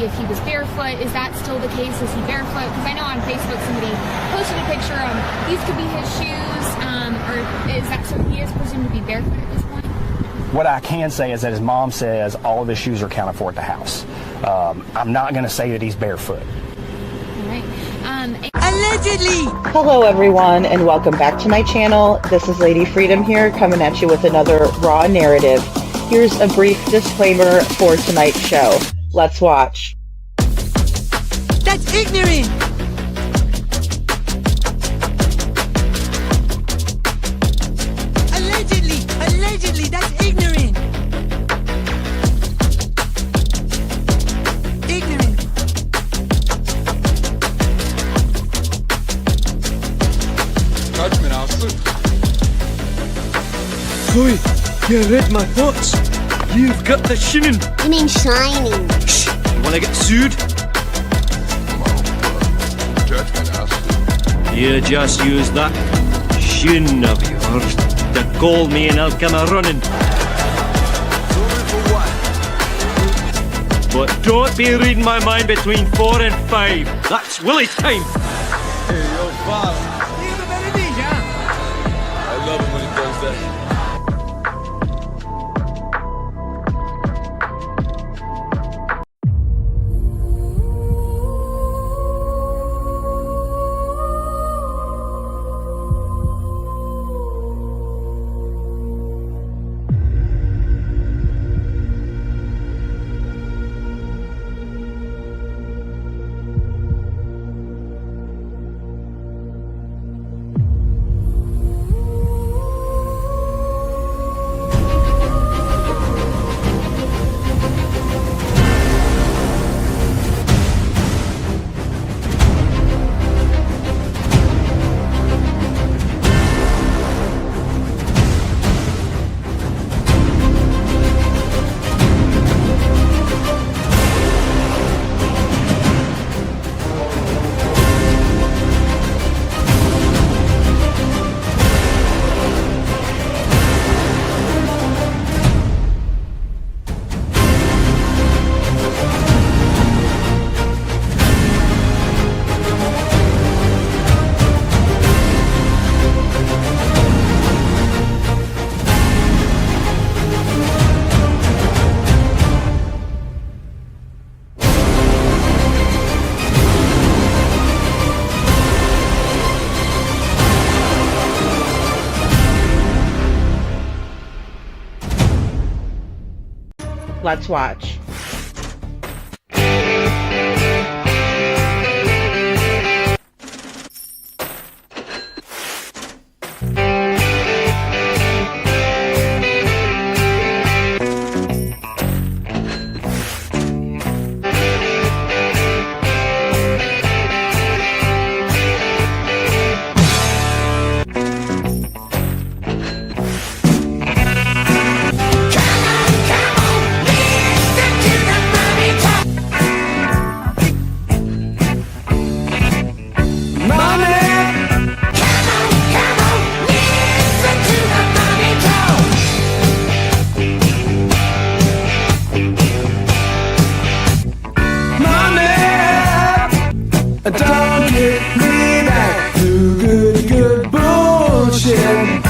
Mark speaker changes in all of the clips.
Speaker 1: if he was barefoot. Is that still the case? Is he barefoot? Because I know on Facebook somebody posted a picture. These could be his shoes, or is that so? He is presumed to be barefoot at this point.
Speaker 2: What I can say is that his mom says all of his shoes are accounted for at the house. I'm not going to say that he's barefoot.
Speaker 1: All right.
Speaker 3: Allegedly!
Speaker 4: Hello everyone and welcome back to my channel. This is Lady Freedom here coming at you with another raw narrative. Here's a brief disclaimer for tonight's show. Let's watch.
Speaker 3: That's ignorant! Allegedly, that's ignorant! Ignorant.
Speaker 5: Judgment, Ashley.
Speaker 6: Oi, you read my thoughts. You've got the shinin.
Speaker 7: You mean shining?
Speaker 6: Shh, you wanna get sued?
Speaker 5: Judgment, Ashley.
Speaker 6: You just use that shin of yours to call me and I'll come a running. But don't be reading my mind between 4 and 5. That's Willie's time.
Speaker 5: Hey, yo, boss. I love him when he does that.
Speaker 4: Let's watch.
Speaker 8: Don't get me back to good bullshit.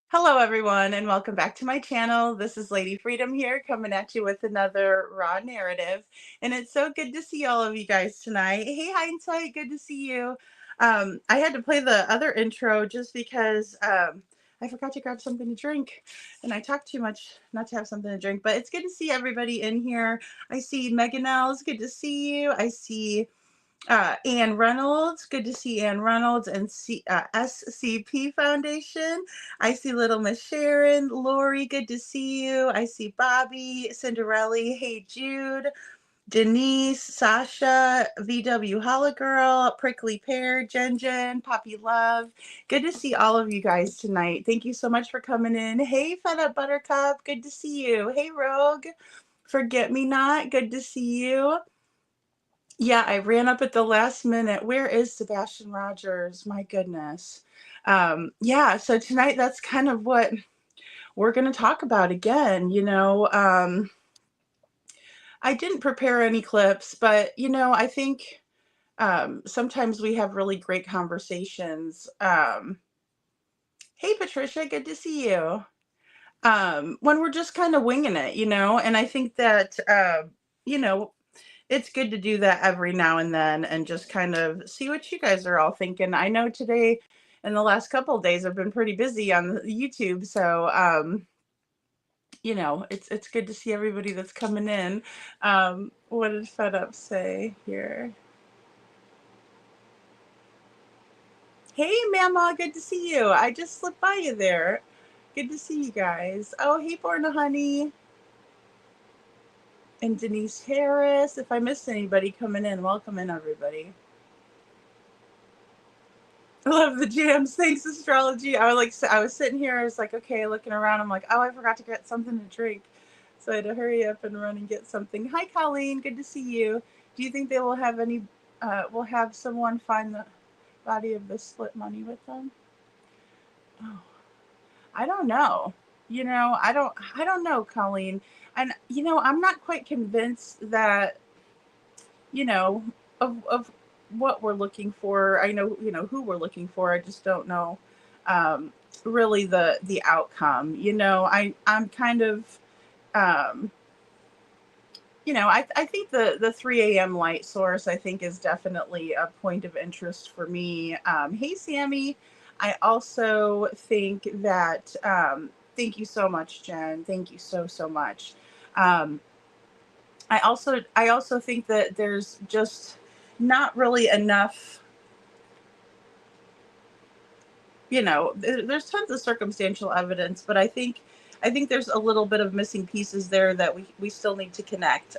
Speaker 4: Hello everyone and welcome back to my channel. This is Lady Freedom here coming at you with another raw narrative. And it's so good to see all of you guys tonight. Hey Hindsight, good to see you. I had to play the other intro just because I forgot to grab something to drink and I talked too much not to have something to drink, but it's good to see everybody in here. I see Megan L's, good to see you. I see Ann Reynolds, good to see Ann Reynolds and SCP Foundation. I see little Miss Sharon. Lori, good to see you. I see Bobby, Cinderella, hey Jude, Denise, Sasha, VW Hologirl, Prickly Pear, Jen, Poppy Love. Good to see all of you guys tonight. Thank you so much for coming in. Hey, Fed Up Buttercup, good to see you. Hey, Rogue, Forget Me Not, good to see you. Yeah, I ran up at the last minute. Where is Sebastian Rogers? My goodness. Yeah, so tonight that's kind of what we're going to talk about again. I didn't prepare any clips, but I think sometimes we have really great conversations. Hey, Patricia, good to see you. When we're just kind of winging it, and I think that, you know, it's good to do that every now and then and just kind of see what you guys are all thinking. I know today and the last couple of days I've been pretty busy on YouTube, so it's good to see everybody that's coming in. What did Fed Up say here? Hey, Mama, good to see you. I just slipped by you there. Good to see you guys. Oh, hey, Borna Honey. And Denise Harris. If I missed anybody coming in, welcome in, everybody. I love the jams. Thanks, astrology. I was sitting here. I was like, okay, looking around. I'm like, oh, I forgot to get something to drink, so I had to hurry up and run and get something. Hi, Colleen. Good to see you. Do you think they will have any? Will have someone find the body of the split money with them? Oh, I don't know. I don't know, Colleen. And I'm not quite convinced that of what we're looking for. I know, who we're looking for. I just don't know really the outcome. I'm kind of I think the 3 a.m. light source, I think, is definitely a point of interest for me. Hey, Sammy. I also think that, thank you so much, Jen. Thank you so, so much. I also think that there's just not really enough, there's tons of circumstantial evidence, but I think there's a little bit of missing pieces there that we still need to connect.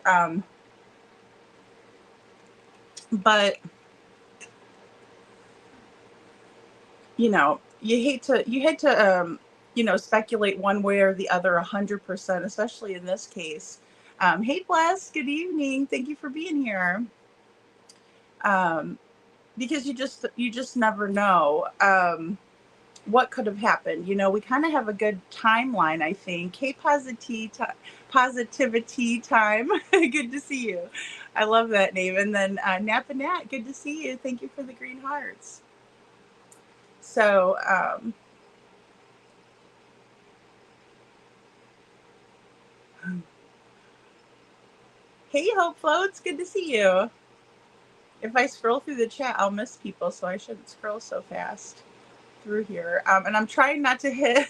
Speaker 4: But you hate to speculate one way or the other 100%, especially in this case. Hey, Bless, good evening. Thank you for being here. Because you just never know what could have happened. We kind of have a good timeline, I think. Hey, positivity time. Good to see you. I love that name. And then Napa Nat, good to see you. Thank you for the green hearts. So, hey, Hope Floats, good to see you. If I scroll through the chat, I'll miss people, so I shouldn't scroll so fast through here. And I'm trying not to hit.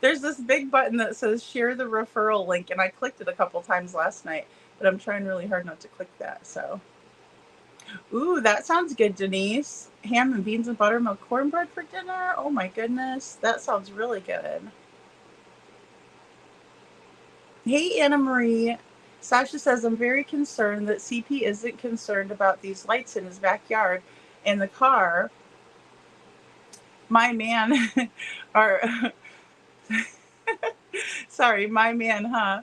Speaker 4: There's this big button that says share the referral link, and I clicked it a couple times last night, but I'm trying really hard not to click that. So, ooh, that sounds good, Denise. Ham and beans and buttermilk cornbread for dinner. Oh my goodness, that sounds really good. Hey, Anna Marie. Sasha says, I'm very concerned that CP isn't concerned about these lights in his backyard and the car. My man, or sorry, my man, huh?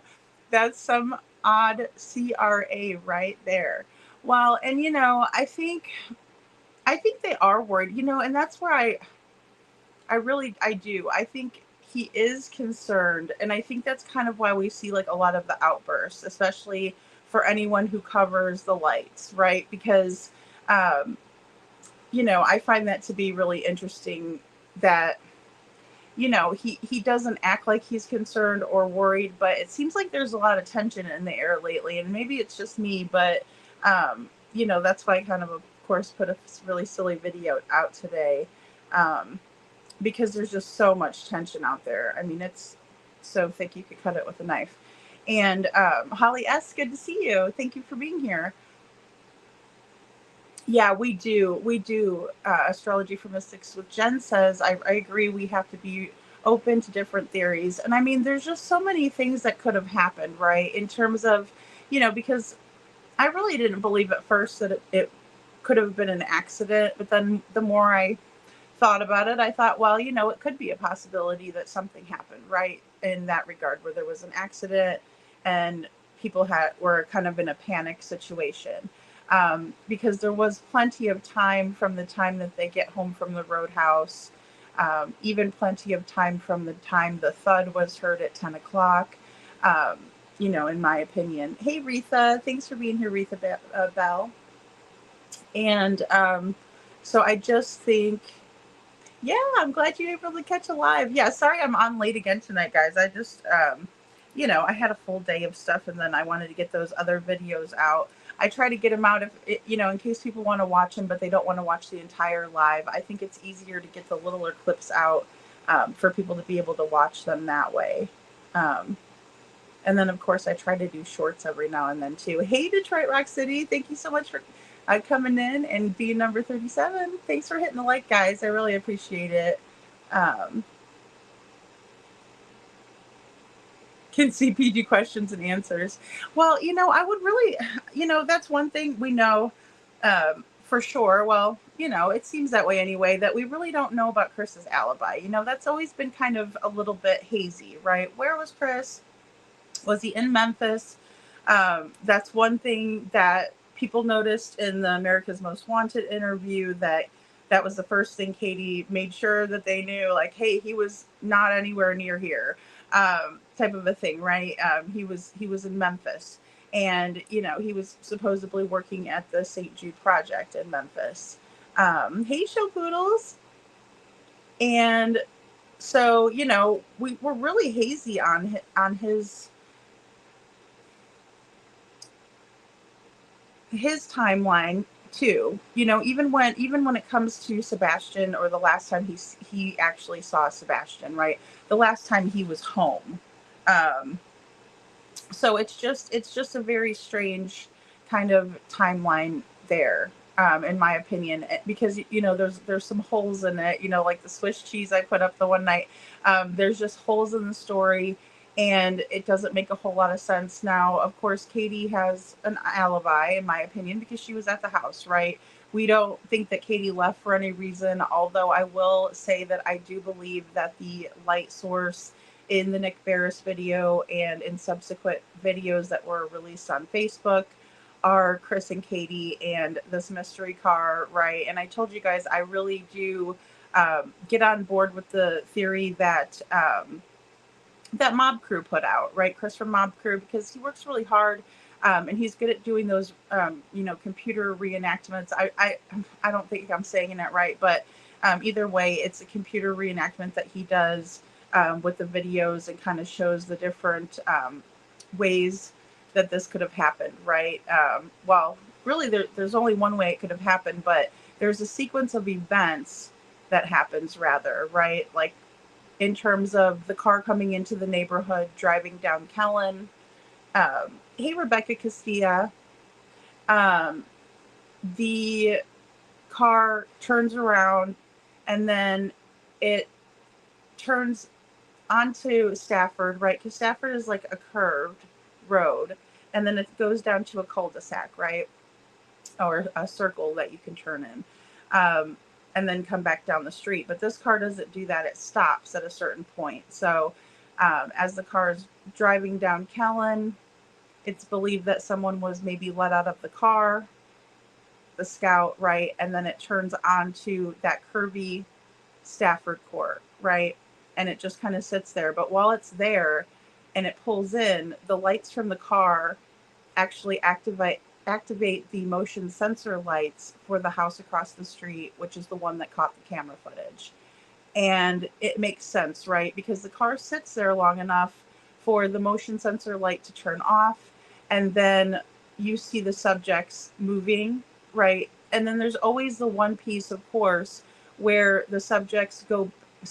Speaker 4: That's some odd CRA right there. Well, and I think they are worried, and that's where I do. I think he is concerned, and I think that's kind of why we see like a lot of the outbursts, especially for anyone who covers the lights, right? Because I find that to be really interesting that he doesn't act like he's concerned or worried, but it seems like there's a lot of tension in the air lately, and maybe it's just me, but that's why I kind of course put a really silly video out today, because there's just so much tension out there. I mean, it's so thick you could cut it with a knife. And Holly S., good to see you. Thank you for being here. Yeah, we do astrology for mystics. What Jen says, I agree. We have to be open to different theories. And I mean, there's just so many things that could have happened, right? In terms of, because I really didn't believe at first that it could have been an accident. But then the more I thought about it, I thought, well, it could be a possibility that something happened, right? In that regard, where there was an accident and people were kind of in a panic situation. Because there was plenty of time from the time that they get home from the roadhouse even plenty of time from the time the thud was heard at 10 o'clock, in my opinion. Hey, Retha, thanks for being here, Retha Bell. And so I just think, yeah, I'm glad you were able to catch a live. Yeah, sorry I'm on late again tonight, guys. I just, I had a full day of stuff, and then I wanted to get those other videos out. I try to get them out in case people want to watch them, but they don't want to watch the entire live. I think it's easier to get the littler clips out for people to be able to watch them that way. And then, of course, I try to do shorts every now and then, too. Hey, Detroit Rock City. Thank you so much for coming in and being number 37. Thanks for hitting the like, guys. I really appreciate it. Can CP questions and answers? Well, I would really, that's one thing we know for sure. Well, it seems that way anyway, that we really don't know about Chris's alibi. That's always been kind of a little bit hazy, right? Where was Chris? Was he in Memphis? That's one thing that people noticed in the America's Most Wanted interview, that was the first thing Katie made sure that they knew, like, hey, he was not anywhere near here, type of a thing, right? He was in Memphis, and he was supposedly working at the St. Jude Project in Memphis. Hey, show poodles. And so we were really hazy on his timeline too, even when it comes to Sebastian, or the last time he actually saw Sebastian, right? The last time he was home. So it's just a very strange kind of timeline there, in my opinion, because there's some holes in it, like the Swiss cheese I put up the one night. There's just holes in the story, and it doesn't make a whole lot of sense. Now, of course, Katie has an alibi, in my opinion, because she was at the house, right? We don't think that Katie left for any reason, although I will say that I do believe that the light source in the Nick Barris video and in subsequent videos that were released on Facebook are Chris and Katie and this mystery car, right? And I told you guys, I really do get on board with the theory that that Mob Crew put out, right? Chris from Mob Crew, because he works really hard, and he's good at doing those, computer reenactments. I don't think I'm saying it right, but either way, it's a computer reenactment that he does with the videos, and kind of shows the different ways that this could have happened, right? Well, really, there's only one way it could have happened, but there's a sequence of events that happens, rather, right? Like, in terms of the car coming into the neighborhood, driving down Kellen. Hey, Rebecca Castilla. The car turns around, and then it turns onto Stafford, right? Because Stafford is like a curved road, and then it goes down to a cul-de-sac, right? Or a circle that you can turn in. And then come back down the street. But this car doesn't do that. It stops at a certain point. So as the car is driving down Kellen, it's believed that someone was maybe let out of the car, the Scout, right? And then it turns onto that curvy Stafford Court, right? And it just kind of sits there. But while it's there and it pulls in, the lights from the car actually activate the motion sensor lights for the house across the street, which is the one that caught the camera footage. And it makes sense, right? Because the car sits there long enough for the motion sensor light to turn off, and then you see the subjects moving, right? And then there's always the one piece, of course, where the subjects go,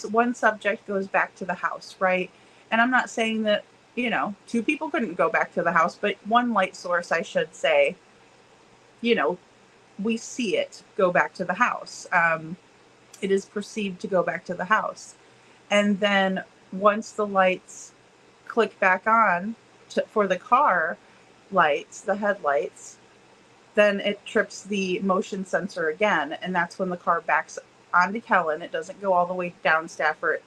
Speaker 4: one subject goes back to the house, right? And I'm not saying that, two people couldn't go back to the house, but one light source, I should say, we see it go back to the house. It is perceived to go back to the house. And then once the lights click back on for the car lights, the headlights, then it trips the motion sensor again. And that's when the car backs onto Kellen. It doesn't go all the way down Stafford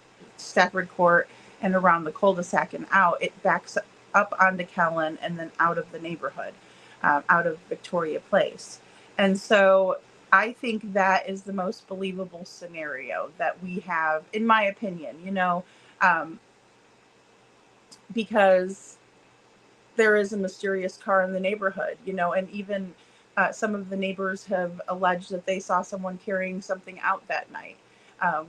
Speaker 4: Court and around the cul-de-sac and out. It backs up onto Kellen and then out of the neighborhood. Out of Victoria Place. And so I think that is the most believable scenario that we have, in my opinion, um, because there is a mysterious car in the neighborhood, and even some of the neighbors have alleged that they saw someone carrying something out that night.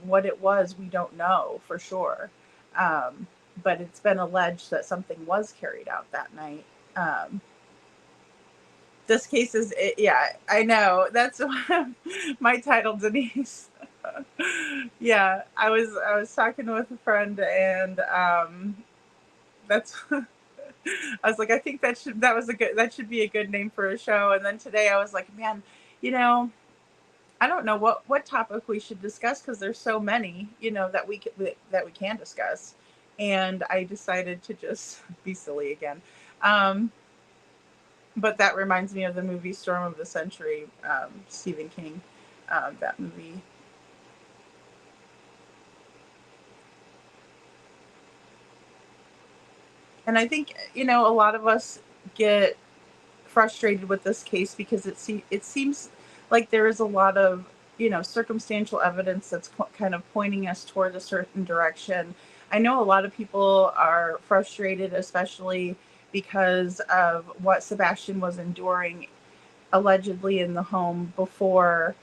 Speaker 4: What it was, we don't know for sure. Um, but it's been alleged that something was carried out that night. Um, this case is, yeah, I know. That's my title, Denise. Yeah, I was talking with a friend, and that's I was like, I think that should be a good name for a show. And then today I was like, man, you know, I don't know what topic we should discuss because there's so many, that we can discuss. And I decided to just be silly again. Um, but that reminds me of the movie Storm of the Century, Stephen King, that movie. And I think, a lot of us get frustrated with this case because it seems like there is a lot of circumstantial evidence that's kind of pointing us toward a certain direction. I know a lot of people are frustrated, especially because of what Sebastian was enduring allegedly in the home before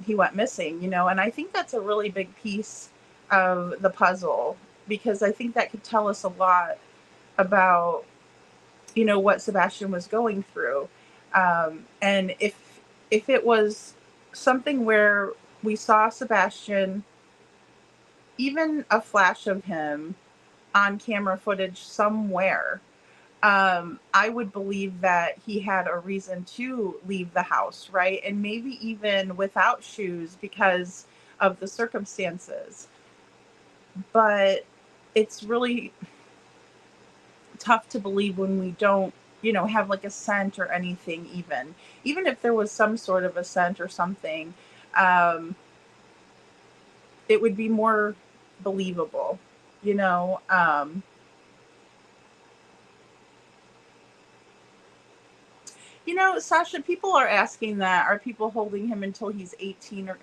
Speaker 4: he went missing. And I think that's a really big piece of the puzzle, because I think that could tell us a lot about what Sebastian was going through. And if it was something where we saw Sebastian, even a flash of him on camera footage somewhere, I would believe that he had a reason to leave the house, right? And maybe even without shoes because of the circumstances. But it's really tough to believe when we don't have like a scent or anything. Even if there was some sort of a scent or something, um it would be more believable. you know um Sasha, people are asking that, are people holding him until he's 18? Or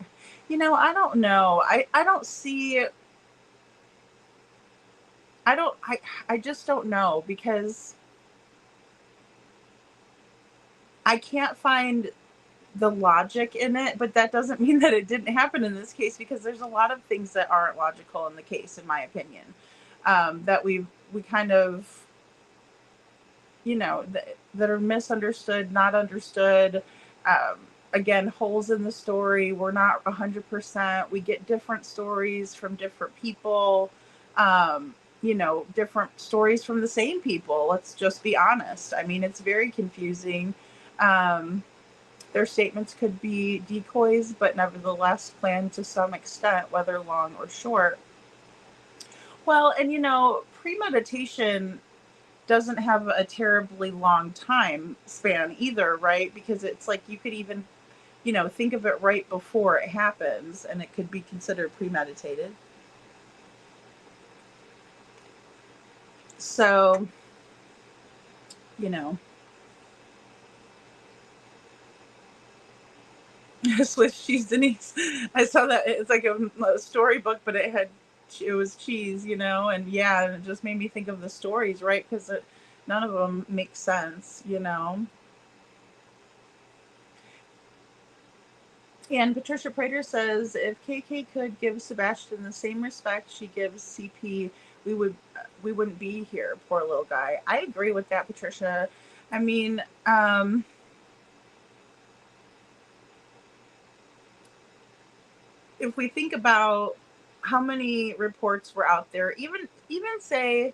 Speaker 4: I don't know. I don't see. I just don't know, because I can't find the logic in it, but that doesn't mean that it didn't happen in this case, because there's a lot of things that aren't logical in the case, in my opinion, that we kind of, that are misunderstood, not understood. Um, Again, holes in the story. We're not 100%. We get different stories from different people, different stories from the same people. Let's just be honest. I mean, it's very confusing. Um, Their statements could be decoys, but nevertheless planned to some extent, whether long or short. Well, and premeditation doesn't have a terribly long time span either, right? Because it's like you could even, think of it right before it happens, and it could be considered premeditated. So, you know, Swiss cheese Denise. I saw that it's like a storybook, but it was cheese, and yeah, and it just made me think of the stories, right? Because none of them make sense. And Patricia Prater says, if KK could give Sebastian the same respect she gives CP, we wouldn't be here. Poor little guy. I agree with that, Patricia. I mean, if we think about how many reports were out there, even say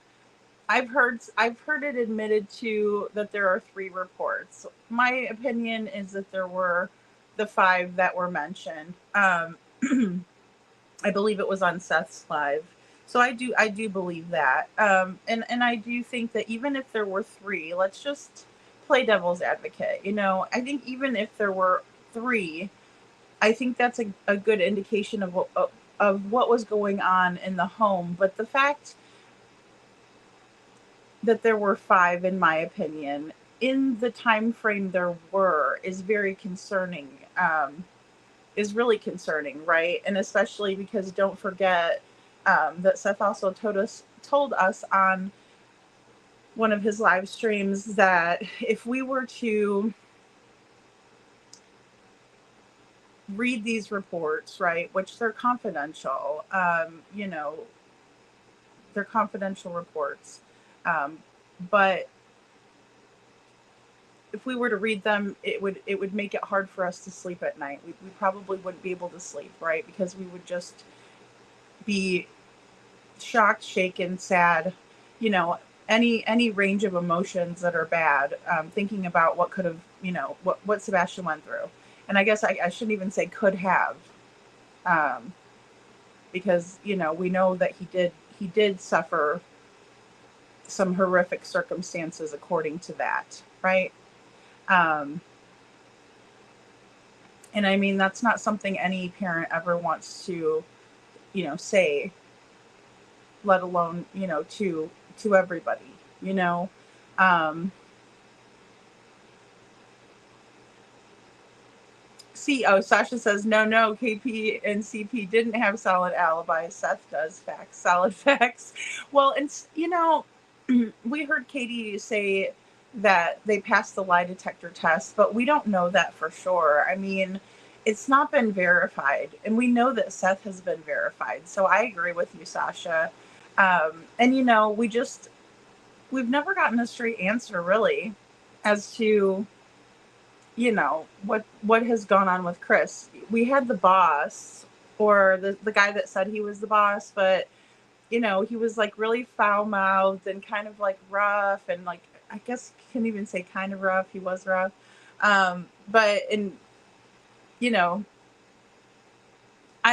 Speaker 4: I've heard it admitted to that there are 3 reports. My opinion is that there were the 5 that were mentioned. I believe it was on Seth's live. So I do believe that. And I do think that even if there were 3, let's just play devil's advocate. I think even if there were 3, I think that's a good indication of what was going on in the home. But the fact that there were 5, in my opinion, in the time frame there were is very concerning, is really concerning, right? And especially because don't forget that Seth also told us on one of his live streams that if we were to read these reports, right, which they're confidential, they're confidential reports, but if we were to read them, it would make it hard for us to sleep at night. We probably wouldn't be able to sleep, right? Because we would just be shocked, shaken, sad, any range of emotions that are bad, thinking about what could have, what Sebastian went through. And I guess I shouldn't even say could have, because, we know that he did suffer some horrific circumstances according to that, right? And I mean, that's not something any parent ever wants to, say, let alone, to everybody, Sasha says, no, KP and CP didn't have solid alibis. Seth does. Facts, solid facts. Well, and, we heard Katie say that they passed the lie detector test, but we don't know that for sure. I mean, it's not been verified, and we know that Seth has been verified. So I agree with you, Sasha. And, we've never gotten a straight answer really as to, what has gone on with Chris. We had the boss, or the guy that said he was the boss, but he was like really foul mouthed and kind of like rough, and like, I guess you can't even say kind of rough. He was rough. But I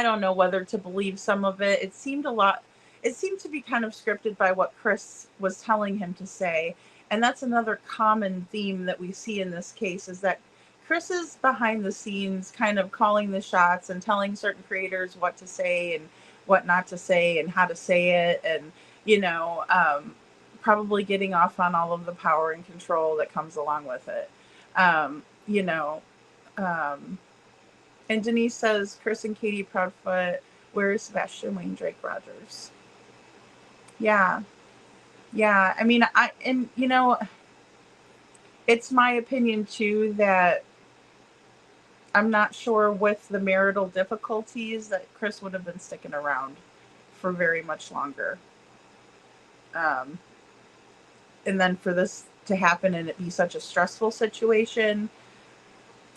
Speaker 4: don't know whether to believe some of it. It seemed to be kind of scripted by what Chris was telling him to say. And that's another common theme that we see in this case, is that Chris is behind the scenes kind of calling the shots and telling certain creators what to say and what not to say and how to say it. And, probably getting off on all of the power and control that comes along with it. And Denise says, Chris and Katie Proudfoot, where's Sebastian Wayne Drake Rogers? Yeah. I mean, it's my opinion too that I'm not sure with the marital difficulties that Chris would have been sticking around for very much longer. And then for this to happen and it be such a stressful situation,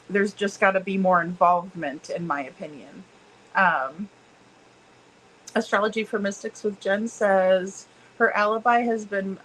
Speaker 4: there's just got to be more involvement, in my opinion. Astrology for Mystics with Jen says, her alibi has been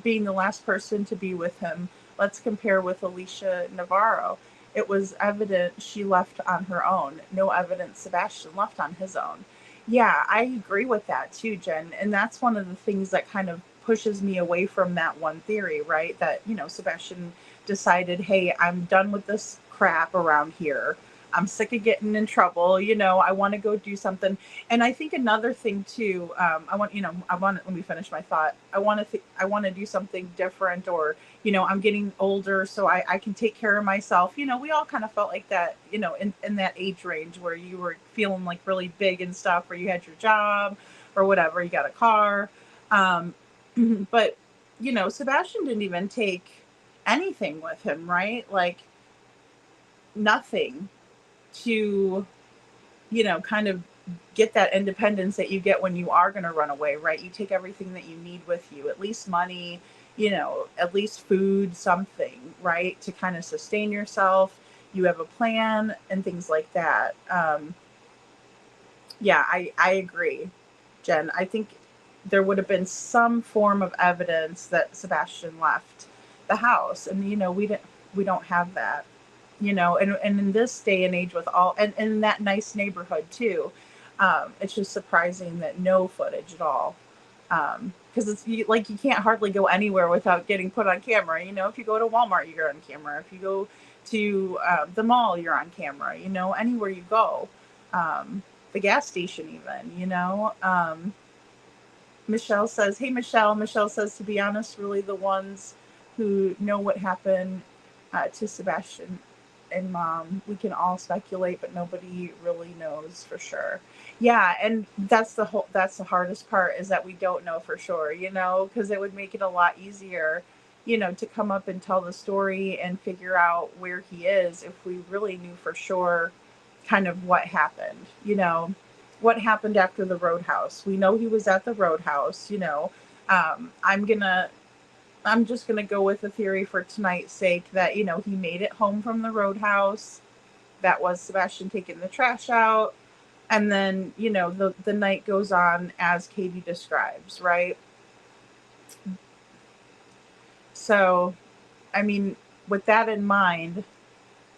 Speaker 4: being the last person to be with him. Let's compare with Alicia Navarro. It was evident she left on her own. No evidence Sebastian left on his own. Yeah, I agree with that too, Jen. And that's one of the things that kind of pushes me away from that one theory, right? That, Sebastian decided, hey, I'm done with this crap around here. I'm sick of getting in trouble. I want to go do something. And I think another thing too, let me finish my thought. I want to do something different, or, I'm getting older, so I can take care of myself. We all kind of felt like that, in that age range where you were feeling like really big and stuff, where you had your job or whatever, you got a car. But, Sebastian didn't even take anything with him, right? Like nothing to, kind of get that independence that you get when you are going to run away, right? You take everything that you need with you, at least money, at least food, something, right? To kind of sustain yourself. You have a plan and things like that. Yeah, I agree, Jen. I think there would have been some form of evidence that Sebastian left the house, and we don't have that. And in this day and age with all, and in that nice neighborhood too, it's just surprising that no footage at all. Because it's like you can't hardly go anywhere without getting put on camera. If you go to Walmart, you're on camera. If you go to the mall, you're on camera. Anywhere you go, the gas station even. Michelle says, hey, Michelle says, to be honest, really the ones who know what happened to Sebastian and mom. We can all speculate, but nobody really knows for sure. Yeah, and that's the hardest part, is that we don't know for sure, because it would make it a lot easier, to come up and tell the story and figure out where he is if we really knew for sure kind of what happened, what happened after the roadhouse. We know he was at the roadhouse, I'm just gonna go with the theory for tonight's sake that, he made it home from the roadhouse. That was Sebastian taking the trash out. And then, the night goes on as Katie describes, right? So, I mean, with that in mind,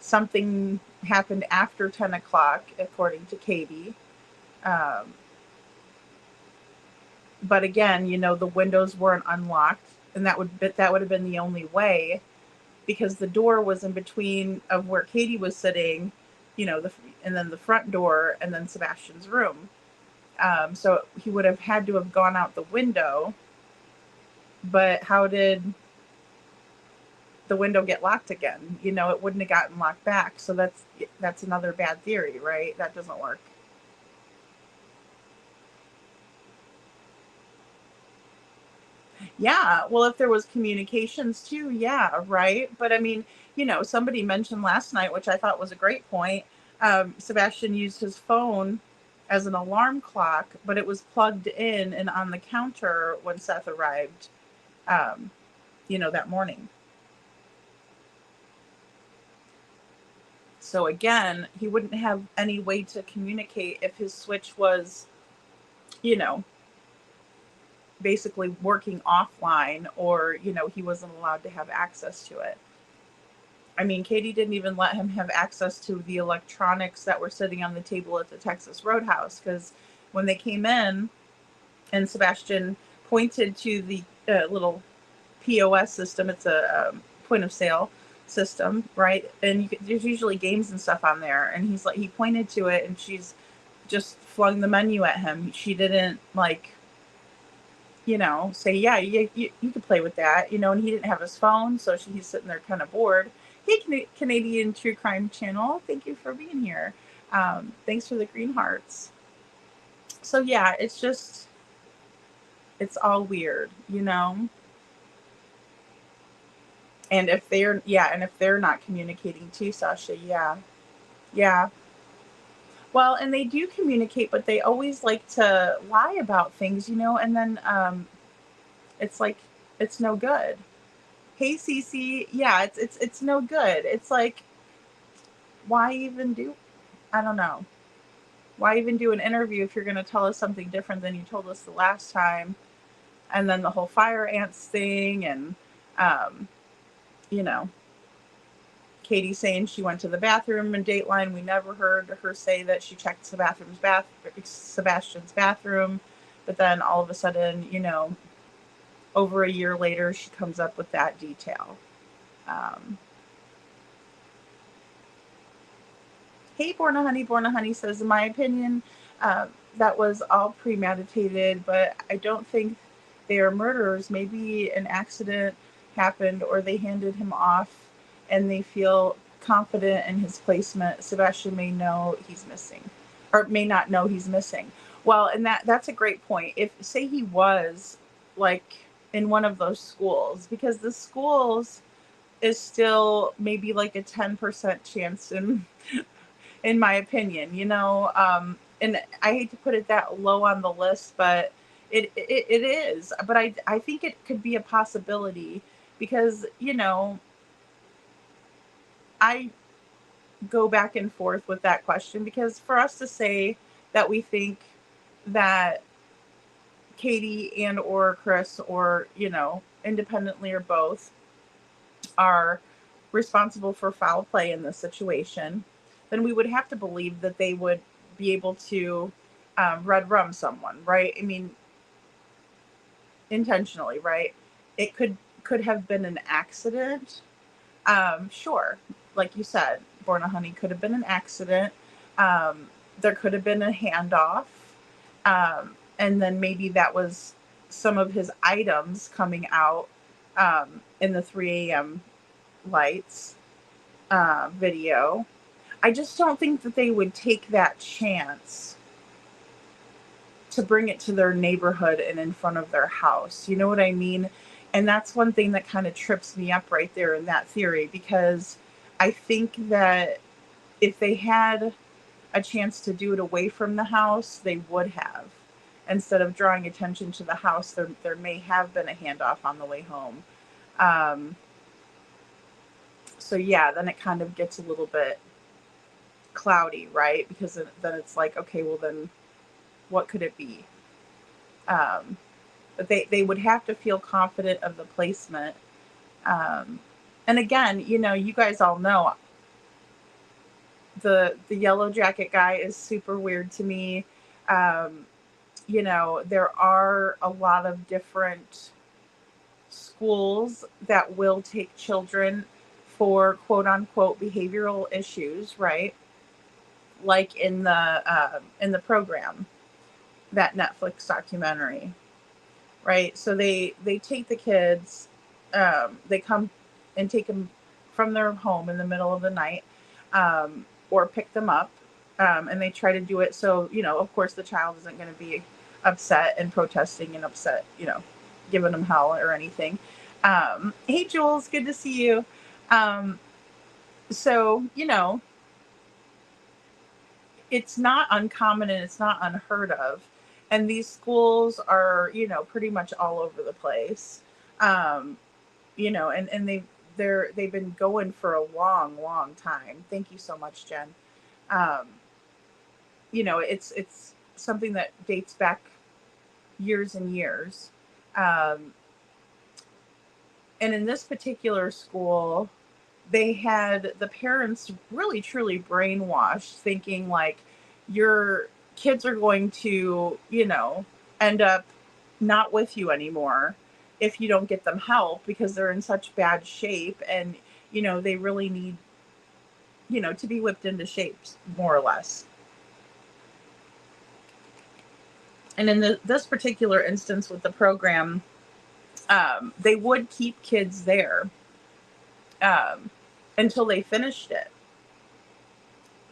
Speaker 4: something happened after 10 o'clock, according to Katie. But again, the windows weren't unlocked, and that would have been the only way, because the door was in between of where Katie was sitting, and then the front door, and then Sebastian's room. So he would have had to have gone out the window. But how did the window get locked again? It wouldn't have gotten locked back. So that's another bad theory, right? That doesn't work. Yeah, well, if there was communications too, yeah, right. But I mean, somebody mentioned last night, which I thought was a great point. Sebastian used his phone as an alarm clock, but it was plugged in and on the counter when Seth arrived, that morning. So again, he wouldn't have any way to communicate if his switch was, basically working offline, or he wasn't allowed to have access to it. I mean, Katie didn't even let him have access to the electronics that were sitting on the table at the Texas Roadhouse, because when they came in and Sebastian pointed to the little POS system, it's a point of sale system, right? And there's usually games and stuff on there, and he pointed to it, and she's just flung the menu at him. She didn't say, yeah, you could play with that, and he didn't have his phone, so he's sitting there kind of bored. Hey, Canadian True Crime Channel, thank you for being here. Thanks for the green hearts. So yeah, it's all weird, And if they're not communicating too, Sasha, yeah. Well, and they do communicate, but they always like to lie about things, and then it's like, it's no good. Hey, Cece, yeah, it's no good. It's like, why even do, I don't know. Why even do an interview if you're going to tell us something different than you told us the last time? And then the whole fire ants thing, and, Katie saying she went to the bathroom in Dateline. We never heard her say that she checked Sebastian's bathroom. But then all of a sudden, over a year later, she comes up with that detail. Hey, Borna Honey says, in my opinion, that was all premeditated, but I don't think they are murderers. Maybe an accident happened, or they handed him off and they feel confident in his placement. Sebastian may know he's missing, or may not know he's missing. Well, and that's a great point. If, say, he was in one of those schools, because the schools is still maybe a 10% chance in my opinion, and I hate to put it that low on the list, but it is. But I think it could be a possibility, because, I go back and forth with that question, because for us to say that we think that Katie and or Chris, or, independently or both, are responsible for foul play in this situation, then we would have to believe that they would be able to red rum someone, right? I mean, intentionally, right? It could have been an accident. Sure. Like you said, Borna Honey, could have been an accident. There could have been a handoff. And then maybe that was some of his items coming out in the 3 a.m. lights video. I just don't think that they would take that chance to bring it to their neighborhood and in front of their house. You know what I mean? And that's one thing that kind of trips me up right there in that theory, because I think that if they had a chance to do it away from the house, they would have. Instead of drawing attention to the house, there may have been a handoff on the way home. So yeah, then it kind of gets a little bit cloudy, right? Because then it's like, okay, well then what could it be? But they would have to feel confident of the placement. And again, you know, you guys all know the yellow jacket guy is super weird to me. You know, there are a lot of different schools that will take children for quote unquote behavioral issues, right? Like in the program, that Netflix documentary, right? So they take the kids, they come and take them from their home in the middle of the night, or pick them up, and they try to do it so, you know, of course the child isn't going to be upset and protesting and upset, you know, giving them hell or anything. Hey Jules, good to see you. So, you know, it's not uncommon and it's not unheard of. And these schools are, you know, pretty much all over the place. You know, and they've been going for a long, long time. Thank you so much, Jen. You know, it's something that dates back years and years. And in this particular school, they had the parents really truly brainwashed, thinking like your kids are going to, you know, end up not with you anymore if you don't get them help, because they're in such bad shape, and you know they really need, you know, to be whipped into shapes, more or less. And in this particular instance with the program, they would keep kids there until they finished it.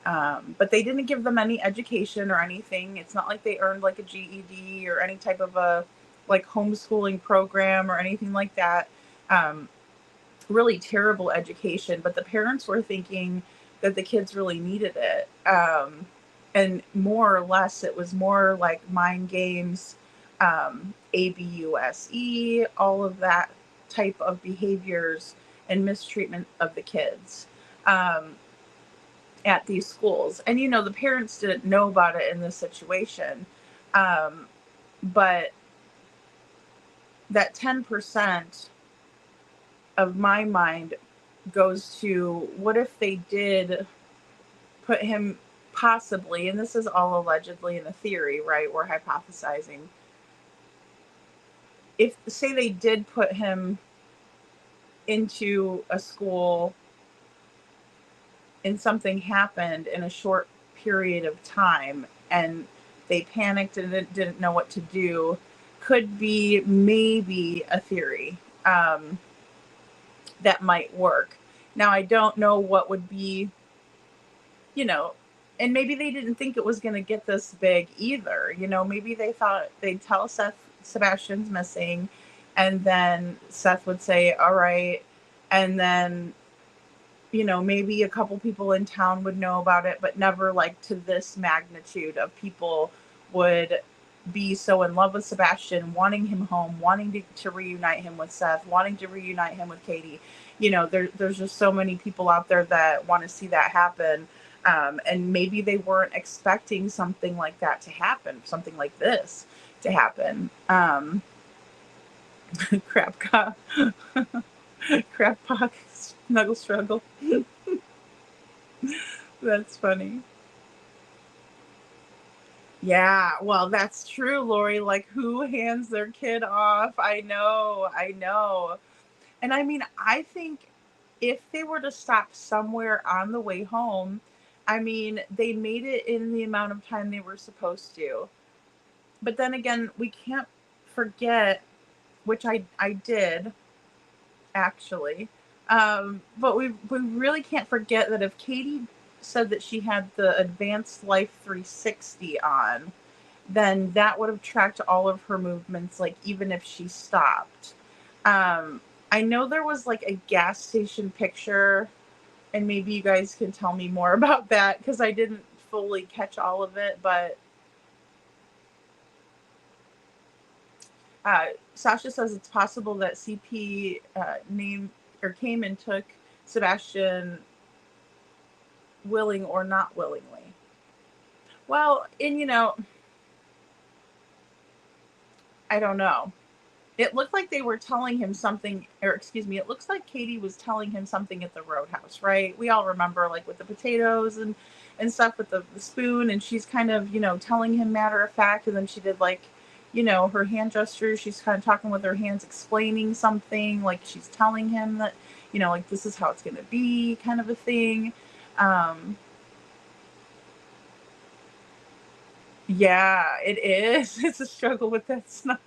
Speaker 4: But they didn't give them any education or anything. It's not like they earned like a GED or any type of a like homeschooling program or anything like that. Really terrible education, but the parents were thinking that the kids really needed it. And more or less, it was more like mind games, ABUSE, all of that type of behaviors and mistreatment of the kids at these schools. And, you know, the parents didn't know about it in this situation. But that 10% of my mind goes to, what if they did put him possibly, and this is all allegedly in a theory, right? We're hypothesizing. If, say, they did put him into a school and something happened in a short period of time and they panicked and didn't know what to do, could be maybe a theory that might work. Now, I don't know what would be, you know, and maybe they didn't think it was going to get this big either. You know, maybe they thought they'd tell Seth Sebastian's missing, and then Seth would say, all right. And then, you know, maybe a couple people in town would know about it, but never like to this magnitude of people would be so in love with Sebastian, wanting him home, wanting to reunite him with Seth, wanting to reunite him with Katie. You know, there's just so many people out there that want to see that happen. And maybe they weren't expecting something like that to happen, something like this to happen. Crap cock snuggle struggle. That's funny. Yeah, well, that's true, Lori. Like, who hands their kid off? I know. And I mean, I think if they were to stop somewhere on the way home, I mean, they made it in the amount of time they were supposed to. But then again, we can't forget, which I did, actually. But we really can't forget that if Katie said that she had the Advanced Life 360 on, then that would have tracked all of her movements, like even if she stopped. I know there was like a gas station picture, and maybe you guys can tell me more about that because I didn't fully catch all of it, but Sasha says it's possible that CP named or came and took Sebastian willing or not willingly. Well, and I don't know. It looked like they were telling him something, or excuse me, it looks like Katie was telling him something at the roadhouse, right? We all remember, like with the potatoes and stuff with the spoon, and she's kind of, telling him matter of fact, and then she did like, her hand gestures. She's kind of talking with her hands, explaining something, like she's telling him that, like this is how it's going to be, kind of a thing. Yeah, it is. It's a struggle with that snuggle.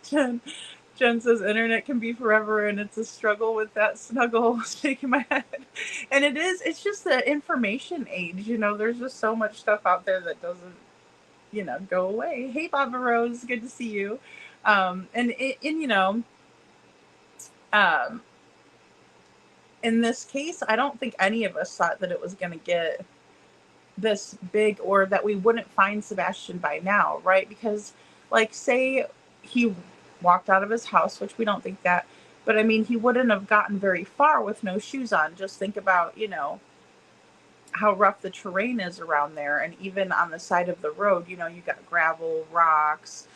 Speaker 4: Jen, Jen says internet can be forever and it's a struggle with that snuggle. Shaking my head. And it is, it's just the information age, there's just so much stuff out there that doesn't, go away. Hey Baba Rose, good to see you. In this case, I don't think any of us thought that it was going to get this big, or that we wouldn't find Sebastian by now, right? Because like say he walked out of his house, which we don't think that, but I mean he wouldn't have gotten very far with no shoes on. Just think about how rough the terrain is around there, and even on the side of the road, you got gravel, rocks,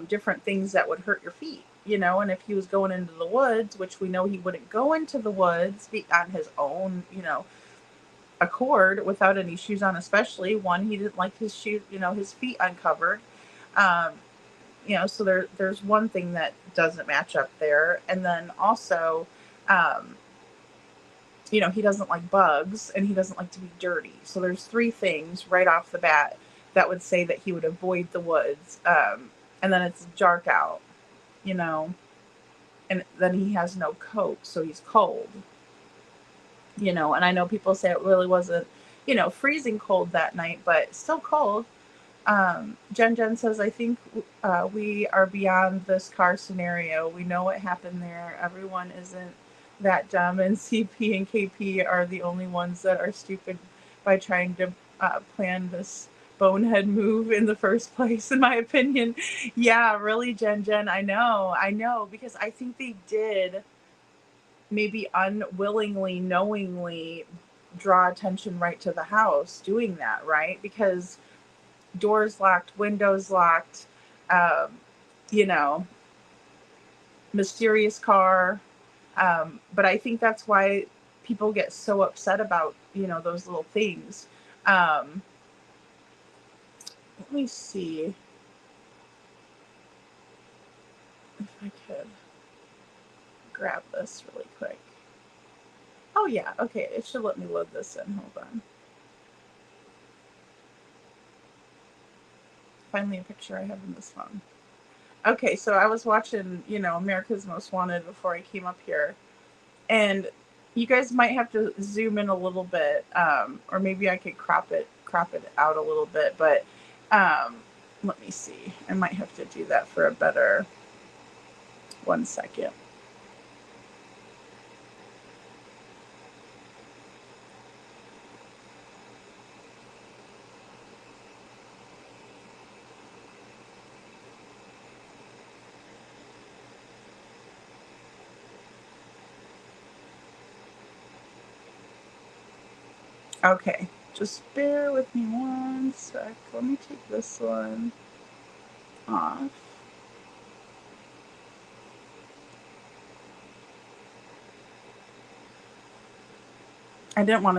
Speaker 4: different things that would hurt your feet, and if he was going into the woods, which we know he wouldn't go into the woods on his own accord without any shoes on, especially one, he didn't like his shoes, his feet uncovered. So there's one thing that doesn't match up there. And then also, he doesn't like bugs and he doesn't like to be dirty. So there's three things right off the bat that would say that he would avoid the woods. And then it's dark out, and then he has no coat, so he's cold. And I know people say it really wasn't, freezing cold that night, but still cold. Jen says, I think we are beyond this car scenario. We know what happened there. Everyone isn't that dumb, and CP and KP are the only ones that are stupid by trying to plan this bonehead move in the first place, in my opinion. Yeah, really, Jen, I know, because I think they did maybe unwillingly, knowingly draw attention right to the house doing that, right? Because doors locked, windows locked, mysterious car. But I think that's why people get so upset about, those little things. Let me see if I could grab this really quick. Oh yeah, okay, it should let me load this in. Hold on. Finally a picture I have in this phone. Okay, so I was watching, America's Most Wanted before I came up here. And you guys might have to zoom in a little bit, or maybe I could crop it out a little bit, but let me see. I might have to do that for a better 1 second. Okay, just bear with me 1 sec. Let me take this one off. I don't want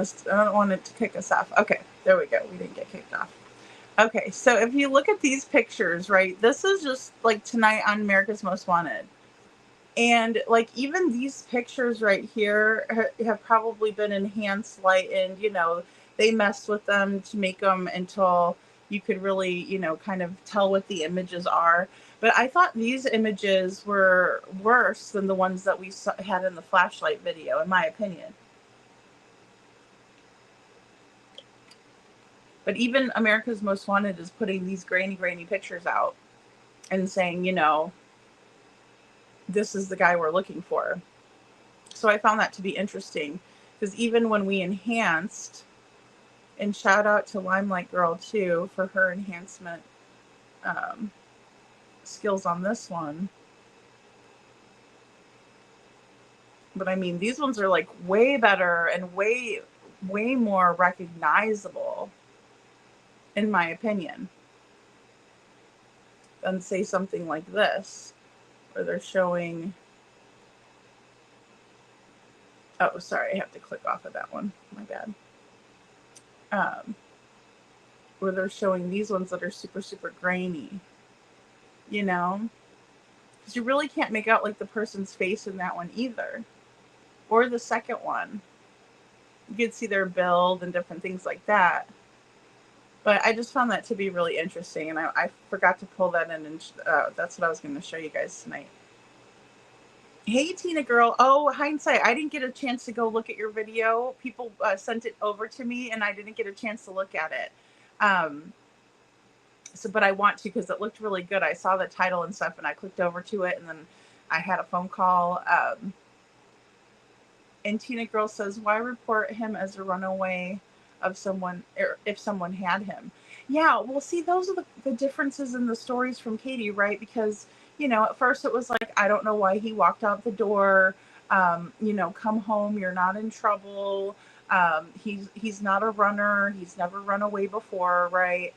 Speaker 4: it to kick us off. Okay, there we go. We didn't get kicked off. Okay, so if you look at these pictures, right, this is just like tonight on America's Most Wanted. And like even these pictures right here have probably been enhanced, lightened, they messed with them to make them until, you could really, you know, kind of tell what the images are. But I thought these images were worse than the ones that we had in the flashlight video, in my opinion. But even America's Most Wanted is putting these grainy pictures out and saying, you know, this is the guy we're looking for. So I found that to be interesting, because even when we enhanced, and shout out to Limelight Girl too for her enhancement skills on this one. But I mean, these ones are like way better and way more recognizable, in my opinion, than say something like this, where they're showing. Oh, sorry, I have to click off of that one. My bad. Where they're showing these ones that are super grainy, you know, because you really can't make out like the person's face in that one either, or the second one. You can see their build and different things like that. But I just found that to be really interesting, and I forgot to pull that in, and that's what I was going to show you guys tonight. Hey, Tina girl. Oh, hindsight. I didn't get a chance to go look at your video. People sent it over to me, and I didn't get a chance to look at it. But I want to, because it looked really good. I saw the title and stuff, and I clicked over to it, and then I had a phone call. And Tina girl says, why report him as a runaway of someone, or if someone had him? Yeah, well, see, those are the differences in the stories from Katie, right? Because, you know, at first it was like, I don't know why he walked out the door. You know, come home, you're not in trouble. He's not a runner. He's never run away before, right?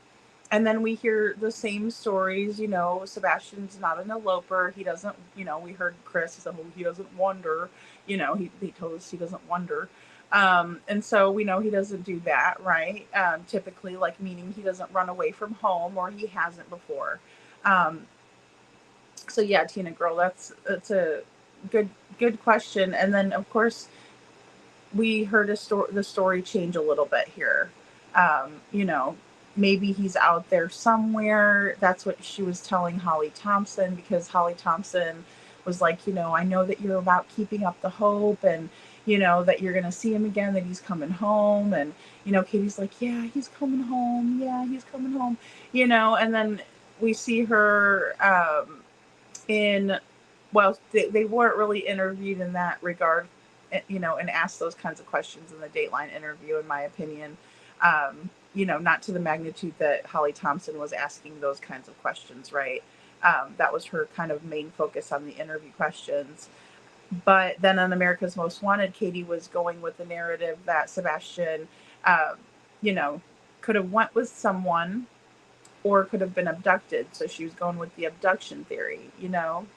Speaker 4: And then we hear the same stories, you know, Sebastian's not an eloper. He doesn't, you know, we heard Chris say, oh, he doesn't wonder, you know, he told us he doesn't wonder. And so we know he doesn't do that, right? Typically, like, meaning he doesn't run away from home, or he hasn't before. So yeah, Tina girl, that's a good question. And then of course we heard the story change a little bit here. You know, maybe he's out there somewhere. That's what she was telling Holly Thompson, because Holly Thompson was like, you know, I know that you're about keeping up the hope, and, you know, that you're going to see him again, that he's coming home. And, you know, Katie's like, yeah, he's coming home. Yeah, he's coming home, you know. And then we see her well, they weren't really interviewed in that regard, you know, and asked those kinds of questions in the Dateline interview, in my opinion. You know, not to the magnitude that Holly Thompson was asking those kinds of questions, right? That was her kind of main focus on the interview questions. But then on America's Most Wanted, Katie was going with the narrative that Sebastian, you know, could have went with someone or could have been abducted. So she was going with the abduction theory, you know.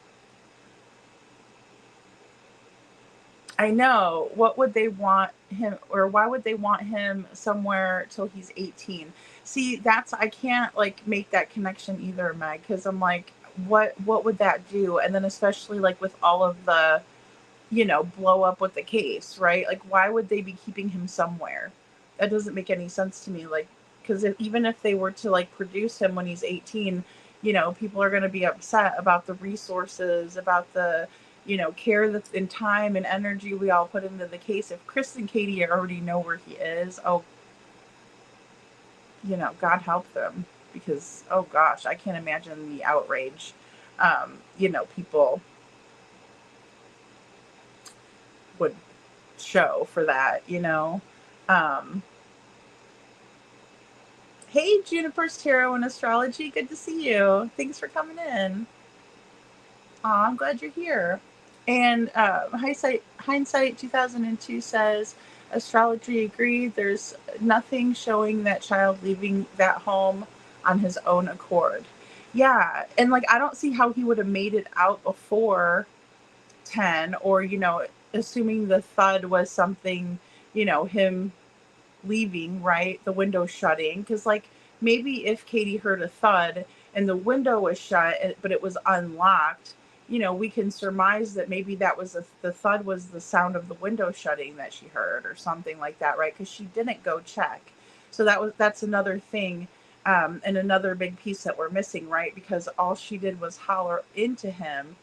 Speaker 4: I know. What would they want him, or why would they want him somewhere till he's 18? See, I can't like make that connection either, Meg, because I'm like, what would that do? And then especially like with all of the, you know, blow up with the case, right? Like, why would they be keeping him somewhere? That doesn't make any sense to me. Like, because even if they were to like produce him when he's 18, you know, people are going to be upset about the resources, about the, you know, care that's in time and energy we all put into the case. If Chris and Katie already know where he is, oh, you know, God help them, because, oh gosh, I can't imagine the outrage, you know, people would show for that, you know. Hey, Juniper's Tarot and Astrology, good to see you. Thanks for coming in. Aw, I'm glad you're here. And hindsight 2002 says, astrology agreed. There's nothing showing that child leaving that home on his own accord. Yeah, and like, I don't see how he would have made it out before 10, or, you know, assuming the thud was something, you know, him leaving, right? The window shutting. Because like, maybe if Katie heard a thud and the window was shut, but it was unlocked, you know, we can surmise that maybe that was the thud was the sound of the window shutting that she heard, or something like that, right? Because she didn't go check. So that's another thing And another big piece that we're missing, right? Because all she did was holler into him,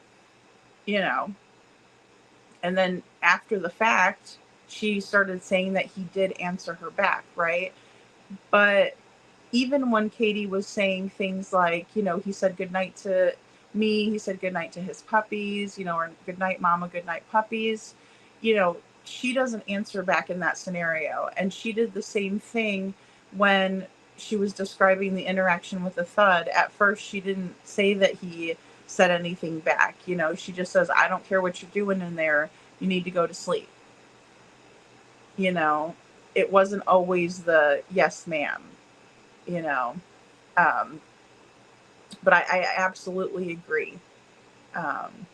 Speaker 4: you know, and then after the fact, she started saying that he did answer her back, right? But even when Katie was saying things like, you know, he said goodnight to me, he said goodnight to his puppies, you know, or good night, mama, good night, puppies, you know, she doesn't answer back in that scenario. And she did the same thing when she was describing the interaction with the thud. At first, she didn't say that he said anything back. You know, she just says, I don't care what you're doing in there. You need to go to sleep. You know, it wasn't always the yes, ma'am, you know. Um, but I absolutely agree. Um,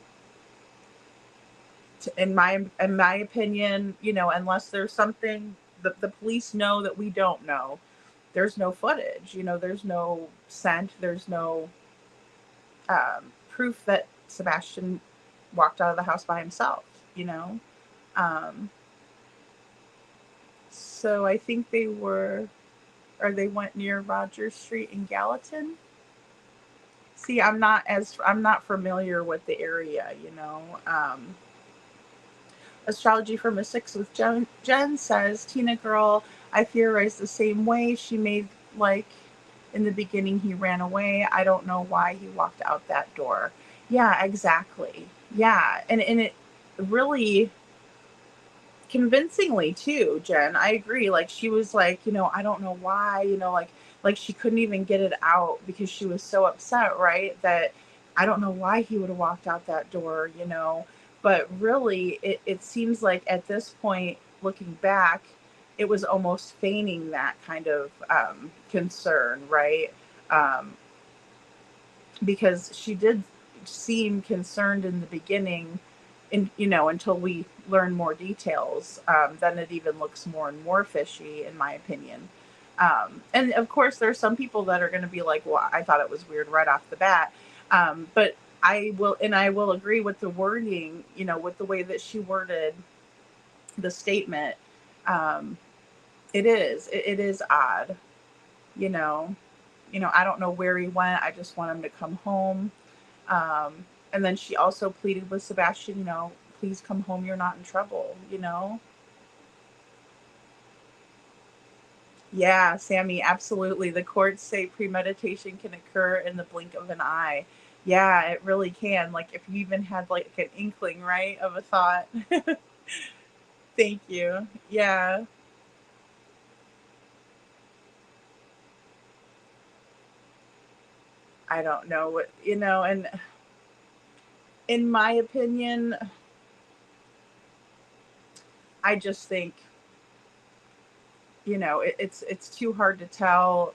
Speaker 4: in my opinion, you know, unless there's something that the police know that we don't know, there's no footage. You know, there's no scent. There's no proof that Sebastian walked out of the house by himself. You know, um, so I think they went near Rogers Street in Gallatin. See, I'm not familiar with the area, you know. Astrology for Mystics with Jen says, Tina girl, I theorize the same way. She made like in the beginning he ran away. I don't know why he walked out that door. Yeah, exactly. Yeah. And it really convincingly too, Jen. I agree. Like she was like, you know, I don't know why, you know, like she couldn't even get it out because she was so upset, right? That I don't know why he would have walked out that door, you know. But really it seems like at this point, looking back, it was almost feigning that kind of concern, right? Um, because she did seem concerned in the beginning, you know, until we learn more details, then it even looks more and more fishy, in my opinion. And of course, there's some people that are going to be like, "Well, I thought it was weird right off the bat," but I will agree with the wording, you know, with the way that she worded the statement. Um, it is odd, you know. I don't know where he went. I just want him to come home. And then she also pleaded with Sebastian, you know, please come home. You're not in trouble, you know? Yeah, Sammy, absolutely. The courts say premeditation can occur in the blink of an eye. Yeah, it really can. Like if you even had like an inkling, right, of a thought. Thank you. Yeah. I don't know what, you know, and in my opinion, I just think, you know, it's too hard to tell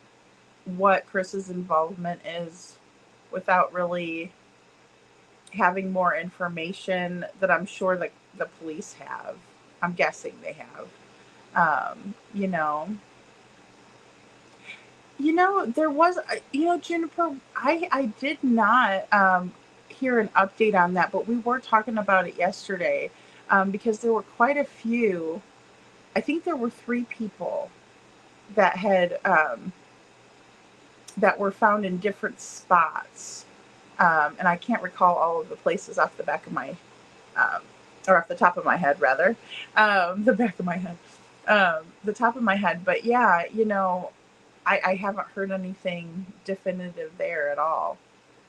Speaker 4: what Chris's involvement is without really having more information that I'm sure that the police have. I'm guessing they have. You know. There was, Juniper, I did not hear an update on that, but we were talking about it yesterday because there were quite a few. I think there were 3 people that had that were found in different spots, and I can't recall all of the places off the back of my, or off the top of my head, rather, the back of my head, the top of my head. But yeah, I haven't heard anything definitive there at all.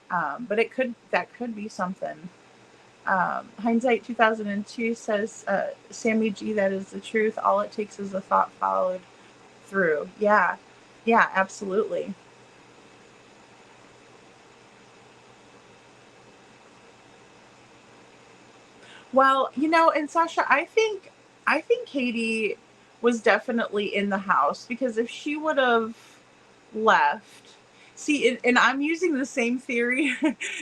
Speaker 4: But that could be something. Hindsight 2002 says, Sammy G, that is the truth. All it takes is a thought followed through. Yeah. Yeah, absolutely. Well, and Sasha, I think Katie was definitely in the house because if she would have left, see, and I'm using the same theory.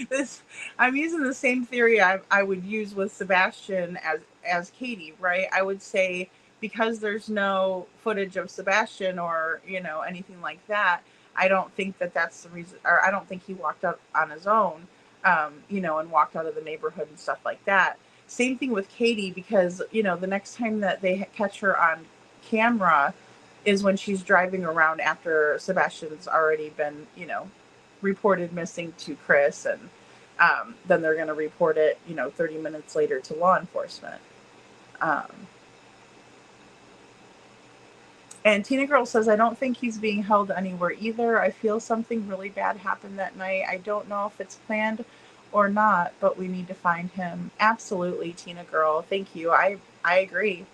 Speaker 4: this I'm using the same theory I would use with Sebastian as Katie, right? I would say because there's no footage of Sebastian or anything like that. I don't think that's the reason, or I don't think he walked out on his own, and walked out of the neighborhood and stuff like that. Same thing with Katie, because the next time that they catch her on camera, is when she's driving around after Sebastian's already been, reported missing to Chris, and then they're going to report it, 30 minutes later to law enforcement. And Tina Girl says, I don't think he's being held anywhere either. I feel something really bad happened that night. I don't know if it's planned or not, but we need to find him. Absolutely, Tina Girl. Thank you. I agree.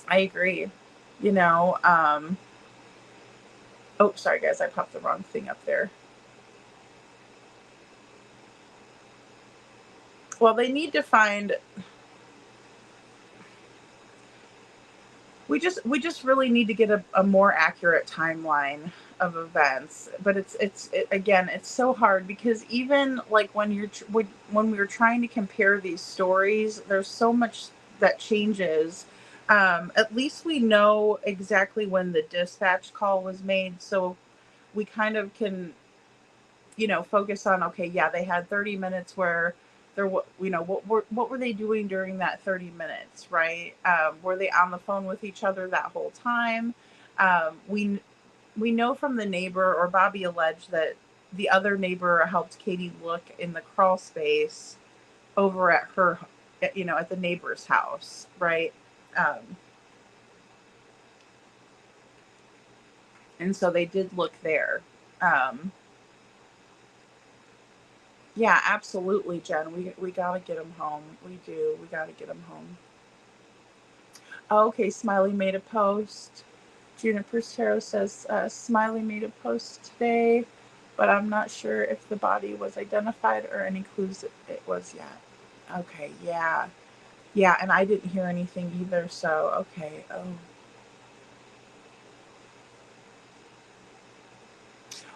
Speaker 4: I agree. Oh, sorry guys, I popped the wrong thing up there. Well, they need to find, we just really need to get a more accurate timeline of events. But again, it's so hard, because even like when we were trying to compare these stories, there's so much that changes. At least we know exactly when the dispatch call was made, so we kind of can, focus on, okay, yeah, they had 30 minutes where there, what were they doing during that 30 minutes, right? Were they on the phone with each other that whole time? We know from the neighbor, or Bobby alleged, that the other neighbor helped Katie look in the crawl space over at her, at the neighbor's house, right? And so they did look there. Yeah, absolutely, Jen. We gotta get him home. We do. We gotta get him home. Okay, Smiley made a post. Juniper Tarot says, Smiley made a post today, but I'm not sure if the body was identified or any clues it was yet. Okay, yeah. Yeah, and I didn't hear anything either, so, okay. Oh.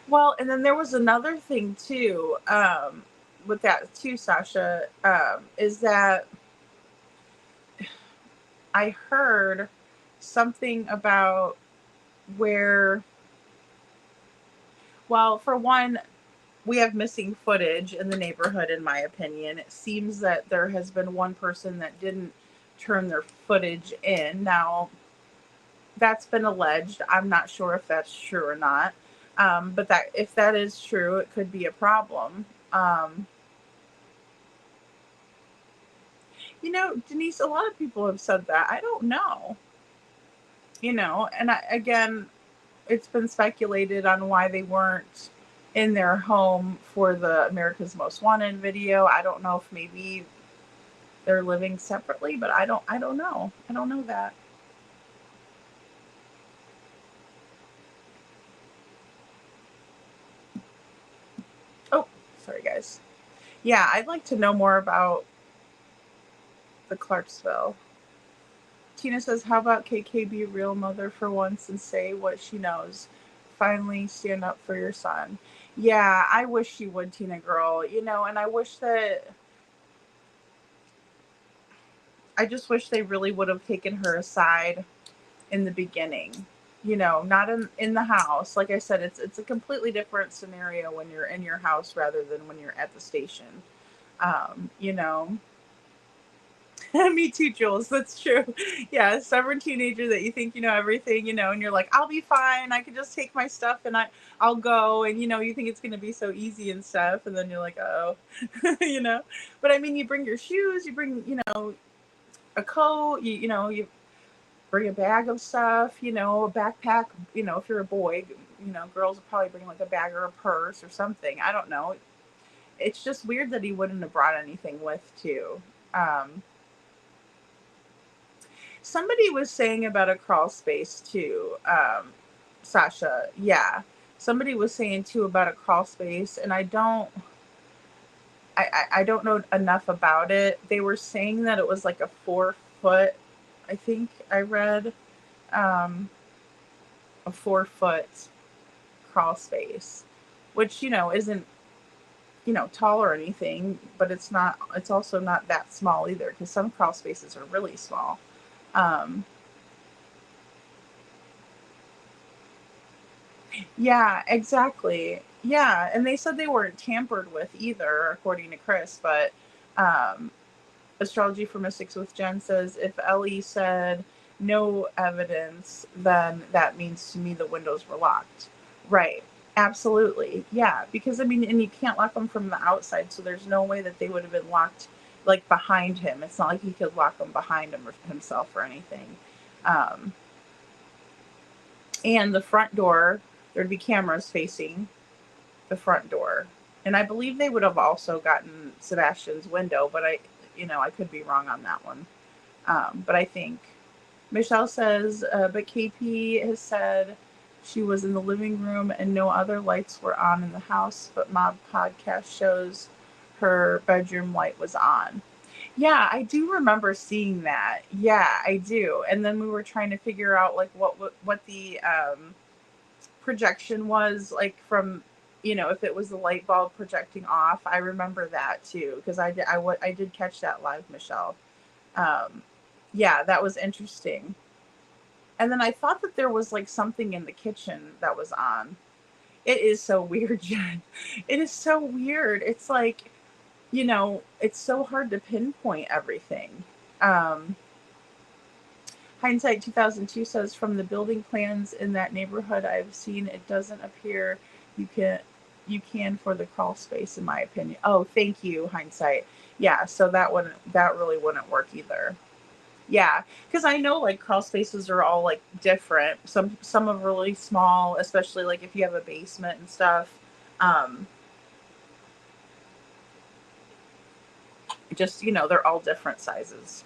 Speaker 4: Well, and then there was another thing, too, with that, too, Sasha, is that I heard something about where, well, for one, we have missing footage in the neighborhood, in my opinion. It seems that there has been one person that didn't turn their footage in. Now, that's been alleged. I'm not sure if that's true or not. But that, if that is true, it could be a problem. Denise, a lot of people have said that. I don't know. And again, it's been speculated on why they weren't in their home for the America's Most Wanted video. I don't know if maybe they're living separately, but I don't know. I don't know that. Oh, sorry guys. Yeah, I'd like to know more about the Clarksville. Tina says, how about KK be a real mother for once and say what she knows? Finally stand up for your son. Yeah, I wish she would, Tina Girl. And I just wish they really would have taken her aside in the beginning. Not in the house. Like I said, it's a completely different scenario when you're in your house rather than when you're at the station. Me too, Jules. That's true. Yeah, stubborn teenager that you think you know everything, and you're like, I'll be fine. I can just take my stuff and I'll go. And, you think it's going to be so easy and stuff. And then you're like, oh, But I mean, you bring your shoes, you bring, a coat, you bring a bag of stuff, a backpack, if you're a boy, girls will probably bring like a bag or a purse or something. I don't know. It's just weird that he wouldn't have brought anything with too. Somebody was saying about a crawl space too, Sasha. Yeah. Somebody was saying too about a crawl space, and I don't know enough about it. They were saying that it was like a 4-foot, I think I read, a 4-foot crawl space, which, isn't, tall or anything, but it's also not that small either, because some crawl spaces are really small. Yeah, exactly. Yeah, and they said they weren't tampered with either, according to Chris, but Astrology for Mystics with Jen says, if Ellie said no evidence, then that means to me the windows were locked. Right. Absolutely. Yeah. Because I mean, and you can't lock them from the outside, so there's no way that they would have been locked like behind him. It's not like he could lock them behind him or himself or anything. Um, and the front door, there'd be cameras facing the front door. And I believe they would have also gotten Sebastian's window, but I could be wrong on that one. But I think Michelle says, but KP has said she was in the living room and no other lights were on in the house, but Mob Podcast shows her bedroom light was on. Yeah, I do remember seeing that. Yeah, I do. And then we were trying to figure out like what the projection was like from, if it was the light bulb projecting off. I remember that too because I did catch that live, Michelle. Yeah, that was interesting. And then I thought that there was like something in the kitchen that was on. It is so weird, Jen. It is so weird. It's like, it's so hard to pinpoint everything. Hindsight 2002 says, from the building plans in that neighborhood I've seen, it doesn't appear you can for the crawl space, in my opinion. Oh, thank you, Hindsight. Yeah, so that really wouldn't work either. Yeah, because I know like crawl spaces are all like different. Some are really small, especially like if you have a basement and stuff. Just they're all different sizes.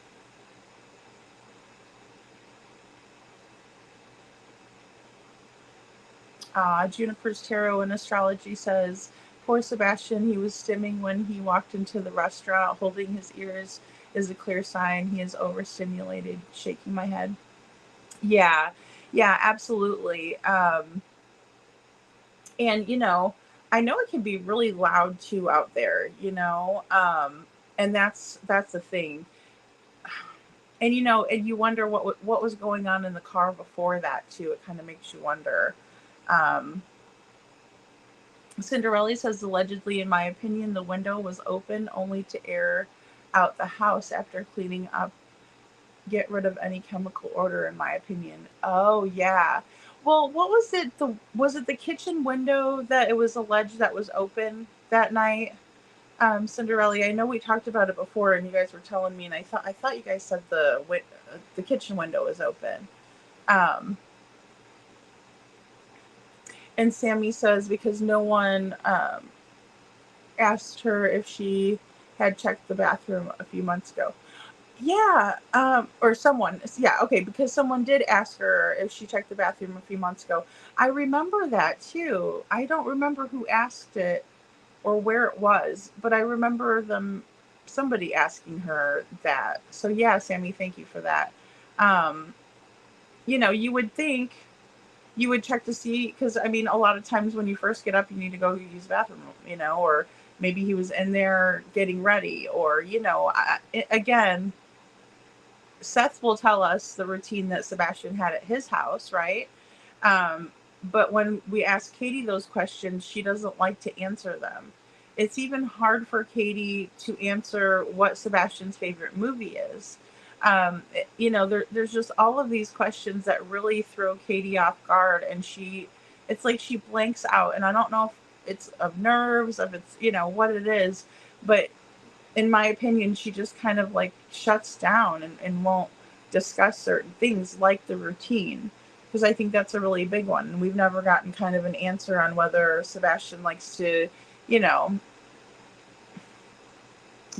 Speaker 4: Juniper's Tarot and Astrology says, poor Sebastian, he was stimming when he walked into the restaurant. Holding his ears is a clear sign he is overstimulated. Shaking my head. Yeah, absolutely. And, I know it can be really loud too out there, and that's the thing. And, and you wonder what was going on in the car before that too. It kind of makes you wonder. Cinderella says, allegedly, in my opinion, the window was open only to air out the house after cleaning up, get rid of any chemical odor, in my opinion. Oh, yeah. Well, what was it? Was it the kitchen window that it was alleged that was open that night? Cinderella, I know we talked about it before and you guys were telling me, and I thought you guys said the kitchen window was open. And Sammy says, because no one asked her if she had checked the bathroom a few months ago. Yeah, or someone. Yeah, okay, because someone did ask her if she checked the bathroom a few months ago. I remember that too. I don't remember who asked it or where it was, but I remember somebody asking her that. So yeah, Sammy, thank you for that. You would think you would check to see, because I mean, a lot of times when you first get up, you need to go use the bathroom, or maybe he was in there getting ready, or, again, Seth will tell us the routine that Sebastian had at his house, right? But when we ask Katie those questions, she doesn't like to answer them. It's even hard for Katie to answer what Sebastian's favorite movie is. There's just all of these questions that really throw Katie off guard, and it's like she blanks out, and I don't know if it's of nerves, if it's, what it is, but in my opinion, she just kind of like shuts down and won't discuss certain things like the routine, because I think that's a really big one. And we've never gotten kind of an answer on whether Sebastian likes to,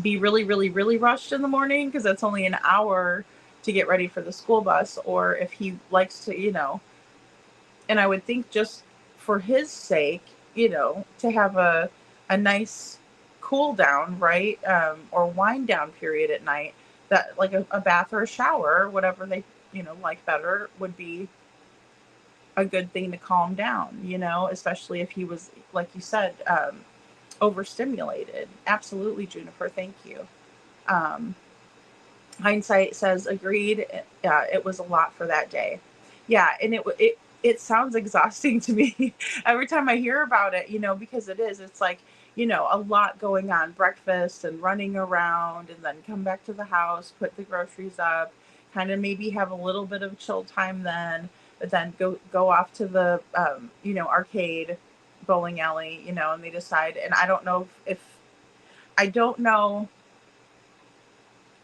Speaker 4: be really, really, really rushed in the morning because it's only an hour to get ready for the school bus, or if he likes to, and I would think just for his sake, to have a nice cool down, right? Or wind down period at night, that like a bath or a shower, whatever they, like better, would be a good thing to calm down, especially if he was, like you said, overstimulated. Absolutely, Juniper. Thank you. Hindsight says, agreed. It was a lot for that day. Yeah. And it sounds exhausting to me every time I hear about it, because it is, it's like, a lot going on, breakfast and running around, and then come back to the house, put the groceries up, kind of maybe have a little bit of chill time then, but then go off to the arcade, bowling alley, and they decide. And I don't know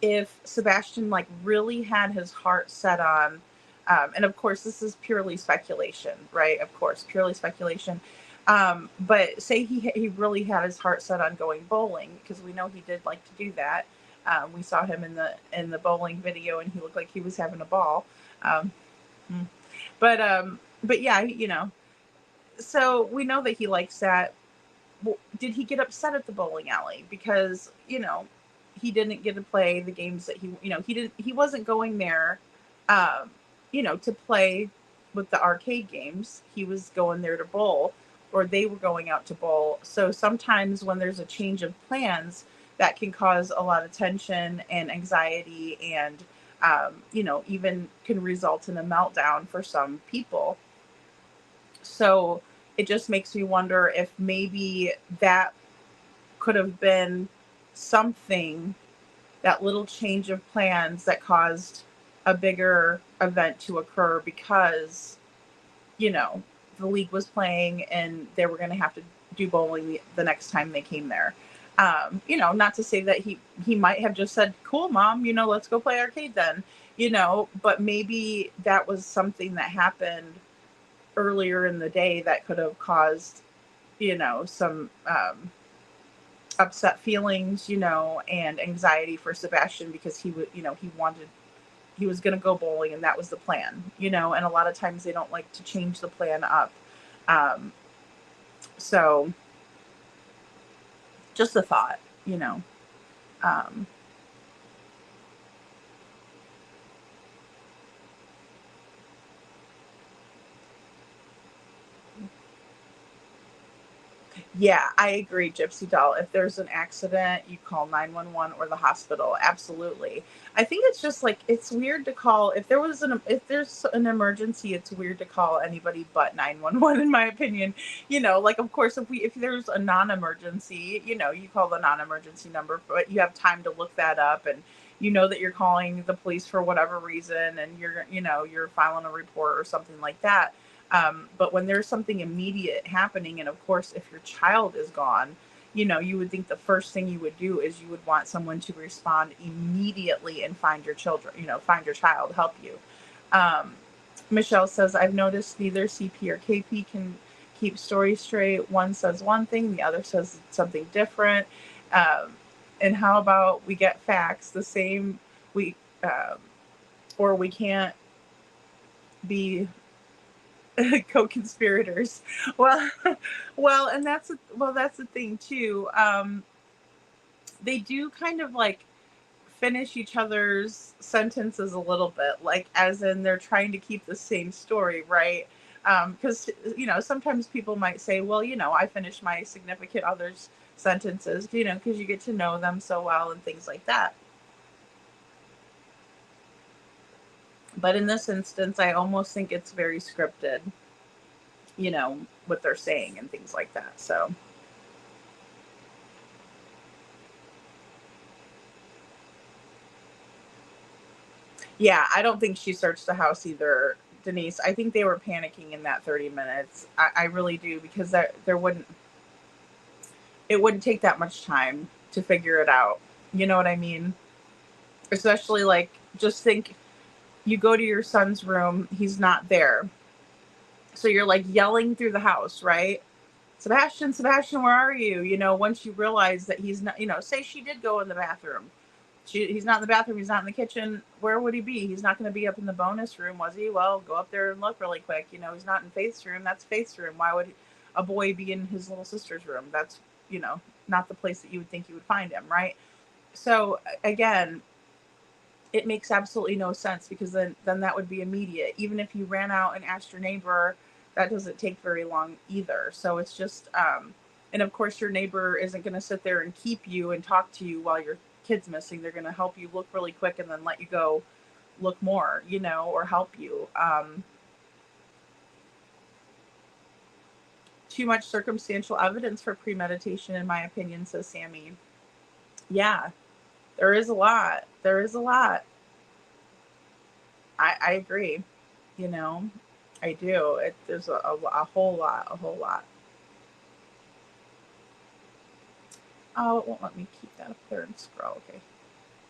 Speaker 4: if Sebastian like really had his heart set on, and of course this is purely speculation, right? Of course, purely speculation. But say he really had his heart set on going bowling, because we know he did like to do that. We saw him in the bowling video, and he looked like he was having a ball. Um, hmm. but yeah, so we know that he likes that. Well, did he get upset at the bowling alley because he didn't get to play the games that he wasn't going there to play with the arcade games. He was going there to bowl, or they were going out to bowl. So sometimes when there's a change of plans, that can cause a lot of tension and anxiety, and even can result in a meltdown for some people. So it just makes me wonder if maybe that could have been something, that little change of plans that caused a bigger event to occur, because the league was playing and they were going to have to do bowling the next time they came there. Not to say that he might have just said, cool, Mom, let's go play arcade then, but maybe that was something that happened earlier in the day that could have caused, some upset feelings, and anxiety for Sebastian, because he was going to go bowling, and that was the plan, and a lot of times they don't like to change the plan up. So just a thought, Yeah, I agree, Gypsy Doll. If there's an accident, you call 911 or the hospital. Absolutely. I think it's just like, it's weird to call if there's an emergency. It's weird to call anybody but 911, in my opinion. Like, of course, if there's a non-emergency, you call the non-emergency number, but you have time to look that up, and that you're calling the police for whatever reason, and you're filing a report or something like that. But when there's something immediate happening, and of course, if your child is gone, you would think the first thing you would do is you would want someone to respond immediately and find your child, help you. Michelle says, I've noticed neither CP or KP can keep stories straight. One says one thing, the other says something different. And how about we get facts the same, or we can't be co-conspirators. Well, and that's the thing too. They do kind of like finish each other's sentences a little bit, like as in they're trying to keep the same story, right? Because sometimes people might say, well, I finish my significant other's sentences, because you get to know them so well and things like that. But in this instance, I almost think it's very scripted, what they're saying and things like that. So, yeah, I don't think she searched the house either, Denise. I think they were panicking in that 30 minutes. I really do, because it wouldn't take that much time to figure it out. You know what I mean? Especially, like, just think, you go to your son's room, he's not there. So you're like yelling through the house, right? Sebastian, where are you? Once you realize that he's not, say she did go in the bathroom. He's not in the bathroom, he's not in the kitchen. Where would he be? He's not going to be up in the bonus room, was he? Well, go up there and look really quick. He's not in Faith's room. That's Faith's room. Why would a boy be in his little sister's room? That's, not the place that you would think you would find him, right? So again, it makes absolutely no sense, because then that would be immediate. Even if you ran out and asked your neighbor, that doesn't take very long either. So it's just, and of course your neighbor isn't going to sit there and keep you and talk to you while your kid's missing. They're going to help you look really quick and then let you go look more, or help you. Too much circumstantial evidence for premeditation, in my opinion, says Sammy. Yeah. There is a lot. I agree. You know, I do. There's a whole lot, a whole lot. Oh, it won't let me keep that up there and scroll. Okay.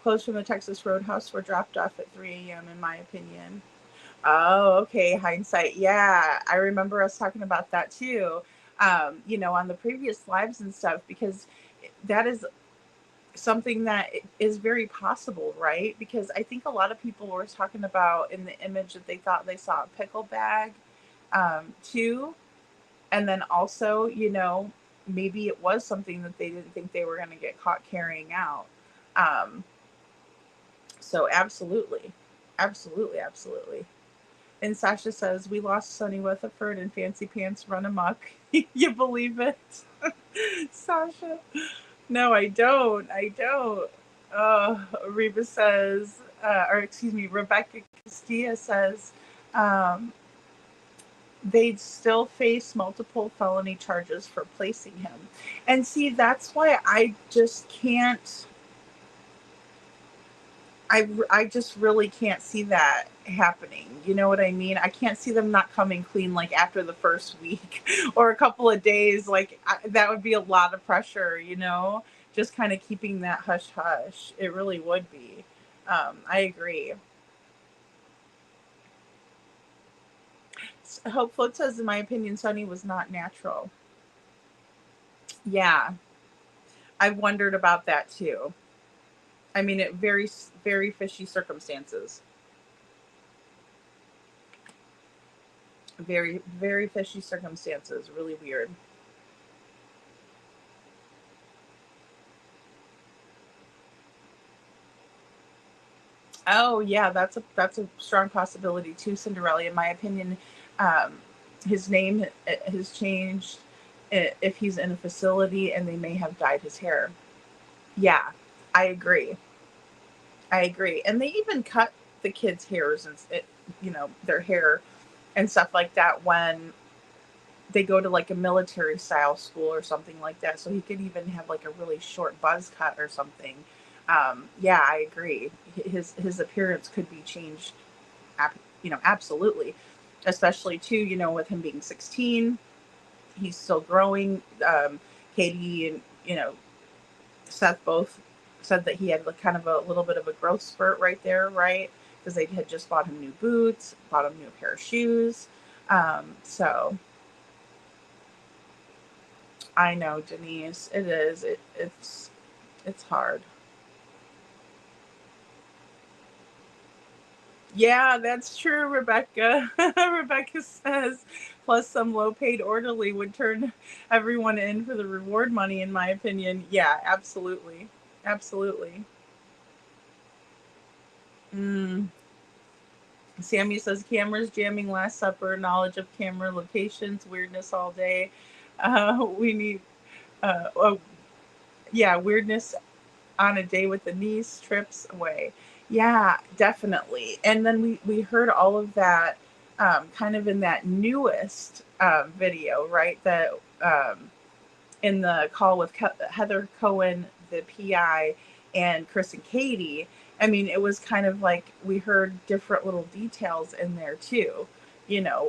Speaker 4: Clothes from the Texas Roadhouse were dropped off at 3 a.m. in my opinion. Oh, okay. Hindsight. Yeah, I remember us talking about that too. On the previous lives and stuff, because that is something that is very possible, right? Because I think a lot of people were talking about in the image that they thought they saw a pickle bag, too. And then also, maybe it was something that they didn't think they were going to get caught carrying out. Um, so absolutely, absolutely, absolutely. And Sasha says, we lost Sonny Weatherford and Fancy Pants run amok. You believe it? Sasha? No, I don't. I don't. Reba says, Rebecca Castilla says, um, they'd still face multiple felony charges for placing him. And see, that's why I just can't. I just really can't see that happening. You know what I mean? I can't see them not coming clean like after the first week or a couple of days. Like that would be a lot of pressure, just kind of keeping that hush hush. It really would be. I agree. Hopeful says, in my opinion, Sonny was not natural. Yeah, I've wondered about that too. I mean, it very, very fishy circumstances. Very, very fishy circumstances. Really weird. Oh yeah, that's a strong possibility too, Cinderella. In my opinion, um, his name has changed if he's in a facility, and they may have dyed his hair. Yeah, I agree. I agree. And they even cut the kids' hairs and their hair and stuff like that when they go to like a military style school or something like that. So he could even have like a really short buzz cut or something. Yeah, I agree. His appearance could be changed, absolutely. Especially too, with him being 16, he's still growing. Katie and Seth both said that he had kind of a little bit of a growth spurt right there, right? Because they had just bought him new boots, bought him new pair of shoes. So I know, Denise, it is. It's hard. Yeah, that's true, Rebecca. Rebecca says, plus some low-paid orderly would turn everyone in for the reward money, in my opinion. Yeah, absolutely. Absolutely. Mm. Sammy says, cameras jamming Last Supper, knowledge of camera locations, weirdness all day. We need, oh, yeah, weirdness on a day with the niece, trips away. Yeah, definitely. And then we heard all of that kind of in that newest video, right? That in the call with Heather Cohen, the PI, and Chris and Katie. I mean, it was kind of like we heard different little details in there too,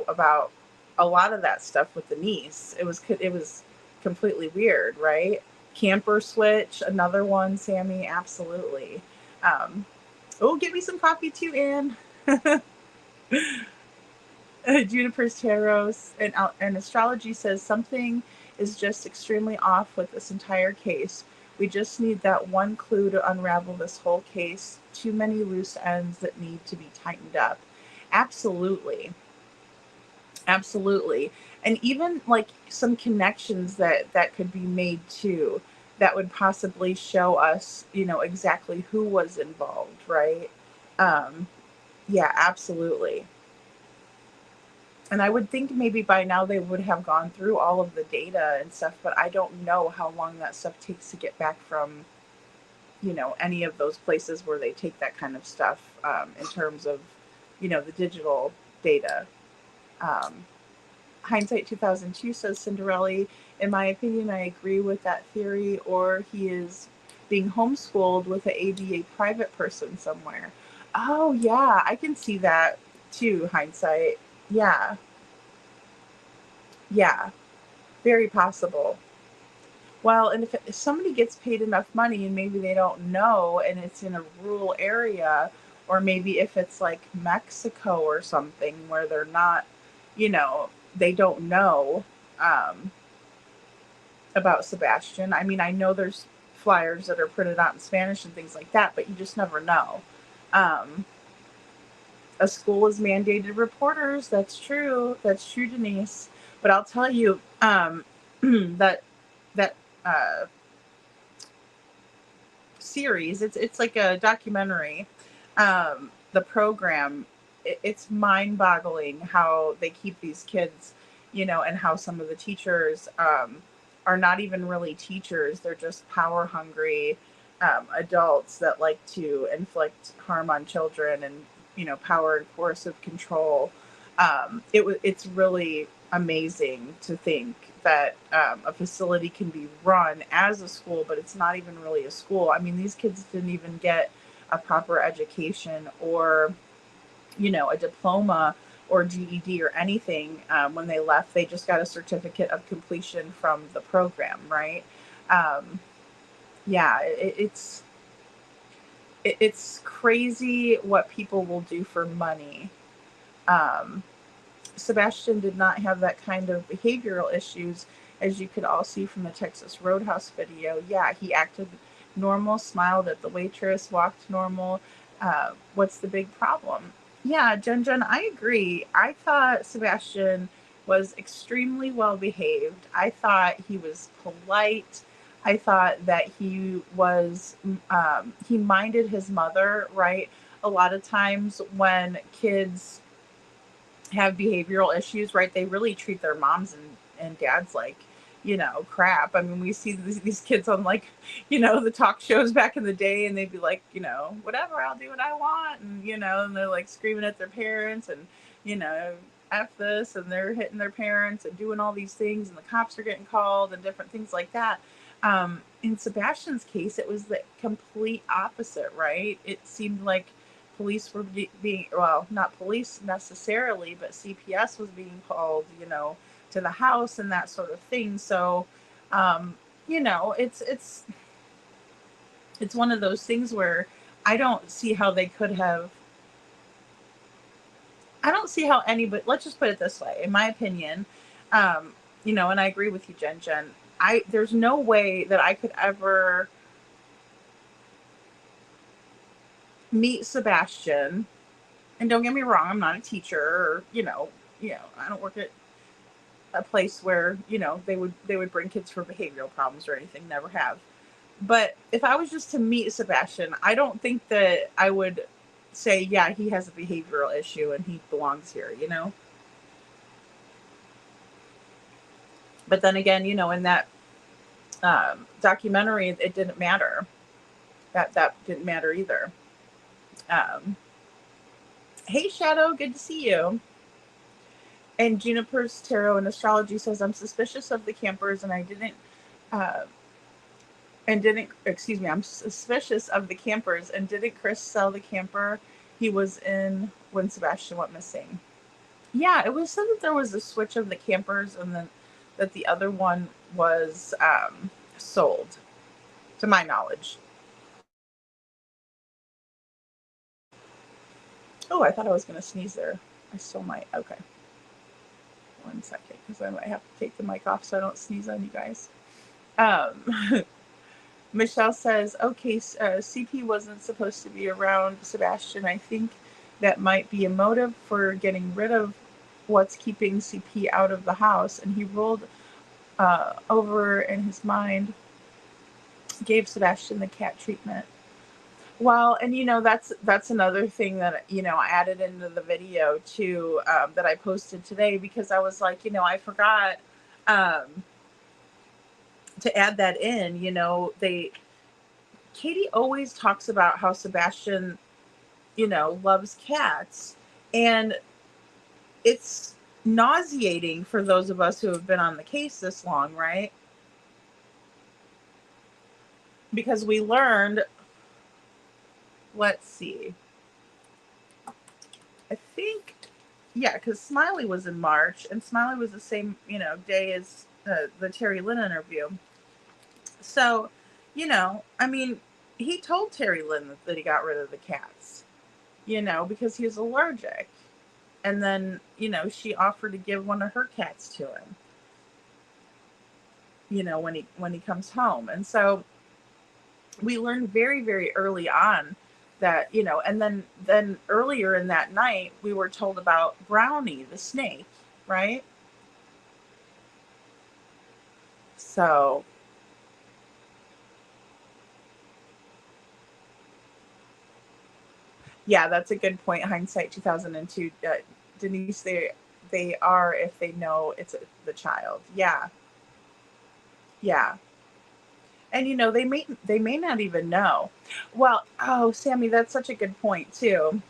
Speaker 4: about a lot of that stuff with the niece. It was completely weird, right? Camper switch, another one, Sammy, absolutely. Get me some coffee too, Anne. Juniper's Tarot and Astrology says something is just extremely off with this entire case. We just need that one clue to unravel this whole case. Too many loose ends that need to be tightened up. Absolutely. Absolutely. And even like some connections that could be made too, that would possibly show us, exactly who was involved, right? Yeah, absolutely. And I would think maybe by now they would have gone through all of the data and stuff, but I don't know how long that stuff takes to get back from, any of those places where they take that kind of stuff in terms of, the digital data. Hindsight 2002 says, Cinderella, in my opinion, I agree with that theory, or he is being homeschooled with an ABA private person somewhere. Oh yeah, I can see that too, hindsight. Yeah. Yeah. Very possible. Well, and if somebody gets paid enough money and maybe they don't know and it's in a rural area, or maybe if it's like Mexico or something where they're not, they don't know um, about Sebastian. I mean, I know there's flyers that are printed out in Spanish and things like that, but you just never know. Um, a school is mandated reporters. That's true. That's true, Denise. But I'll tell you that that uh, series. It's like a documentary. The program. It's mind-boggling how they keep these kids, and how some of the teachers are not even really teachers. They're just power-hungry adults that like to inflict harm on children and power and coercive control. It's really amazing to think that a facility can be run as a school, but it's not even really a school. I mean, these kids didn't even get a proper education or, a diploma or GED or anything when they left. They just got a certificate of completion from the program, right? Um, yeah, it's crazy what people will do for money. Um, Sebastian did not have that kind of behavioral issues, as you could all see from the Texas Roadhouse video. Yeah, he acted normal, smiled at the waitress, walked normal. What's the big problem? Yeah, Jen, I agree. I thought Sebastian was extremely well behaved. I thought he was polite. I thought that he minded his mother, right? A lot of times when kids have behavioral issues, right? They really treat their moms and dads like, crap. I mean, we see these kids on like, the talk shows back in the day, and they'd be like, whatever, I'll do what I want. And they're like screaming at their parents and, F this, and they're hitting their parents and doing all these things, and the cops are getting called and different things like that. In Sebastian's case, it was the complete opposite, right? It seemed like police were being, well, not police necessarily, but CPS was being called, to the house and that sort of thing. So, it's one of those things where I don't see how they could have. I don't see how anybody. Let's just put it this way, in my opinion, and I agree with you, Jen. There's no way that I could ever meet Sebastian. And don't get me wrong, I'm not a teacher, or I don't work at a place where they would bring kids for behavioral problems or anything. Never have. But if I was just to meet Sebastian, I don't think that I would say, yeah, he has a behavioral issue and he belongs here. But then again, in that documentary, it didn't matter. That didn't matter either. Um, Hey, Shadow, good to see you. And Juniper's Tarot and Astrology says, I'm suspicious of the campers, uh, I'm suspicious of the campers, and didn't Chris sell the camper he was in when Sebastian went missing? Yeah, it was said that there was a switch of the campers, and then that the other one was sold, to my knowledge. Oh, I thought I was going to sneeze there. I still might. Okay. 1 second, because I might have to take the mic off so I don't sneeze on you guys. Michelle says, okay, CP wasn't supposed to be around Sebastian. I think that might be a motive for getting rid of what's keeping CP out of the house. And he rolled over in his mind, gave Sebastian the cat treatment. Well, and that's another thing that I added into the video too, that I posted today, because I was like, I forgot to add that in. Katie always talks about how Sebastian loves cats, and it's nauseating for those of us who have been on the case this long, right? Because we learned, let's see, think, yeah, because Smiley was in March, and Smiley was the same, day as the Terry Lynn interview. So, I mean, he told Terry Lynn that he got rid of the cats, because he was allergic. And then, she offered to give one of her cats to him, when he comes home. And so we learned very, very early on that, and then earlier in that night, we were told about Brownie, the snake, right? So, yeah, that's a good point. Hindsight 2002. Denise, they are if they know it's the child. Yeah, yeah. And they may not even know. Well, oh, Sammy, that's such a good point too.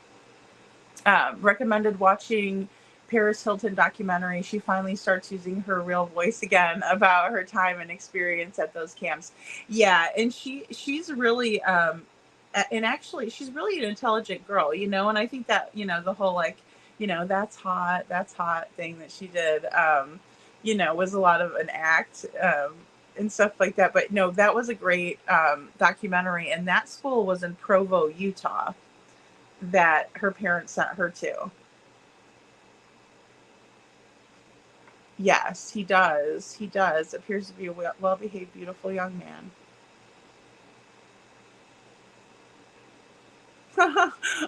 Speaker 4: Recommended watching Paris Hilton documentary. She finally starts using her real voice again about her time and experience at those camps. Yeah, and she's really and actually she's really an intelligent girl, and I think that, the whole like, that's hot thing that she did was a lot of an act and stuff like that. But no, that was a great documentary, and that school was in Provo, Utah, that her parents sent her to. Yes, he does. He does. Appears to be a well-behaved, beautiful young man.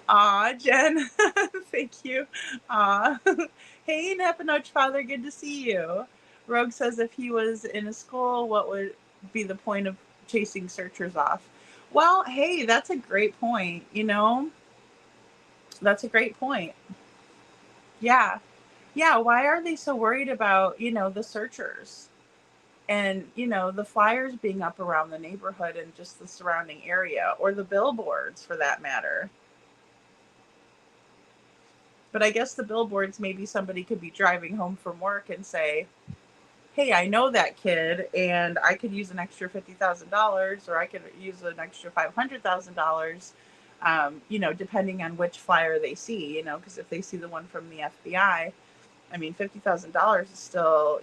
Speaker 4: Aw, Jen. Thank you. Aw. Hey, Napanoch Father, good to see you. Rogue says if he was in a school, what would be the point of chasing searchers off? Well, hey, that's a great point, That's a great point. Yeah. Yeah, why are they so worried about, the searchers and, the flyers being up around the neighborhood and just the surrounding area, or the billboards for that matter? But I guess the billboards, maybe somebody could be driving home from work and say, hey, I know that kid and I could use an extra $50,000, or I could use an extra $500,000, depending on which flyer they see, because if they see the one from the FBI, I mean, $50,000 is still,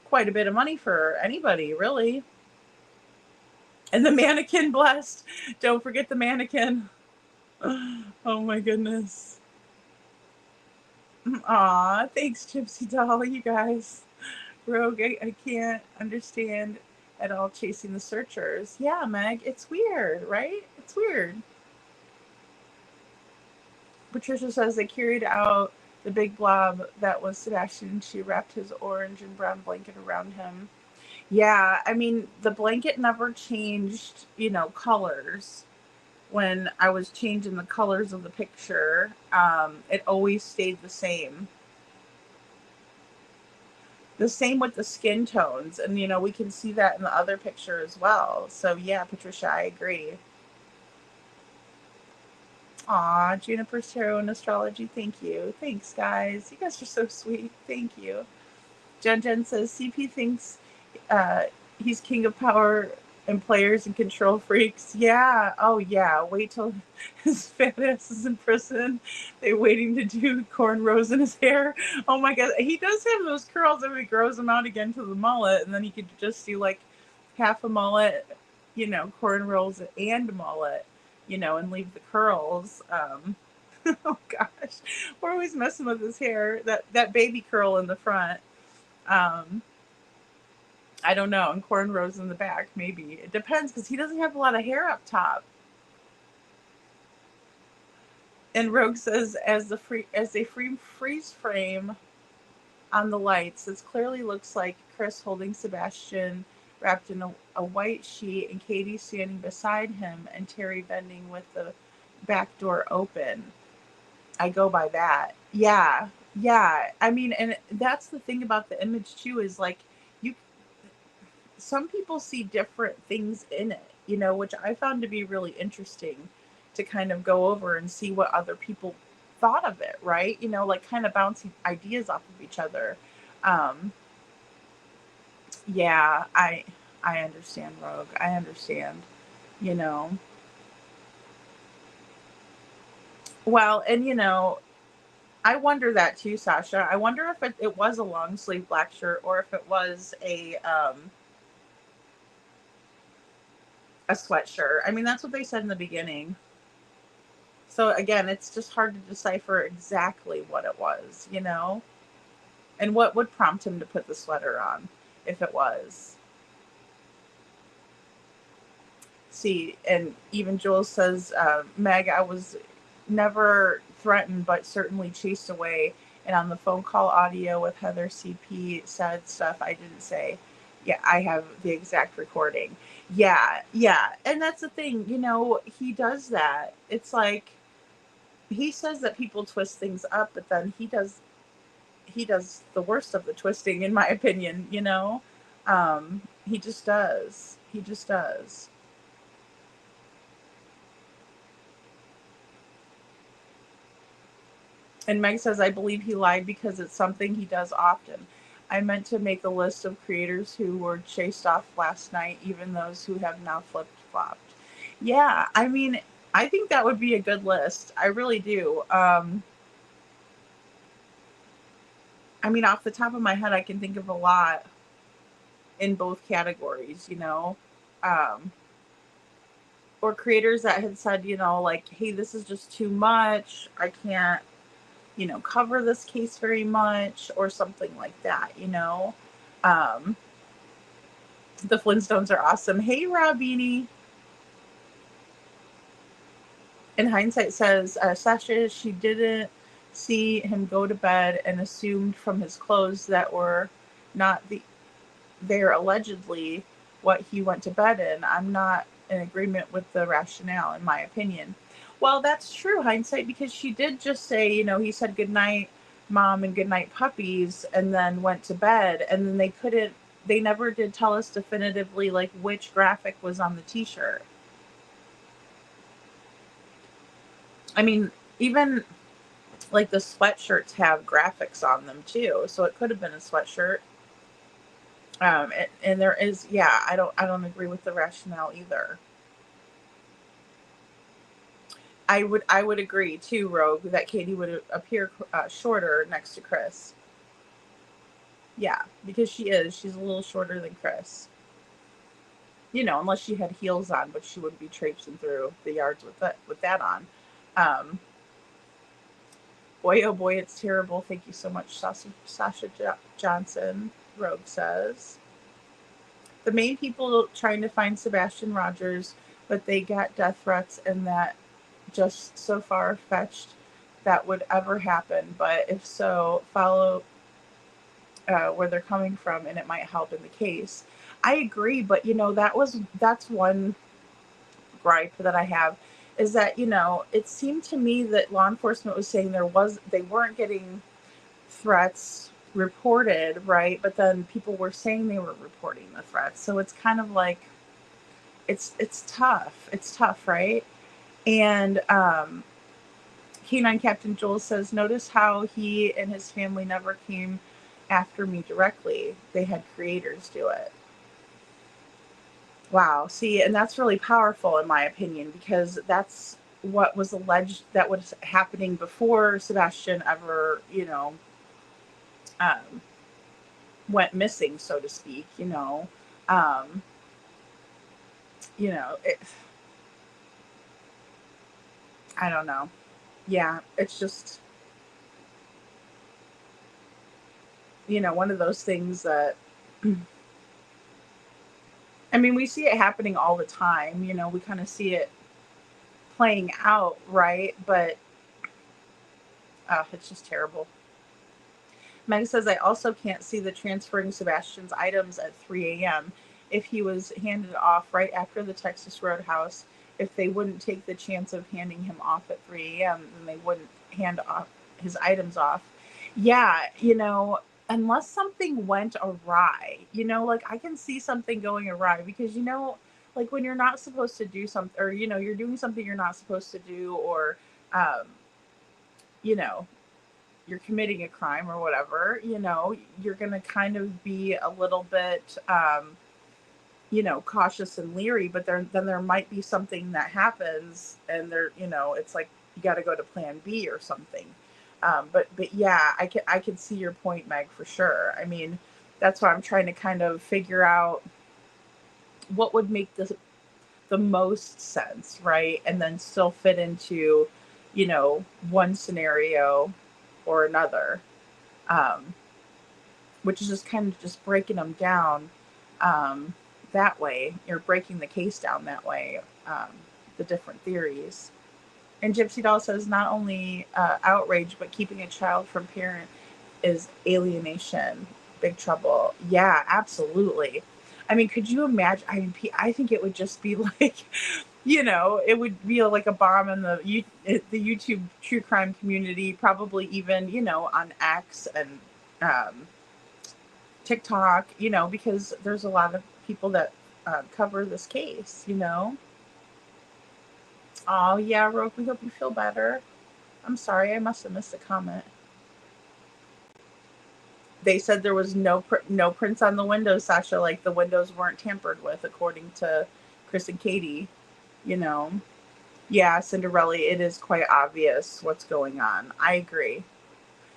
Speaker 4: quite a bit of money for anybody, really. And the mannequin, blessed. Don't forget the mannequin. Oh my goodness. Aw, thanks, Gypsy Doll, you guys. Rogue, I can't understand at all chasing the searchers. Yeah, Meg, it's weird, right? It's weird. Patricia says they carried out the big blob that was Sebastian. She wrapped his orange and brown blanket around him. Yeah, I mean, the blanket never changed, colors. When I was changing the colors of the picture, it always stayed the same. The same with the skin tones. And, we can see that in the other picture as well. So, yeah, Patricia, I agree. Aw, Juniper's Tarot and Astrology, thank you. Thanks, guys. You guys are so sweet. Thank you. Jen says, CP thinks he's king of power and players and control freaks. Yeah. Oh, yeah. Wait till his fat ass is in prison. They're waiting to do cornrows in his hair. Oh, my God. He does have those curls if he grows them out again to the mullet, and then he could just do like half a mullet, cornrows and mullet, and leave the curls. Oh, gosh. We're always messing with his hair. That baby curl in the front. I don't know, and cornrows in the back, maybe. It depends, because he doesn't have a lot of hair up top. And Rogue says, as they freeze frame on the lights, this clearly looks like Chris holding Sebastian wrapped in a white sheet, and Katie standing beside him, and Terry bending with the back door open. I go by that. Yeah. I mean, and that's the thing about the image too, is like, some people see different things in it, which I found to be really interesting to kind of go over and see what other people thought of it, right? Like kind of bouncing ideas off of each other. Yeah, I understand, Rogue. I understand, Well, and I wonder that too, Sasha. I wonder if it was a long sleeve black shirt or if it was a sweatshirt. I mean, that's what they said in the beginning. So again, it's just hard to decipher exactly what it was, and what would prompt him to put the sweater on if it was. See, and even Jules says, Meg, I was never threatened, but certainly chased away. And on the phone call audio with Heather CP said stuff I didn't say. Yeah, I have the exact recording. Yeah. And that's the thing, he does that. It's like he says that people twist things up, but then he does the worst of the twisting, in my opinion, he just does. He just does. And Meg says, I believe he lied because it's something he does often. I meant to make a list of creators who were chased off last night, even those who have now flip-flopped. Yeah, I mean, I think that would be a good list. I really do. I mean, off the top of my head, I can think of a lot in both categories, or creators that had said, like, hey, this is just too much. I can't, cover this case very much, or something like that, The Flintstones are awesome. Hey, Robini. In hindsight says, Sasha, she didn't see him go to bed and assumed from his clothes that were not there allegedly what he went to bed in. I'm not in agreement with the rationale, in my opinion. Well, that's true, hindsight, because she did just say, he said good night, Mom, and good night, puppies, and then went to bed. And then they never did tell us definitively, like, which graphic was on the t-shirt. I mean, even like the sweatshirts have graphics on them too, so it could have been a sweatshirt. And there is, yeah, I don't agree with the rationale either. I would agree too, Rogue, that Katie would appear shorter next to Chris. Yeah, because she's a little shorter than Chris. Unless she had heels on, but she wouldn't be traipsing through the yards with that on. Boy, oh boy, it's terrible. Thank you so much, Sasha Johnson, Rogue says. The main people trying to find Sebastian Rogers, but they got death threats, and that just so far-fetched that would ever happen. But if so, follow where they're coming from, and it might help in the case. I agree, but that's one gripe that I have, is that it seemed to me that law enforcement was saying they weren't getting threats reported, right? But then people were saying they were reporting the threats, so it's kind of like it's tough, right? And Canine Captain Joel says, notice how he and his family never came after me directly. They had creators do it. Wow. See, and that's really powerful, in my opinion, because that's what was alleged that was happening before Sebastian ever, went missing, so to speak. I don't know. Yeah, it's just, one of those things that, I mean, we see it happening all the time. We kind of see it playing out, right? But it's just terrible. Meg says, I also can't see the transferring Sebastian's items at 3 a.m. If he was handed off right after the Texas Roadhouse, if they wouldn't take the chance of handing him off at 3 a.m., then they wouldn't hand off his items off. Yeah, unless something went awry, like I can see something going awry because, like when you're not supposed to do something, or, you're doing something you're not supposed to do, or, you're committing a crime or whatever, you're going to kind of be a little bit, cautious and leery, but then there might be something that happens and it's like you got to go to plan B or something. But yeah, I can see your point, Meg, for sure. I mean, that's why I'm trying to kind of figure out what would make the most sense, right? And then still fit into, one scenario or another, um, which is just kind of just breaking them down that way. You're breaking the case down that way, the different theories. And Gypsy Doll says not only outrage, but keeping a child from parent is alienation. Big trouble. Yeah, absolutely. I mean, could you imagine? I mean, I think it would just be like, it would be like a bomb in the YouTube true crime community, probably even, on X and TikTok, because there's a lot of people that cover this case. Oh, yeah, Roke, we hope you feel better. I'm sorry, I must have missed a comment. They said there was no prints on the windows, Sasha, like the windows weren't tampered with, according to Chris and Katie. Yeah, Cinderella, it is quite obvious what's going on. I agree.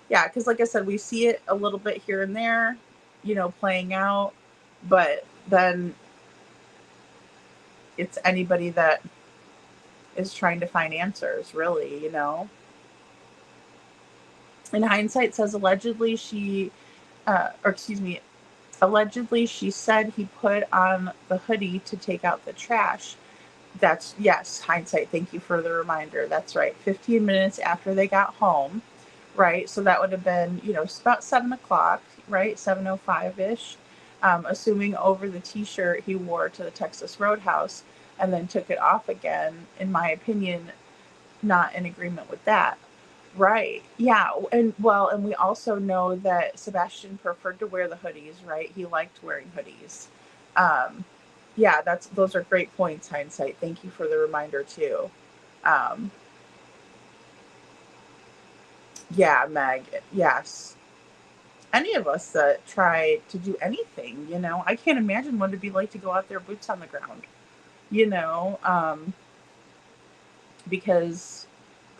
Speaker 4: Yeah, because like I said, we see it a little bit here and there, playing out, but then it's anybody that is trying to find answers, really. In hindsight, says allegedly allegedly she said he put on the hoodie to take out the trash. That's, yes, hindsight. Thank you for the reminder. That's right. 15 minutes after they got home, right? So that would have been, about 7 o'clock, right? 7:05-ish, assuming over the t-shirt he wore to the Texas Roadhouse and then took it off again. In my opinion, not in agreement with that. Right. Yeah. And we also know that Sebastian preferred to wear the hoodies, right? He liked wearing hoodies. Yeah, those are great points, hindsight. Thank you for the reminder too. Yeah, Meg. Yes. Any of us that try to do anything, I can't imagine what it'd be like to go out there boots on the ground, because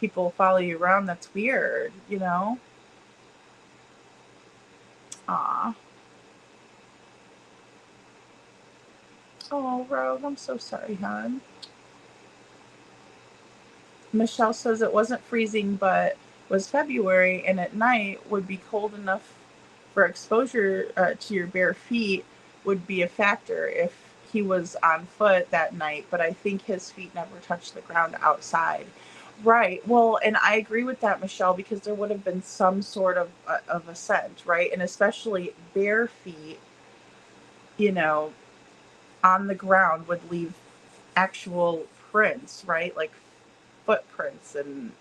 Speaker 4: people follow you around. That's weird, Aw. Oh, Rogue, I'm so sorry, hon. Michelle says it wasn't freezing, but was February, and at night would be cold enough for exposure to your bare feet would be a factor if he was on foot that night, but I think his feet never touched the ground outside. Right. Well, and I agree with that, Michelle, because there would have been some sort of ascent, right? And especially bare feet, on the ground would leave actual prints, right? Like footprints. And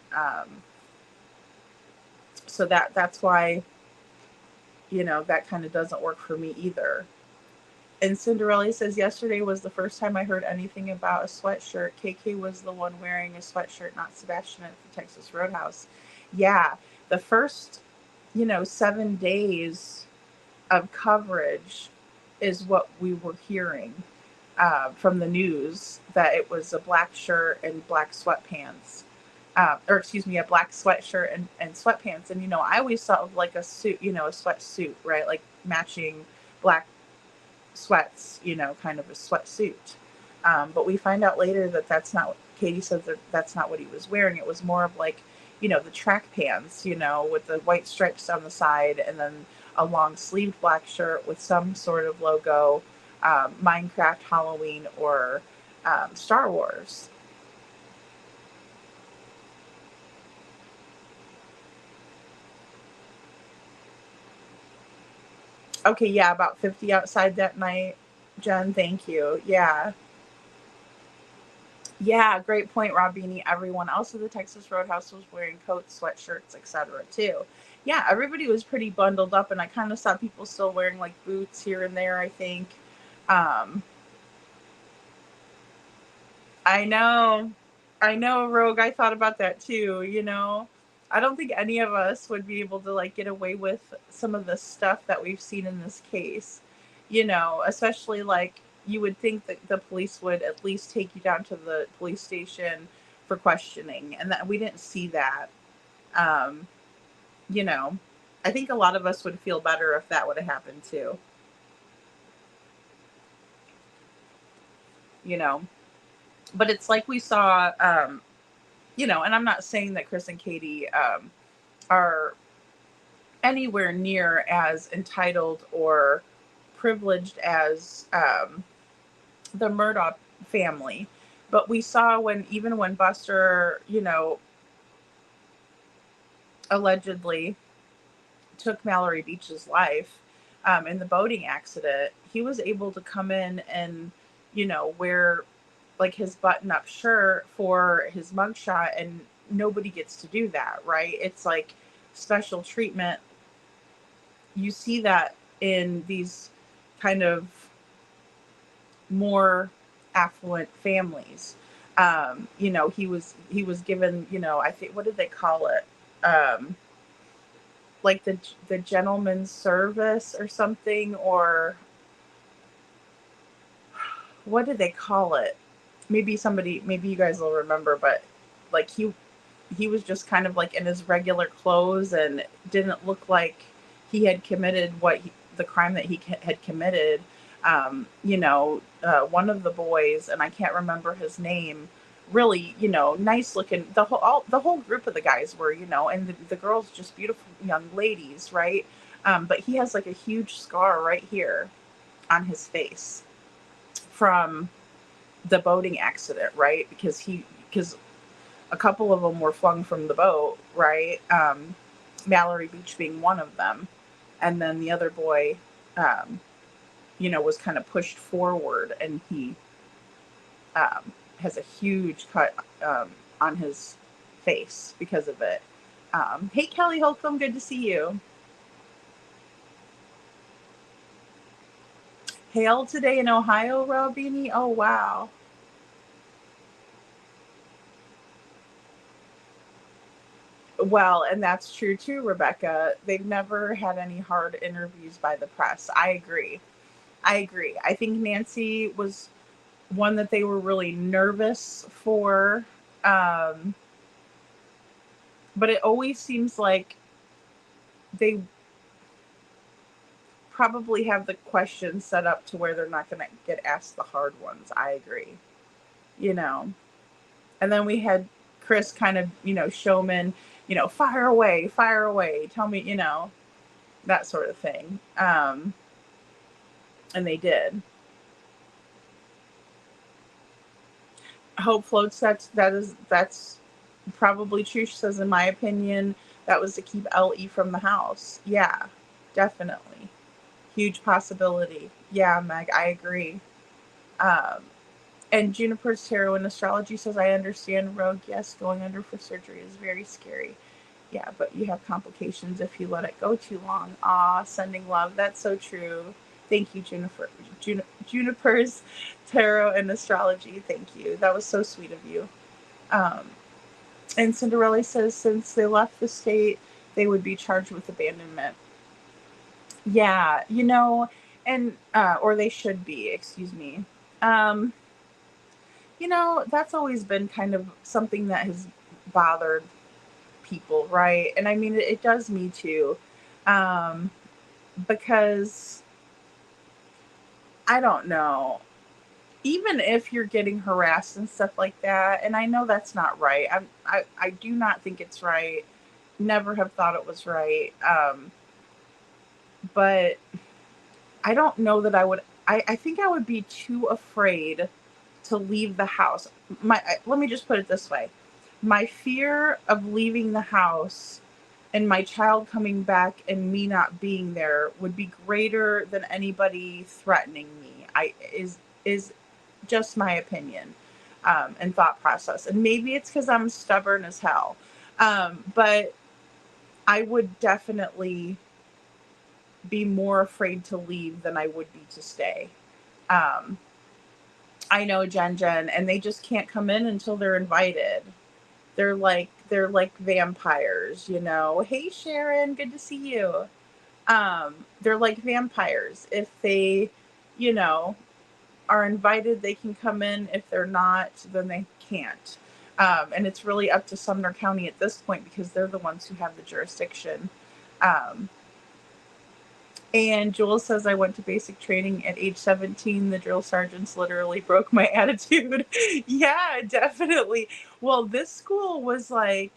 Speaker 4: so that's why, that kind of doesn't work for me either. And Cinderella says, yesterday was the first time I heard anything about a sweatshirt. KK was the one wearing a sweatshirt, not Sebastian at the Texas Roadhouse. Yeah, the first, 7 days of coverage is what we were hearing from the news, that it was a black shirt and black sweatpants. A black sweatshirt and sweatpants. And, I always thought of like a suit, a sweatsuit, right? Like matching black sweats, kind of a sweatsuit. But we find out later that that's not what Katie said, that's not what he was wearing. It was more of like, the track pants, with the white stripes on the side, and then a long sleeved black shirt with some sort of logo, Minecraft, Halloween, or Star Wars. Okay, yeah, about 50 outside that night. Jen, thank you. Yeah. Yeah, great point, Robini. Everyone else at the Texas Roadhouse was wearing coats, sweatshirts, etc. too. Yeah, everybody was pretty bundled up, and I kind of saw people still wearing like boots here and there, I think. I know, Rogue. I thought about that too, I don't think any of us would be able to like get away with some of the stuff that we've seen in this case, especially like you would think that the police would at least take you down to the police station for questioning, and that we didn't see that. Um, you know, I think a lot of us would feel better if that would have happened too. You know, but it's like we saw, you know, and I'm not saying that Chris and Katie are anywhere near as entitled or privileged as the Murdaugh family, but we saw even when Buster, you know, allegedly took Mallory Beach's life in the boating accident, he was able to come in and, you know, wear like his button-up shirt for his mugshot, and nobody gets to do that, right? It's like special treatment. You see that in these kind of more affluent families. You know, he was given, you know, I think, what did they call it? Like the gentleman's service or something, or what did they call it? Maybe you guys will remember, but like he was just kind of like in his regular clothes and didn't look like he had committed the crime that he had committed. You know, one of the boys, and I can't remember his name, really, you know, nice looking. The whole group of the guys were, you know, and the girls just beautiful young ladies, right? But he has like a huge scar right here on his face from the boating accident, right? Because a couple of them were flung from the boat, right? Mallory Beach being one of them, and then the other boy, you know, was kind of pushed forward, and he has a huge cut on his face because of it. Hey, Kelly Holcomb, good to see you. Hail today in Ohio, Robini. Oh, wow. Well, and that's true too, Rebecca. They've never had any hard interviews by the press. I agree. I think Nancy was one that they were really nervous for. But it always seems like they probably have the questions set up to where they're not going to get asked the hard ones. I agree. You know, and then we had Chris kind of, you know, showman, you know, fire away, tell me, you know, that sort of thing. And they did. Hope floats, that's probably true. She says, in my opinion, that was to keep LE from the house. Yeah, definitely. Huge possibility. Yeah, Meg, I agree. And Juniper's Tarot and Astrology says, I understand, Rogue. Yes, going under for surgery is very scary. Yeah, but you have complications if you let it go too long. Ah, sending love. That's so true. Thank you, Juniper's Tarot and Astrology. Thank you. That was so sweet of you. And Cinderella says, since they left the state, they would be charged with abandonment. Yeah, you know, and, or they should be, excuse me. You know, that's always been kind of something that has bothered people, right? And I mean, it does me too. Because I don't know, even if you're getting harassed and stuff like that, and I know that's not right. I do not think it's right. Never have thought it was right. But I don't know that I would, I think I would be too afraid to leave the house. Let me just put it this way. My fear of leaving the house and my child coming back and me not being there would be greater than anybody threatening me. Is just my opinion and thought process. And maybe it's because I'm stubborn as hell. But I would definitely be more afraid to leave than I would be to stay. I know Jen, and they just can't come in until they're invited. They're like vampires, you know. Hey Sharon, good to see you. They're like vampires. If they, you know, are invited, they can come in. If they're not, then they can't. And it's really up to Sumner County at this point because they're the ones who have the jurisdiction. Um, and Joel says, I went to basic training at age 17. The drill sergeants literally broke my attitude. Yeah, definitely. Well, this school was like,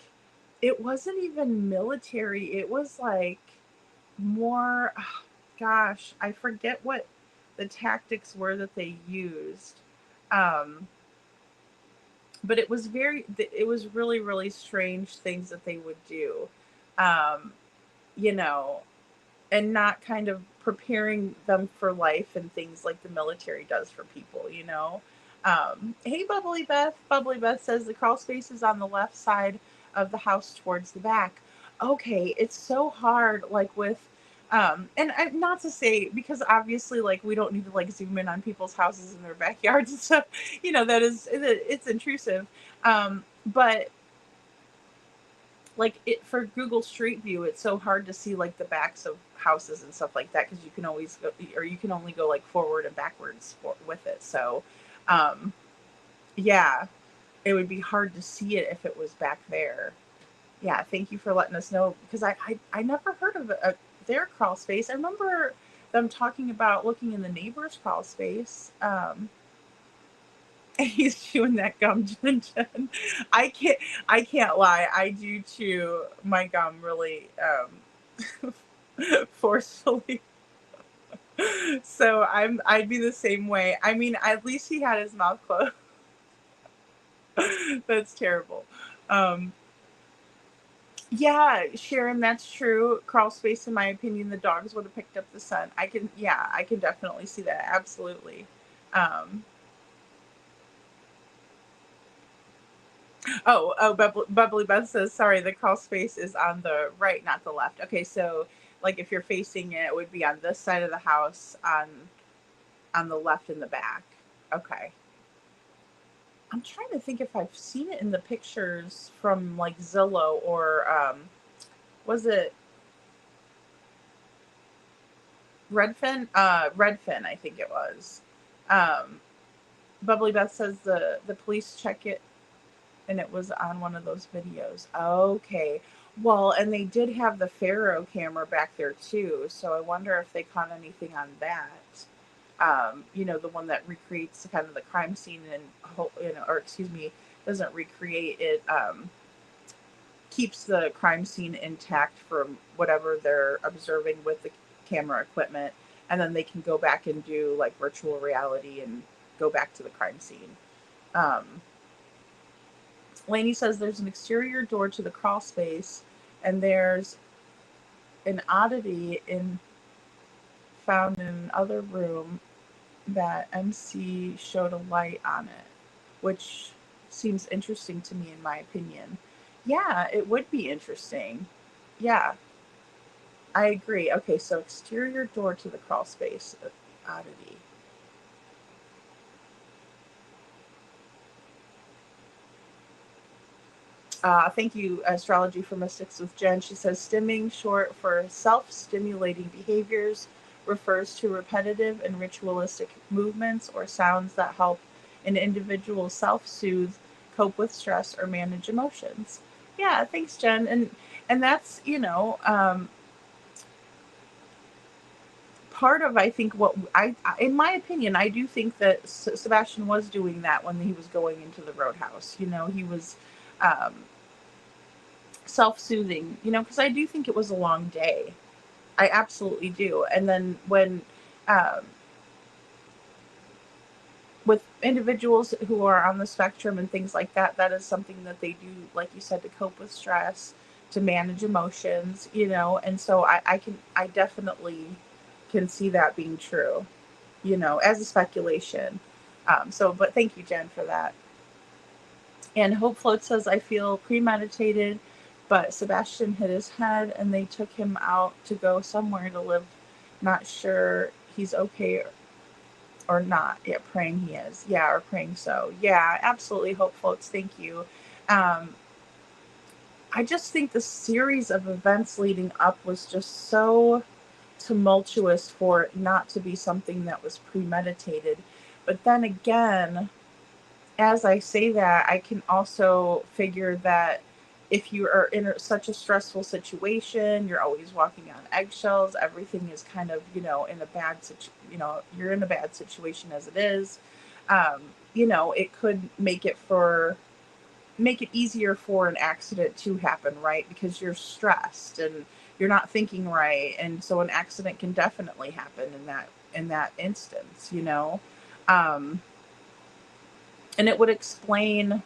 Speaker 4: it wasn't even military. It was like more, oh, gosh, I forget what the tactics were that they used. Um, but it was it was really, really strange things that they would do. Um, you know, and not kind of preparing them for life and things like the military does for people, you know. Hey, Bubbly Beth. Bubbly Beth says the crawl space is on the left side of the house towards the back. Okay, it's so hard, like with, and not to say, because obviously, like, we don't need to like zoom in on people's houses and their backyards and stuff. You know, it's intrusive. But like it for Google Street View, it's so hard to see like the backs of houses and stuff like that because you can always go, or you can only go like forward and backwards with it. So, um, yeah, it would be hard to see it if it was back there. Yeah, thank you for letting us know because I never heard of their crawl space. I remember them talking about looking in the neighbor's crawl space. He's chewing that gum, Jen. I can't lie. I do chew my gum really forcefully. So I'd be the same way. I mean, at least he had his mouth closed. That's terrible. Yeah, Sharon, that's true. Crawl space, in my opinion, the dogs would have picked up the scent. I can definitely see that. Absolutely. Um, Bubbly Beth says, sorry, the crawl space is on the right, not the left. Okay, so like if you're facing it, it would be on this side of the house on the left in the back. Okay. I'm trying to think if I've seen it in the pictures from like Zillow or was it Redfin? Redfin, I think it was. Bubbly Beth says the police check it and it was on one of those videos. Okay. Well, and they did have the Faro camera back there too, so I wonder if they caught anything on that. You know, the one that recreates kind of the crime scene and, you know, or excuse me, doesn't recreate it, keeps the crime scene intact from whatever they're observing with the camera equipment, and then they can go back and do like virtual reality and go back to the crime scene. Lainey says there's an exterior door to the crawl space, and there's an oddity found in another room that MC showed a light on it, which seems interesting to me in my opinion. Yeah, it would be interesting. Yeah, I agree. Okay, so exterior door to the crawl space, oddity. Thank you, Astrology for Mystics with Jen. She says stimming, short for self-stimulating behaviors, refers to repetitive and ritualistic movements or sounds that help an individual self-soothe, cope with stress, or manage emotions. Yeah, thanks, Jen. And that's, you know, part of, I think, what in my opinion, I do think that Sebastian was doing that when he was going into the roadhouse. You know, he was self-soothing, you know, because I do think it was a long day. I absolutely do. And then when with individuals who are on the spectrum and things like that, that is something that they do, like you said, to cope with stress, to manage emotions, you know. And so I definitely can see that being true, you know, as a speculation. But thank you, Jen, for that. And Hope Float says, I feel premeditated, but Sebastian hit his head and they took him out to go somewhere to live. Not sure he's okay or not. Yeah, praying he is. Yeah, or praying so. Yeah, absolutely, Hope Floats. Thank you. I just think the series of events leading up was just so tumultuous for it not to be something that was premeditated. But then again, as I say that, I can also figure that if you are in such a stressful situation, you're always walking on eggshells, everything is kind of, in a bad you're in a bad situation as it is. It could make it easier for an accident to happen, right? Because you're stressed and you're not thinking right, and so an accident can definitely happen in that instance. Um, and it would explain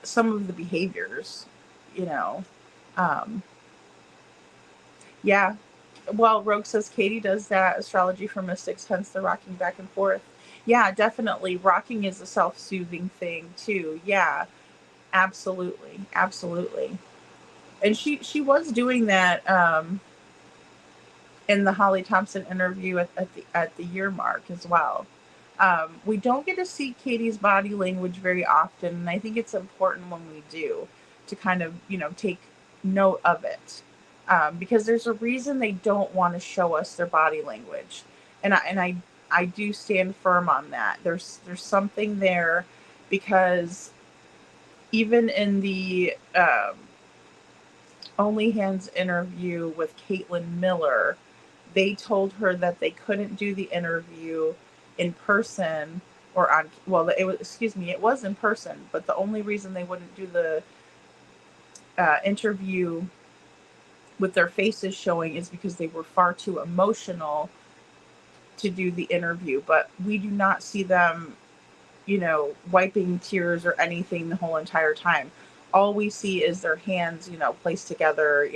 Speaker 4: some of the behaviors, you know. Um, yeah. Well, Rogue says Katie does that astrology for mystics, hence the rocking back and forth. Yeah, definitely. Rocking is a self-soothing thing too. Yeah, absolutely, absolutely. And she was doing that in the Holly Thompson interview at the year mark as well. We don't get to see Katie's body language very often, and I think it's important when we do to kind of take note of it, because there's a reason they don't want to show us their body language, and I do stand firm on that. There's something there, because even in the Only Hands interview with Caitlin Miller, they told her that they couldn't do the interview in person or on, well, it was in person, but the only reason they wouldn't do the interview with their faces showing is because they were far too emotional to do the interview. But we do not see them wiping tears or anything the whole entire time. All we see is their hands, placed together,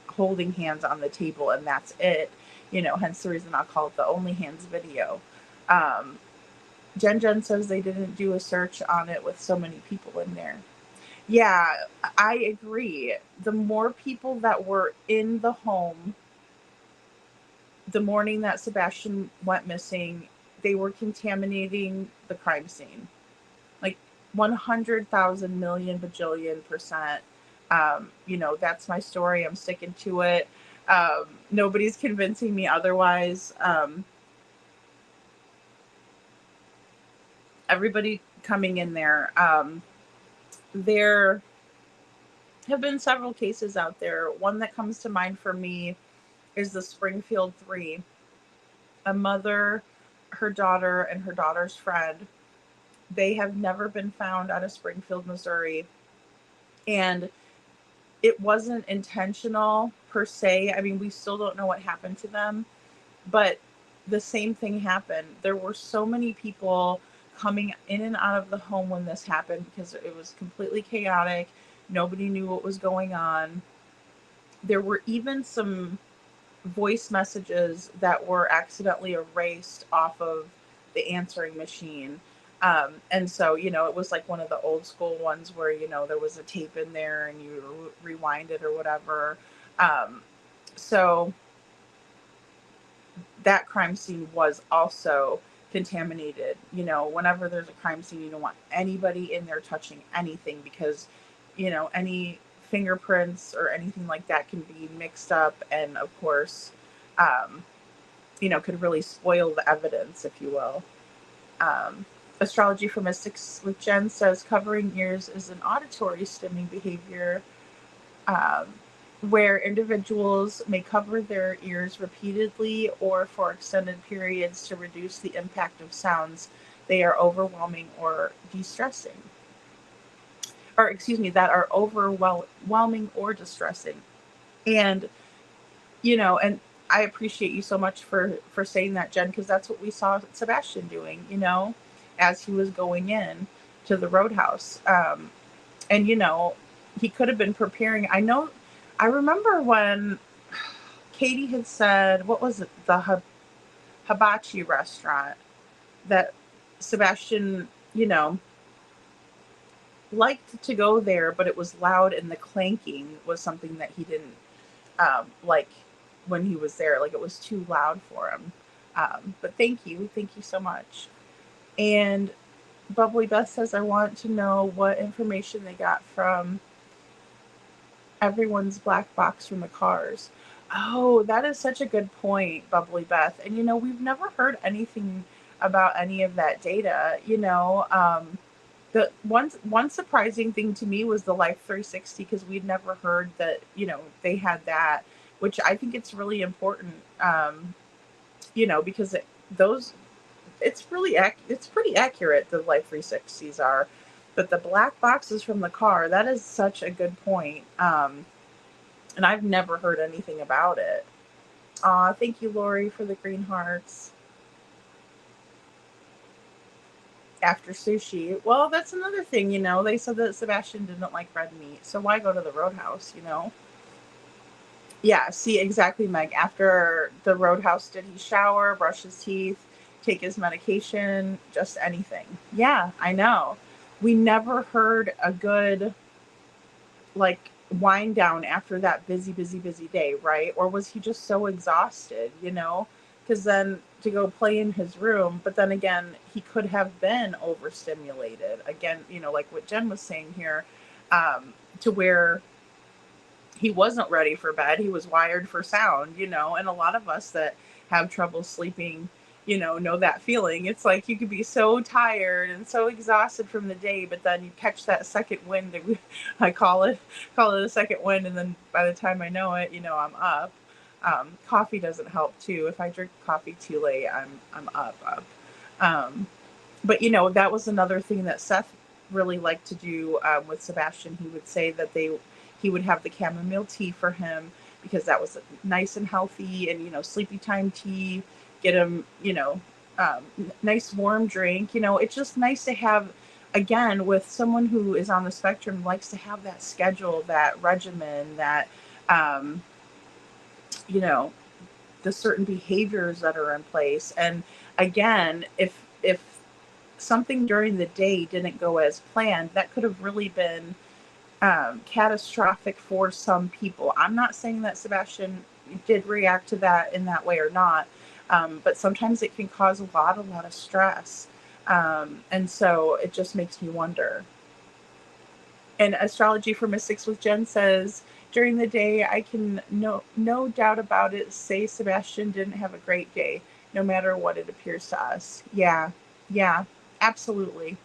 Speaker 4: holding hands on the table, and that's it. Hence the reason I'll call it the Only Hands video. Jen says they didn't do a search on it with so many people in there. Yeah, I agree. The more people that were in the home the morning that Sebastian went missing, they were contaminating the crime scene. Like 100,000 million bajillion percent. That's my story. I'm sticking to it. Nobody's convincing me otherwise. Everybody coming in there. There have been several cases out there. One that comes to mind for me is the Springfield 3. A mother, her daughter, and her daughter's friend. They have never been found out of Springfield, Missouri. And it wasn't intentional per se. I mean, we still don't know what happened to them, but the same thing happened. There were so many people coming in and out of the home when this happened because it was completely chaotic. Nobody knew what was going on. There were even some voice messages that were accidentally erased off of the answering machine. And so, it was like one of the old school ones where, there was a tape in there and you rewind it or whatever. So that crime scene was also contaminated. Whenever there's a crime scene, you don't want anybody in there touching anything because, any fingerprints or anything like that can be mixed up and of course, could really spoil the evidence, if you will. Astrology for Mystics with Jen says covering ears is an auditory stimming behavior where individuals may cover their ears repeatedly or for extended periods to reduce the impact of sounds they are overwhelming or distressing. Or that are overwhelming or distressing. And, and I appreciate you so much for saying that, Jen, because that's what we saw Sebastian doing, as he was going in to the roadhouse. And, he could have been preparing. I remember when Katie had said, what was it? The hibachi restaurant that Sebastian, liked to go there, but it was loud and the clanking was something that he didn't like when he was there. Like it was too loud for him. But thank you so much. And Bubbly Beth says, I want to know what information they got from everyone's black box from the cars. Oh, that is such a good point, Bubbly Beth. And we've never heard anything about any of that data. The one surprising thing to me was the Life 360, because we'd never heard that, they had that, which I think it's really important, because those, it's pretty accurate, the Life 360s are. But the black boxes from the car, that is such a good point. And I've never heard anything about it. Aw, thank you, Lori, for the green hearts. After sushi. Well, that's another thing, They said that Sebastian didn't like red meat, so why go to the Roadhouse? Yeah, see, exactly, Meg. After the Roadhouse, did he shower, brush his teeth, take his medication, just anything? Yeah, I know. We never heard a good, like, wind down after that busy, busy, busy day, right? Or was he just so exhausted, Because then to go play in his room, but then again, he could have been overstimulated. Again, like what Jen was saying here, to where he wasn't ready for bed. He was wired for sound, and a lot of us that have trouble sleeping, know that feeling. It's like you could be so tired and so exhausted from the day, but then you catch that second wind. I call it a second wind, and then by the time I know it, I'm up. Coffee doesn't help too. If I drink coffee too late, I'm up. But that was another thing that Seth really liked to do with Sebastian. He would say that he would have the chamomile tea for him, because that was nice and healthy, and sleepy time tea. Get him nice warm drink. It's just nice to have, again, with someone who is on the spectrum, likes to have that schedule, that regimen, that the certain behaviors that are in place. And again, if something during the day didn't go as planned, that could have really been catastrophic for some people. I'm not saying that Sebastian did react to that in that way or not, but sometimes it can cause a lot of stress, and so it just makes me wonder. And Astrology for Mystics with Jen says, during the day, I can no doubt about it say Sebastian didn't have a great day, no matter what it appears to us. Yeah, absolutely.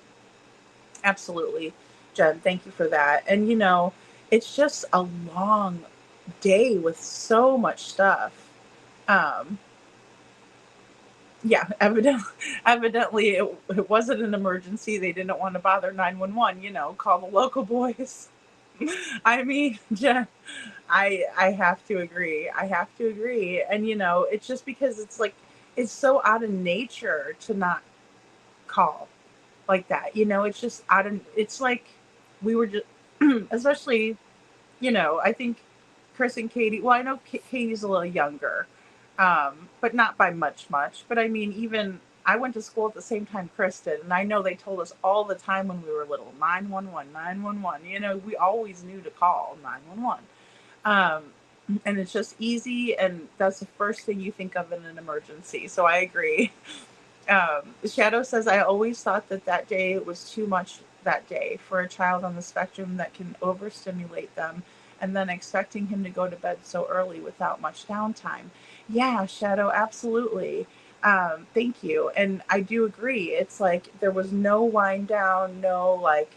Speaker 4: Jen, thank you for that. And it's just a long day with so much stuff. Yeah, evidently it wasn't an emergency. They didn't want to bother 911, call the local boys. I mean, Jen, I have to agree. And it's just because it's like, it's so out of nature to not call like that. It's just it's like we were just, especially, I think Chris and Katie, well, I know Katie's a little younger, but not by much, but I mean, even I went to school at the same time Chris did, and I know they told us all the time when we were little, 911, we always knew to call 911. And it's just easy, and that's the first thing you think of in an emergency. So I agree. Shadow says, I always thought that day was too much that day for a child on the spectrum that can overstimulate them, and then expecting him to go to bed so early without much downtime. Yeah, Shadow, absolutely. Thank you. And I do agree. It's like there was no wind down, no like,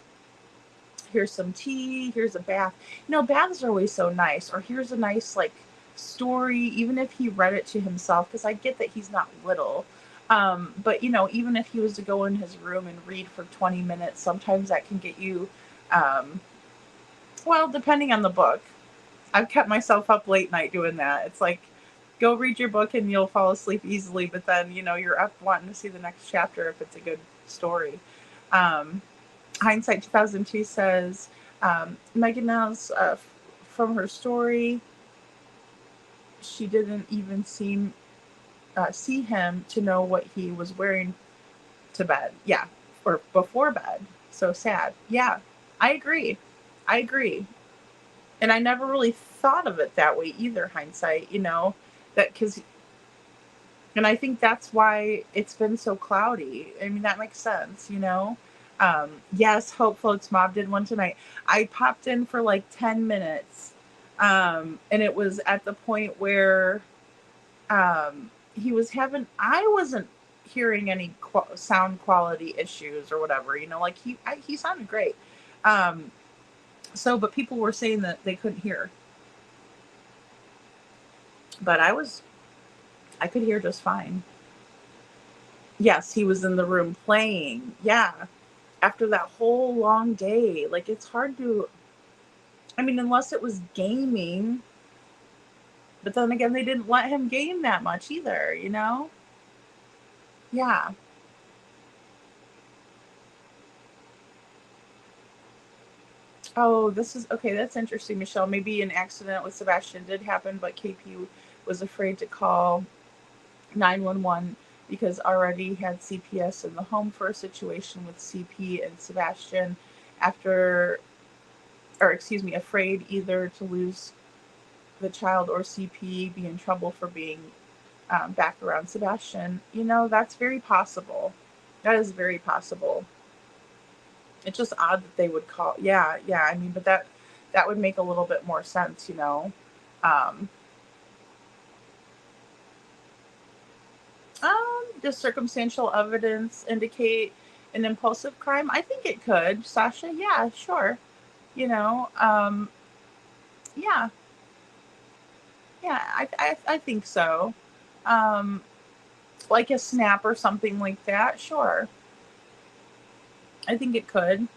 Speaker 4: here's some tea, here's a bath. Baths are always so nice. Or here's a nice like story, even if he read it to himself, because I get that he's not little. But even if he was to go in his room and read for 20 minutes, sometimes that can get you, well, depending on the book. I've kept myself up late night doing that. It's like, go read your book and you'll fall asleep easily, but then, you're up wanting to see the next chapter if it's a good story. Hindsight 2002 says, Megan knows from her story, she didn't even see him to know what he was wearing to bed. Yeah, or before bed. So sad. Yeah, I agree. And I never really thought of it that way either, hindsight, that because, and I think that's why it's been so cloudy. I mean, that makes sense, Yes, Hope Floats Mob did one tonight. I popped in for like 10 minutes. And it was at the point where he was having, I wasn't hearing any sound quality issues or whatever. Like he sounded great. But people were saying that they couldn't hear, but I could hear just fine. Yes, he was in the room playing. Yeah. After that whole long day, like it's hard to, I mean, unless it was gaming, but then again, they didn't let him game that much either, Yeah. Oh, this is okay. That's interesting, Michelle. Maybe an accident with Sebastian did happen, but KP was afraid to call 911 because already had CPS in the home for a situation with CP and Sebastian afraid either to lose the child or CP, be in trouble for being back around Sebastian. That's very possible. That is very possible. It's just odd that they would call. Yeah. I mean, but that would make a little bit more sense, Does circumstantial evidence indicate an impulsive crime? I think it could, Sasha. Yeah, sure. Yeah. Yeah, I think so. Like a snap or something like that, sure. I think it could.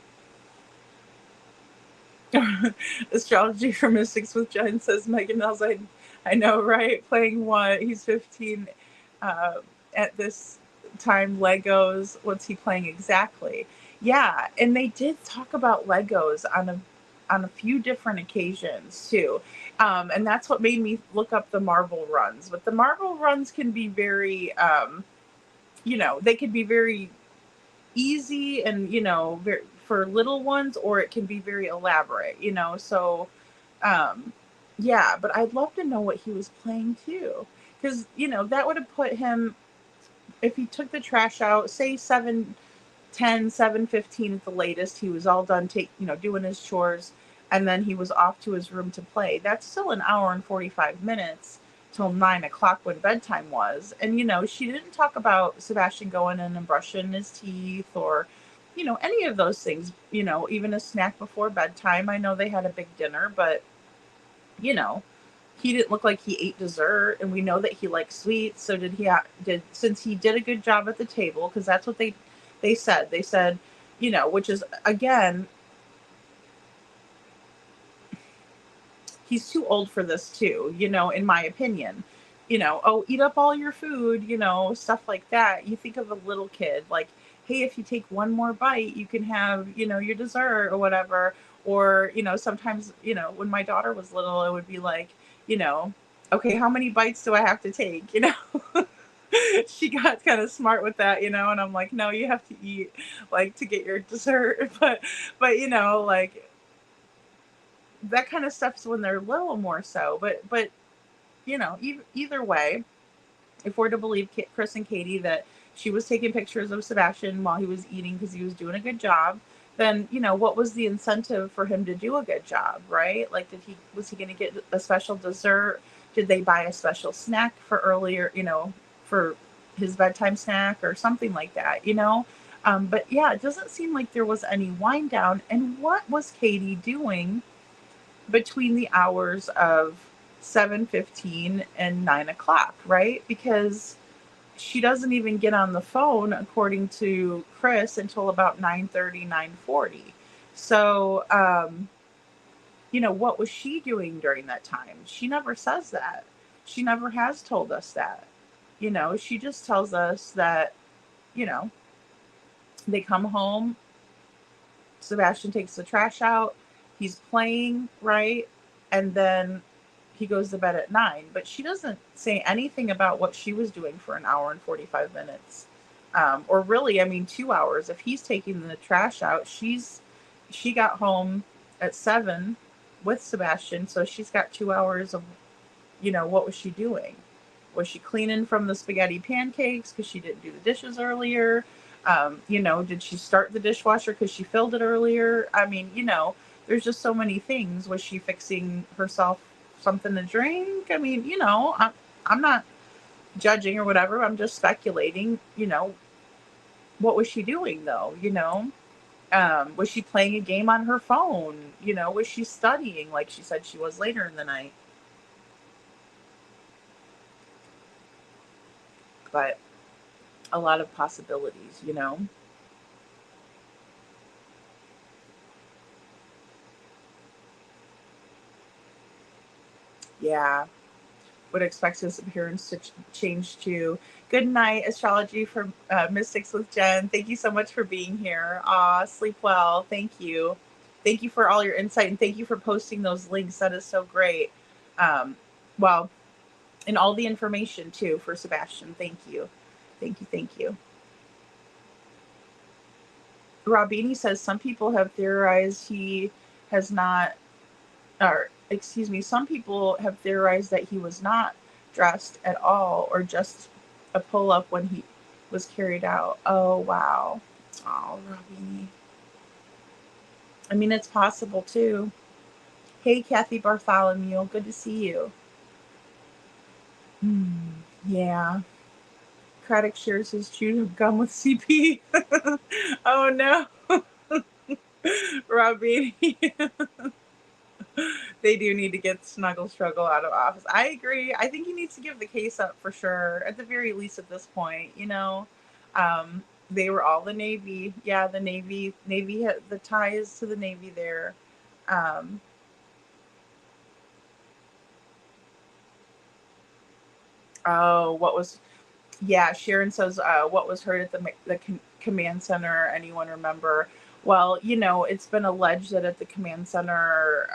Speaker 4: Astrology for Mystics with Jen says Megan Mills. I know, right? Playing what? He's 15 at this time. Legos. What's he playing exactly? Yeah, and they did talk about Legos on a few different occasions too, and that's what made me look up the Marvel runs. But the Marvel runs can be very, they could be very easy and very, for little ones, or it can be very elaborate, so yeah, but I'd love to know what he was playing too, because that would have put him, if he took the trash out, say 7:10, 7:15 at the latest, he was all done doing his chores, and then he was off to his room to play. That's still an hour and 45 minutes till 9 o'clock when bedtime was. And she didn't talk about Sebastian going in and brushing his teeth or any of those things, even a snack before bedtime. I know they had a big dinner, but he didn't look like he ate dessert, and we know that he likes sweets. So since he did a good job at the table, because that's what they said, which is, again, he's too old for this too, in my opinion. Oh, eat up all your food, stuff like that. You think of a little kid, like, hey, if you take one more bite, you can have, your dessert or whatever. Or, sometimes, when my daughter was little, it would be like, okay, how many bites do I have to take? She got kind of smart with that, and I'm like, no, you have to eat, like, to get your dessert. But, like, that kind of stuff's when they're little more so. But either way, if we're to believe Chris and Katie that she was taking pictures of Sebastian while he was eating because he was doing a good job, then what was the incentive for him to do a good job, right? Like, was he going to get a special dessert? Did they buy a special snack for earlier, for his bedtime snack or something like that, but yeah, it doesn't seem like there was any wind down. And what was Katie doing between the hours of 7:15 and 9 o'clock, right? Because she doesn't even get on the phone, according to Chris, until about 9:30, 9:40. So, what was she doing during that time? She never says that. She never has told us that. She just tells us that, they come home, Sebastian takes the trash out, he's playing, right? And then he goes to bed at 9. But she doesn't say anything about what she was doing for an hour and 45 minutes. Or really, 2 hours. If he's taking the trash out, she got home at 7 with Sebastian, so she's got 2 hours of, what was she doing? Was she cleaning from the spaghetti pancakes because she didn't do the dishes earlier? Did she start the dishwasher because she filled it earlier? There's just so many things. Was she fixing herself something to drink? I'm not judging or whatever. I'm just speculating, what was she doing though? Was she playing a game on her phone? Was she studying like she said she was later in the night? But a lot of possibilities. Yeah. Would expect his appearance to change too. Good night, astrology for Mystics with Jen. Thank you so much for being here. Sleep well. Thank you. Thank you for all your insight, and thank you for posting those links. That is so great. Well, and all the information too for Sebastian. Thank you. Thank you. Thank you. Robini says some people have theorized he has not, or excuse me, some people have theorized that he was not dressed at all or just a pull up when he was carried out. Oh, wow. Oh, Robini. I mean, it's possible too. Hey, Kathy Bartholomew. Good to see you. Yeah. Craddock shares his chewing gum with CP. Oh, no. Robini. They do need to get Snuggle Struggle out of office. I agree. I think he needs to give the case up for sure, at the very least at this point. They were all the Navy. Yeah, the Navy had the ties to the Navy there. Sharon says, what was heard at the command center? Anyone remember? Well, it's been alleged that at the command center,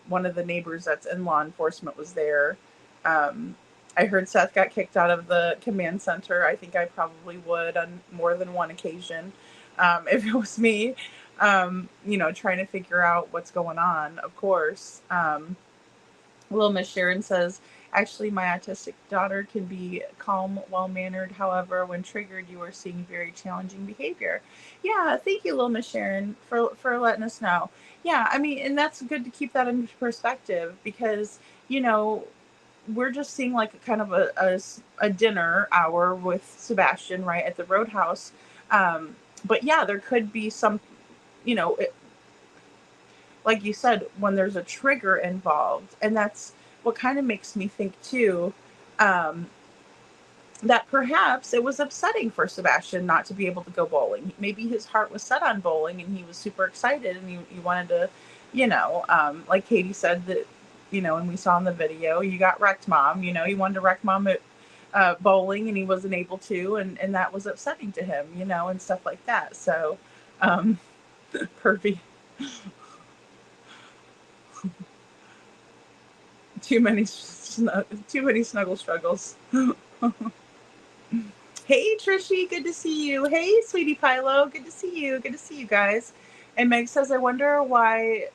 Speaker 4: one of the neighbors that's in law enforcement was there. I heard Seth got kicked out of the command center. I think I probably would on more than one occasion if it was me, trying to figure out what's going on, of course. Little Miss Sharon says, actually, my autistic daughter can be calm, well-mannered. However, when triggered, you are seeing very challenging behavior. Yeah, thank you, Little Miss Sharon, for letting us know. Yeah, I mean, and that's good to keep that into perspective because, we're just seeing like a kind of a dinner hour with Sebastian, right, at the Roadhouse. But yeah, there could be some, like you said, when there's a trigger involved. And that's what kind of makes me think too, that perhaps it was upsetting for Sebastian not to be able to go bowling. Maybe his heart was set on bowling and he was super excited and he wanted to, like Katie said that, and we saw in the video, you got wrecked, Mom. He wanted to wreck Mom at bowling and he wasn't able to, and that was upsetting to him, and stuff like that. So, pervy. Too many snuggle struggles. Hey, Trishy, good to see you. Hey, Sweetie Pilo, good to see you. Good to see you guys. And Meg says, I wonder why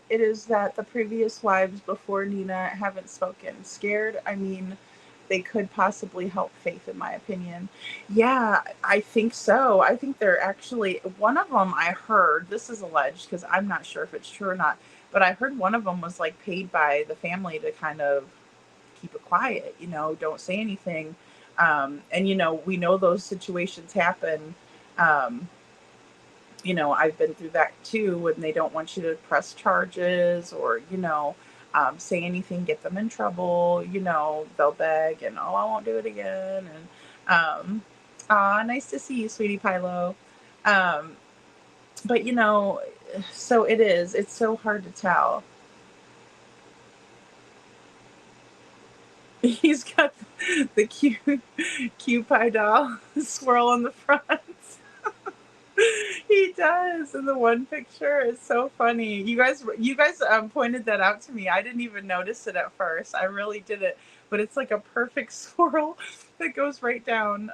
Speaker 4: it is that the previous wives before Nina haven't spoken. Scared? I mean, they could possibly help Faith, in my opinion. Yeah, I think so. I think they're actually, one of them I heard, this is alleged because I'm not sure if it's true or not, but I heard one of them was like paid by the family to kind of keep it quiet, don't say anything. And, we know those situations happen. I've been through that too, when they don't want you to press charges or, say anything, get them in trouble, they'll beg and, I won't do it again. And, nice to see you, Sweetie Pilo. But, so it's so hard to tell. He's got the cute pie doll swirl on the front. He does in the one picture. It's so funny. You guys pointed that out to me. I didn't even notice it at first. I really didn't. But it's like a perfect swirl that goes right down.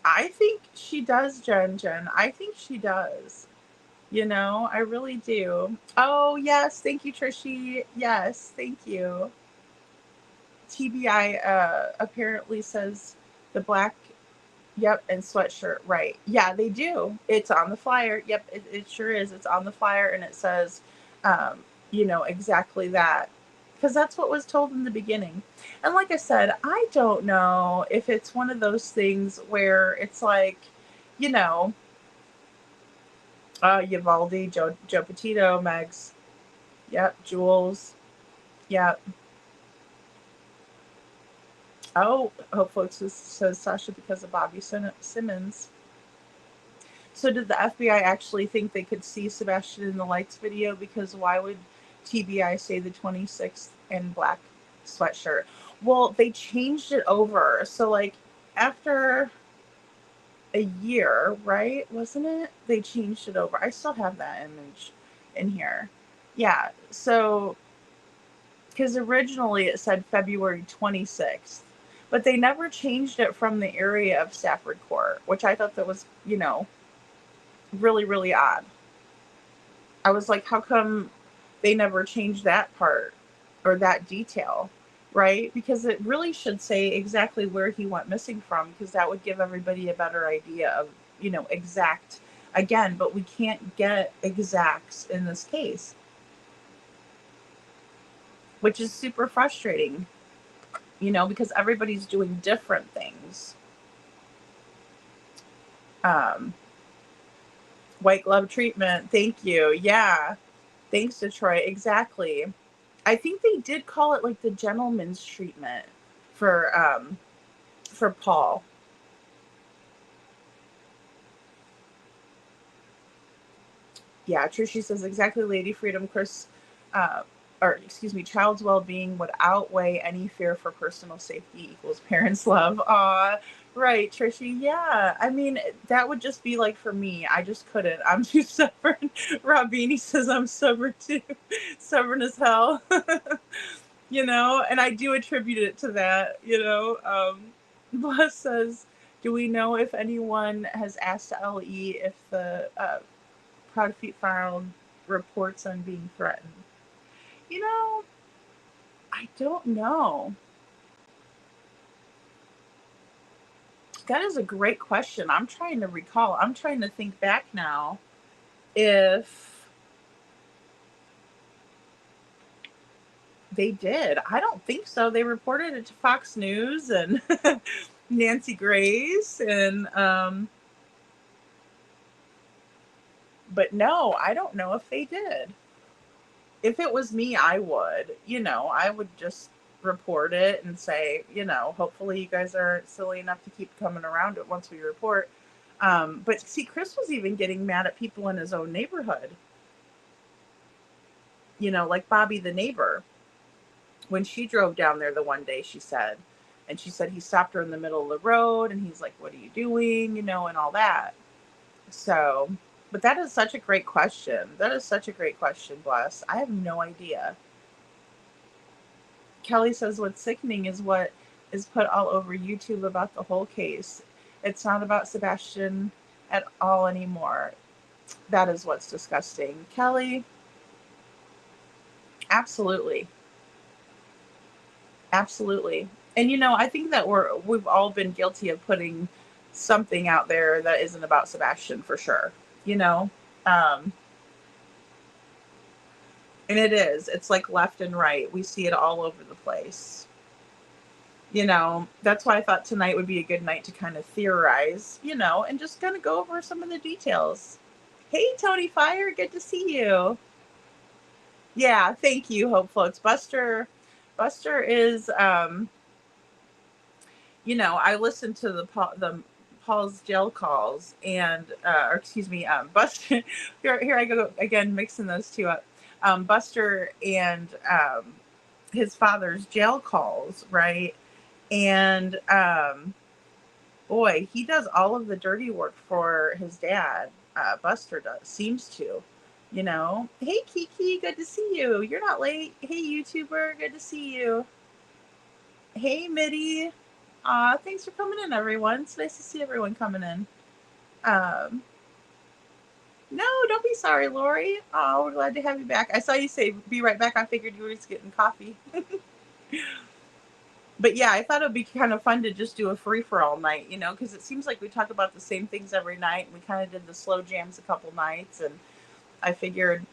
Speaker 4: I think she does, Jen. I think she does. I really do. Oh, yes. Thank you, Trishy. Yes, thank you. TBI apparently says the black, yep, and sweatshirt. Right. Yeah, they do. It's on the flyer. Yep, it sure is. It's on the flyer, and it says exactly that. Because that's what was told in the beginning. And like I said, I don't know if it's one of those things where it's like, you know, Uvalde, Joe Petito, Megs, yep, Jules, yep. Oh, Hope Folks says Sasha because of Bobby Simmons. So did the FBI actually think they could see Sebastian in the lights video? Because why would TBI say the 26th in black sweatshirt? Well, they changed it over. So like after a year, right? Wasn't it? They changed it over. I still have that image in here. Yeah. So because originally it said February 26th, but they never changed it from the area of Stafford Court, which I thought that was, really, really odd. I was like, how come they never changed that part or that detail, right? Because it really should say exactly where he went missing from, because that would give everybody a better idea of, exact again, but we can't get exacts in this case, which is super frustrating, because everybody's doing different things. White glove treatment. Thank you. Yeah. Thanks, Detroit. Exactly. I think they did call it like the gentleman's treatment for Paul. Yeah, Trishy says exactly, Lady Freedom. Chris, child's well-being would outweigh any fear for personal safety equals parents' love. Aw, right, Trishy. Yeah, I mean, that would just be like for me. I just couldn't. I'm too stubborn. Robini says I'm stubborn too. Stubborn as hell. And I do attribute it to that, Bless says, do we know if anyone has asked LE if the Proud Feet filed reports on being threatened? I don't know. That is a great question. I'm trying to recall. I'm trying to think back now if they did. I don't think so. They reported it to Fox News and Nancy Grace and but no, I don't know if they did. If it was me, I would. I would just report it and say, hopefully you guys aren't silly enough to keep coming around it once we report. But see, Chris was even getting mad at people in his own neighborhood. Like Bobby the neighbor. When she drove down there the one day, she said he stopped her in the middle of the road and he's like, what are you doing? And all that. So, but that is such a great question. Bless. I have no idea. Kelly says what's sickening is what is put all over YouTube about the whole case. It's not about Sebastian at all anymore. That is what's disgusting. Kelly, absolutely. Absolutely. And I think that we've all been guilty of putting something out there that isn't about Sebastian for sure. And it's like left and right. We see it all over the place. That's why I thought tonight would be a good night to kind of theorize, and just kind of go over some of the details. Hey, Tony Fire, good to see you. Yeah, thank you, Hope Floats. Buster is, I listened to the Paul's jail calls and, Buster, here I go again, mixing those two up. Buster and his father's jail calls, right? And boy, he does all of the dirty work for his dad. Buster seems to, Hey Kiki, good to see you. You're not late. Hey YouTuber, good to see you. Hey Mitty. Thanks for coming in, everyone. It's nice to see everyone coming in. No, don't be sorry, Lori. Oh, we're glad to have you back. I saw you say be right back. I figured you were just getting coffee. But yeah, I thought it would be kind of fun to just do a free-for-all night, because it seems like we talk about the same things every night. We kind of did the slow jams a couple nights, and I figured,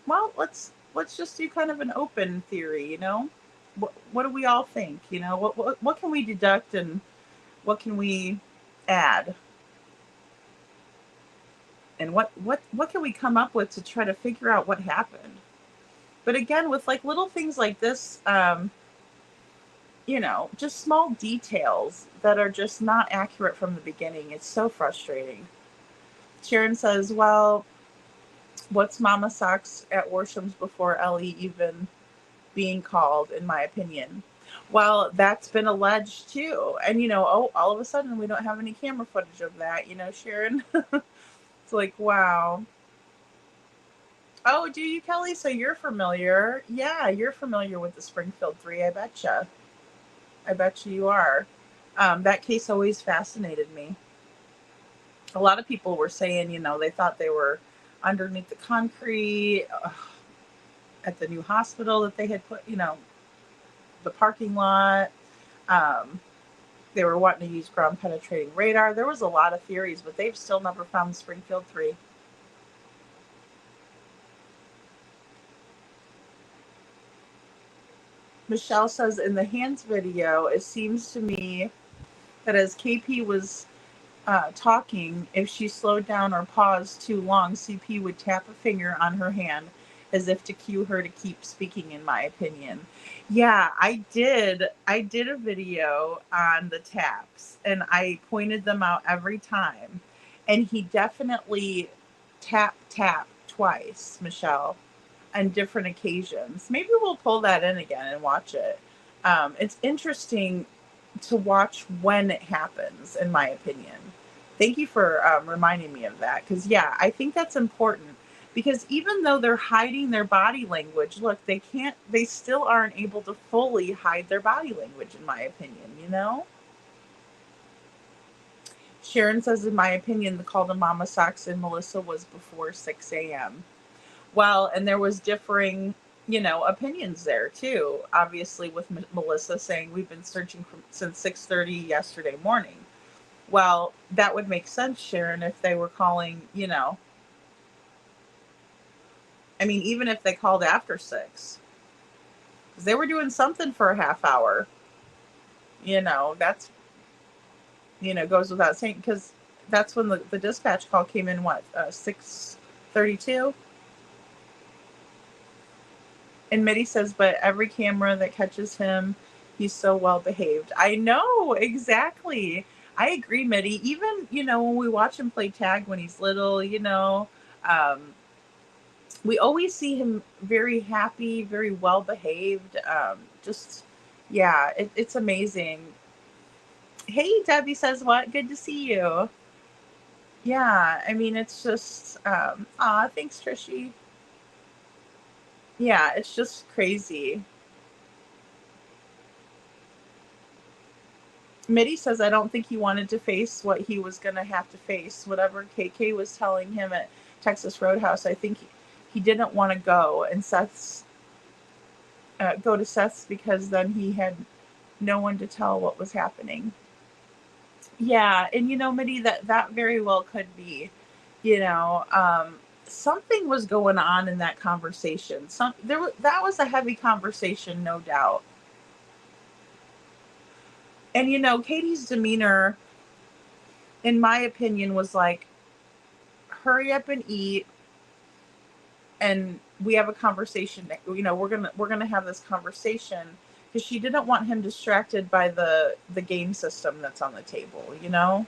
Speaker 4: well, let's let's just do kind of an open theory, you know? What do we all think? You know, what can we deduct and what can we add? And what can we come up with to try to figure out what happened? But again, with like little things like this, you know, just small details that are just not accurate from the beginning. It's so frustrating. Sharon says, well, what's Mama Socks at Worsham's before Ellie even being called, in my opinion? Well, that's been alleged too. And, you know, oh, all of a sudden we don't have any camera footage of that, you know, Sharon? It's like, wow. Oh, do you, Kelly? So you're familiar. Yeah, you're familiar with the Springfield 3, I betcha. I bet you are. That case always fascinated me. A lot of people were saying, you know, they thought they were underneath the concrete at the new hospital that they had put, you know, the parking lot. They were wanting to use ground penetrating radar. There was a lot of theories, but they've still never found Springfield 3. Michelle says in the hands video, it seems to me that as KP was talking, if she slowed down or paused too long, CP would tap a finger on her hand as if to cue her to keep speaking, in my opinion. Yeah, I did a video on the taps and I pointed them out every time. And he definitely tap twice, Michelle, on different occasions. Maybe we'll pull that in again and watch it. It's interesting to watch when it happens, in my opinion. Thank you for reminding me of that. Because, yeah, I think that's important. Because even though they're hiding their body language, look, they still aren't able to fully hide their body language, in my opinion, you know? Sharon says, in my opinion, the call to Mama Socks and Melissa was before 6 a.m. Well, and there was differing, you know, opinions there too. Obviously, with Melissa saying we've been searching since 6:30 yesterday morning. Well, that would make sense, Sharon, if they were calling, you know. I mean, even if they called after 6, because they were doing something for a half hour. You know, that's, you know, goes without saying, because that's when the dispatch call came in. What, 6:32? And Mitty says, but every camera that catches him, he's so well behaved. I know, exactly. I agree, Mitty. Even, you know, when we watch him play tag when he's little, you know, we always see him very happy, very well behaved. Just, yeah, it's amazing. Hey, Debbie says, what? Good to see you. Yeah, I mean, it's just, thanks, Trishy. Yeah, it's just crazy. Mitty says, I don't think he wanted to face what he was going to have to face. Whatever KK was telling him at Texas Roadhouse, I think he didn't want to go and go to Seth's because then he had no one to tell what was happening. Yeah, and you know, Mitty, that very well could be, you know, something was going on in that conversation. That was a heavy conversation, no doubt. And you know, Katie's demeanor, in my opinion, was like, hurry up and eat, and we have a conversation. You know, we're gonna have this conversation, because she didn't want him distracted by the game system that's on the table. You know.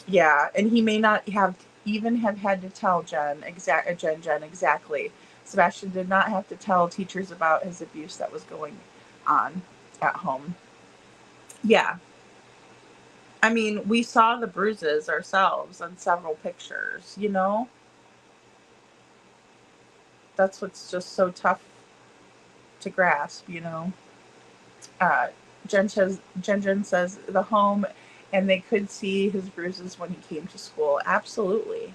Speaker 4: Yeah, and he may not have had to tell Jen exactly. Sebastian did not have to tell teachers about his abuse that was going on at home. Yeah. I mean, we saw the bruises ourselves on several pictures, you know? That's what's just so tough to grasp, you know? Jen says the home, and they could see his bruises when he came to school. Absolutely.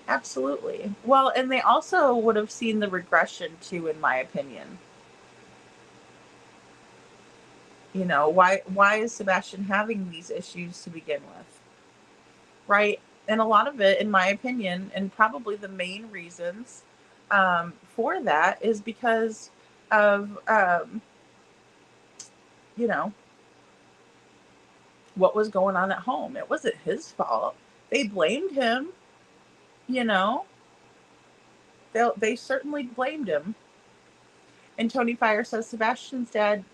Speaker 4: Absolutely. Well, and they also would have seen the regression too, in my opinion. You know, why is Sebastian having these issues to begin with? Right? And a lot of it, in my opinion, and probably the main reasons for that is because of, you know, what was going on at home. It wasn't his fault. They blamed him, you know, they certainly blamed him. And Tony Fire says Sebastian's dad,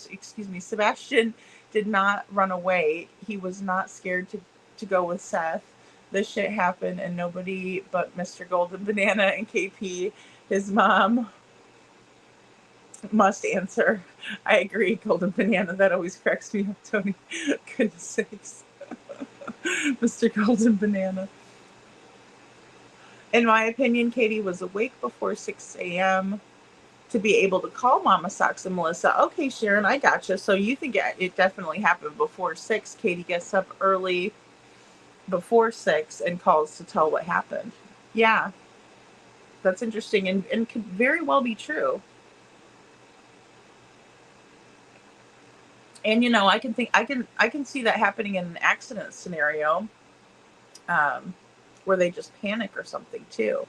Speaker 4: excuse me, Sebastian did not run away. He was not scared to go with Seth. This shit happened, and nobody but Mr. Golden Banana and KP, his mom, must answer. I agree, Golden Banana. That always cracks me up, Tony. Goodness sakes. Mr. Golden Banana. In my opinion, Katie was awake before 6 a.m. to be able to call Mama Socks and Melissa. Okay, Sharon, I gotcha. So you think it definitely happened before 6. Katie gets up early before 6 and calls to tell what happened. Yeah, that's interesting and could very well be true. And I can see that happening in an accident scenario, where they just panic or something too.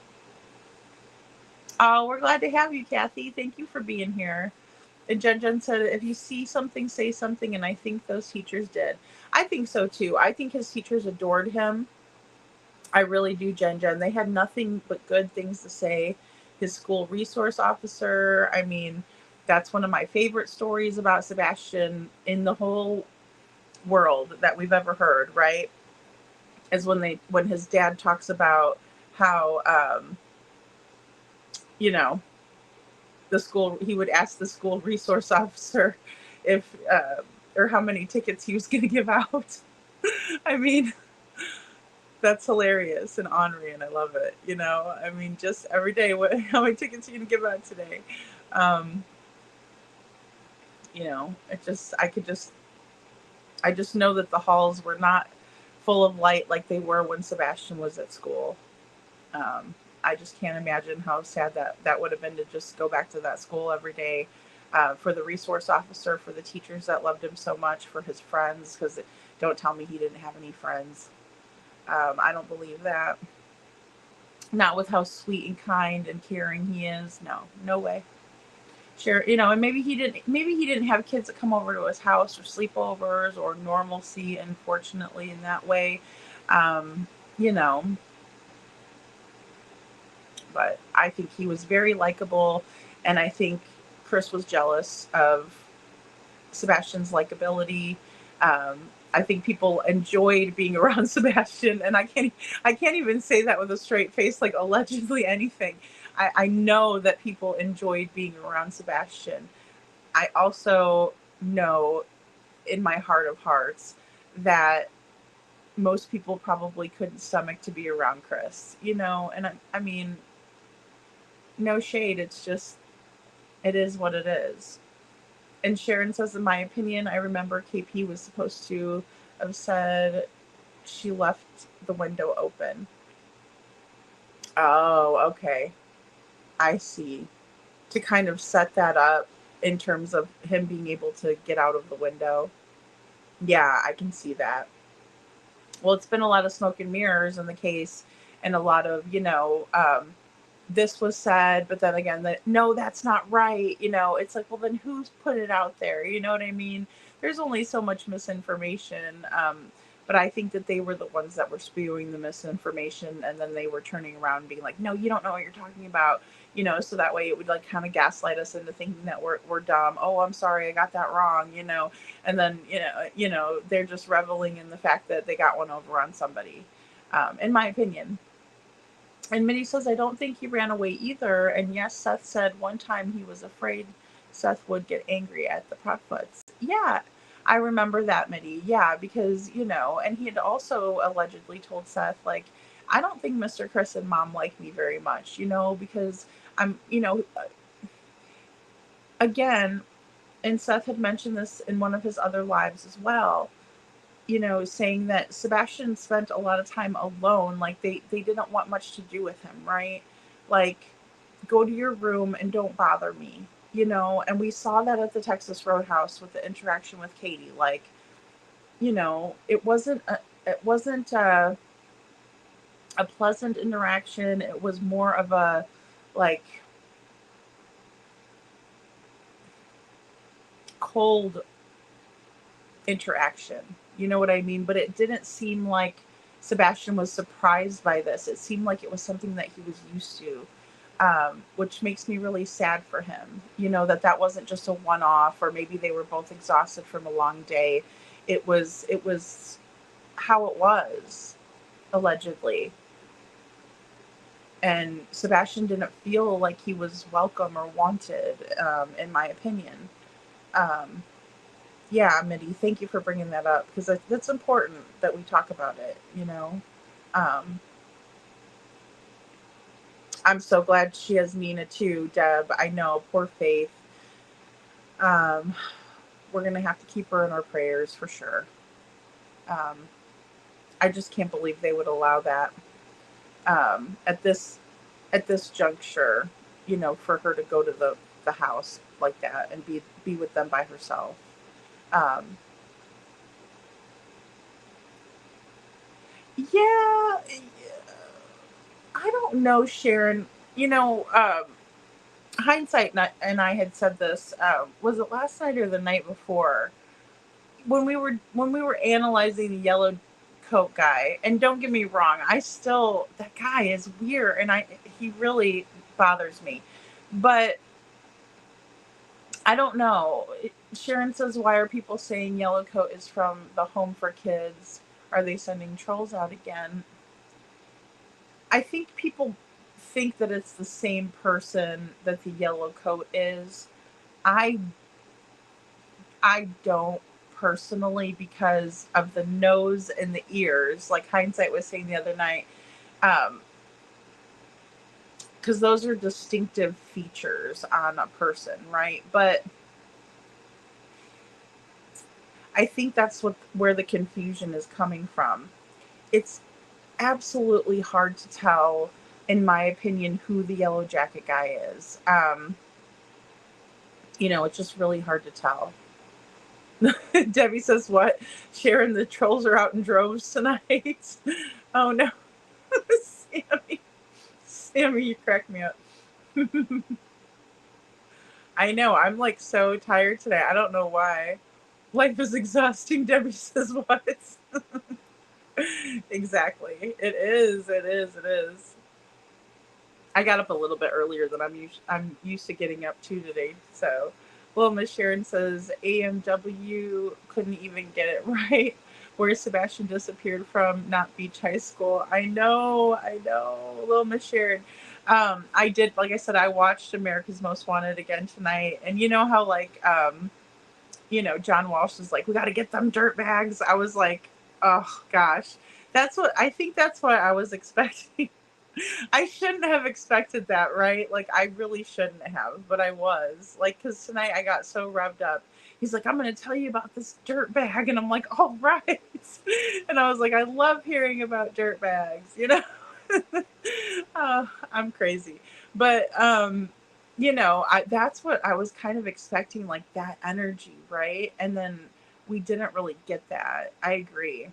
Speaker 4: Oh, we're glad to have you, Kathy. Thank you for being here. And Jen said, if you see something, say something. And I think those teachers did. I think so too. I think his teachers adored him. I really do, Jen. They had nothing but good things to say. His school resource officer, I mean, that's one of my favorite stories about Sebastian in the whole world that we've ever heard, right? Is when his dad talks about how, the school, he would ask the school resource officer if, or how many tickets he was going to give out. I mean, that's hilarious and ornery, and I love it. I mean, just every day, how many tickets are you going to give out today? I just know that the halls were not full of light like they were when Sebastian was at school. I just can't imagine how sad that would have been to just go back to that school every day, for the resource officer, for the teachers that loved him so much, for his friends, because don't tell me he didn't have any friends. I don't believe that. Not with how sweet and kind and caring he is. No way. Sure, and maybe he didn't have kids that come over to his house or sleepovers or normalcy, unfortunately, in that way. But I think he was very likable, and I think Chris was jealous of Sebastian's likability. I think people enjoyed being around Sebastian, and I can't even say that with a straight face, like allegedly anything. I know that people enjoyed being around Sebastian. I also know in my heart of hearts that most people probably couldn't stomach to be around Chris, and I mean, no shade. It's just, it is what it is. And Sharon says, in my opinion, I remember KP was supposed to have said she left the window open. Oh, okay. I see. To kind of set that up in terms of him being able to get out of the window. Yeah, I can see that. Well, it's been a lot of smoke and mirrors in the case, and a lot of, this was said, but then again, no, that's not right. It's like, well, then who's put it out there? You know what I mean? There's only so much misinformation. But I think that they were the ones that were spewing the misinformation, and then they were turning around and being like, no, you don't know what you're talking about. So that way it would like kind of gaslight us into thinking that we're dumb. Oh, I'm sorry, I got that wrong, and then, they're just reveling in the fact that they got one over on somebody, in my opinion. And Minnie says, I don't think he ran away either. And yes, Seth said one time he was afraid Seth would get angry at the Prockfoots. Yeah, I remember that, Minnie. Yeah, because, and he had also allegedly told Seth, like, I don't think Mr. Chris and Mom like me very much, because I'm, again, and Seth had mentioned this in one of his other lives as well, saying that Sebastian spent a lot of time alone. Like they didn't want much to do with him, right? Like, go to your room and don't bother me, and we saw that at the Texas Roadhouse with the interaction with Katie. Like, it wasn't a pleasant interaction. It was more of a like cold interaction. You know what I mean? But it didn't seem like Sebastian was surprised by this. It seemed like it was something that he was used to, which makes me really sad for him. You know, that wasn't just a one-off, or maybe they were both exhausted from a long day. It was how it was, allegedly. And Sebastian didn't feel like he was welcome or wanted, in my opinion. Um, yeah, Mitty, thank you for bringing that up, because that's important that we talk about it, you know. Um, I'm so glad she has Nina too, Deb. I know, poor Faith. Um, we're going to have to keep her in our prayers for sure. Um, I just can't believe they would allow that, at this juncture, you know, for her to go to the house like that and be with them by herself. Um, yeah, I don't know, Sharon. You know, hindsight and I had said this. Was it last night or the night before, when we were analyzing the yellow coat guy? And don't get me wrong, that guy is weird, and he really bothers me. But I don't know. Sharon says, why are people saying yellow coat is from the Home for Kids? Are they sending trolls out again? I think people think that it's the same person that the yellow coat is. I I don't personally, because of the nose and the ears, like Hindsight was saying the other night, um, because those are distinctive features on a person, right? But I think that's where the confusion is coming from. It's absolutely hard to tell, in my opinion, who the yellow jacket guy is. It's just really hard to tell. Debbie says, what? Sharon, the trolls are out in droves tonight. Oh no. Sammy, you crack me up. I know, I'm like so tired today. I don't know why. Life is exhausting, Debbie says, what? Exactly. It is. I got up a little bit earlier than I'm used to getting up to today. So, well, Miss Sharon says AMW couldn't even get it right. Where Sebastian disappeared from, not Beach High School. I know, little Miss Sharon. I did, like I said, I watched America's Most Wanted again tonight, and you know how John Walsh is like, we got to get them dirt bags. I was like, oh gosh, that's what I was expecting. I shouldn't have expected that, right? Like, I really shouldn't have, but I was. Like, because tonight I got so revved up. He's like, I'm going to tell you about this dirt bag. And I'm like, all right. And I was like, I love hearing about dirt bags, I'm crazy. But, that's what I was kind of expecting, like that energy, right? And then we didn't really get that. I agree.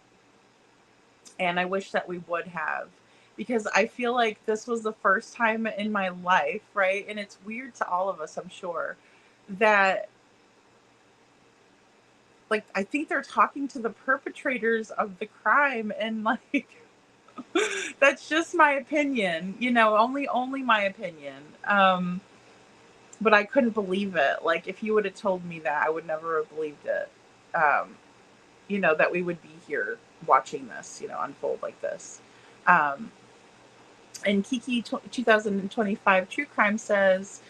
Speaker 4: And I wish that we would have, because I feel like this was the first time in my life, right? And it's weird to all of us, I'm sure, that like I think they're talking to the perpetrators of the crime, and like that's just my opinion, only my opinion. But I couldn't believe it. Like, if you would have told me that, I would never have believed it. That we would be here watching this, unfold like this. And Kiki 2025 True Crime says,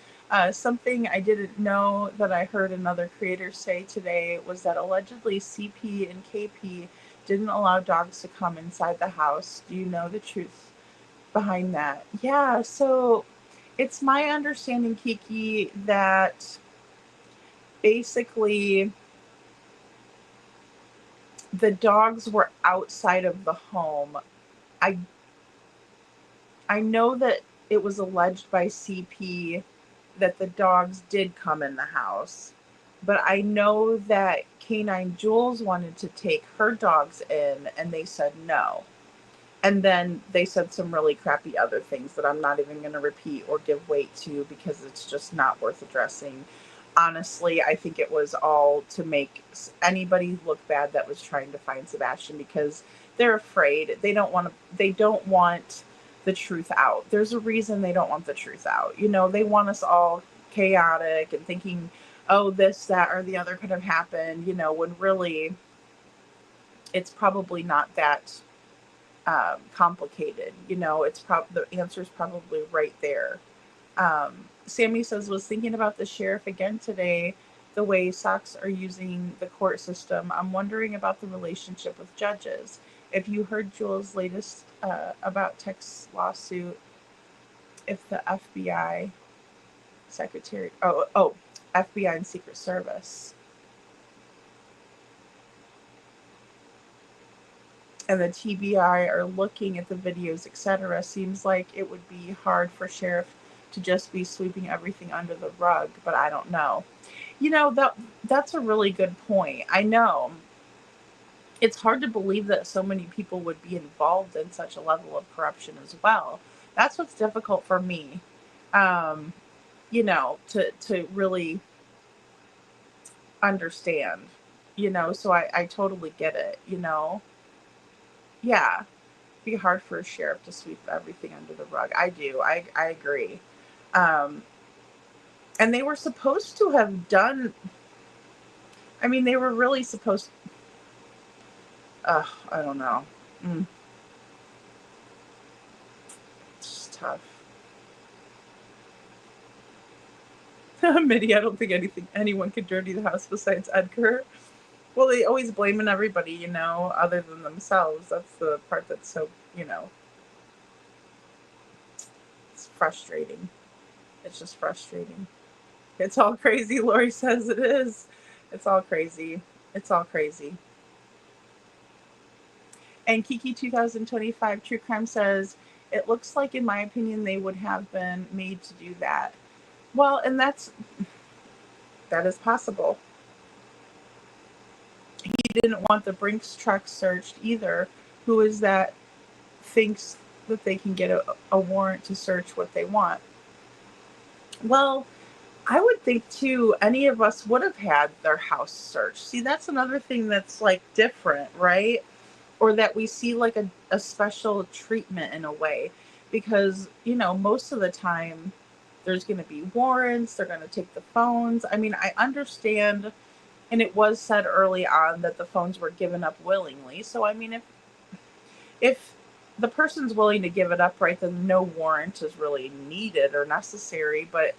Speaker 4: something I didn't know that I heard another creator say today was that allegedly CP and KP didn't allow dogs to come inside the house. Do you know the truth behind that? Yeah, so it's my understanding, Kiki, that basically the dogs were outside of the home. I know that it was alleged by CP that the dogs did come in the house, but I know that Canine Jules wanted to take her dogs in, and they said no. And then they said some really crappy other things that I'm not even going to repeat or give weight to because it's just not worth addressing. Honestly, I think it was all to make anybody look bad that was trying to find Sebastian, because they're afraid. They don't want the truth out. There's a reason they don't want the truth out. They want us all chaotic and thinking, oh, this, that, or the other could have happened, when really it's probably not that complicated. It's the answer is probably right there. Sammy says, was thinking about the sheriff again today, the way Sox are using the court system. I'm wondering about the relationship with judges. If you heard Jules' latest about Tech's lawsuit, if the FBI secretary, FBI and Secret Service, and the TBI are looking at the videos, etc., seems like it would be hard for sheriff to just be sweeping everything under the rug, but I don't know. That's a really good point. I know. It's hard to believe that so many people would be involved in such a level of corruption as well. That's what's difficult for me, to really understand, so I totally get it, Yeah, be hard for a sheriff to sweep everything under the rug. I do. I agree. And they were supposed to have done, they were really supposed, I don't know. It's tough. Mitty, I don't think anyone could dirty the house besides Edgar. Well, they always blaming everybody, other than themselves. That's the part that's so, it's frustrating. It's just frustrating. It's all crazy, Lori says it is. It's all crazy. It's all crazy. And Kiki 2025 True Crime says, it looks like, in my opinion, they would have been made to do that. Well, and that is possible. He didn't want the Brinks truck searched either. Who is that thinks that they can get a warrant to search what they want? Well, I would think too, any of us would have had their house searched. See, that's another thing that's like different, right? Or that we see like a special treatment in a way, because, most of the time there's going to be warrants. They're going to take the phones. I understand. And it was said early on that the phones were given up willingly. So, if the person's willing to give it up, right, then no warrant is really needed or necessary. But,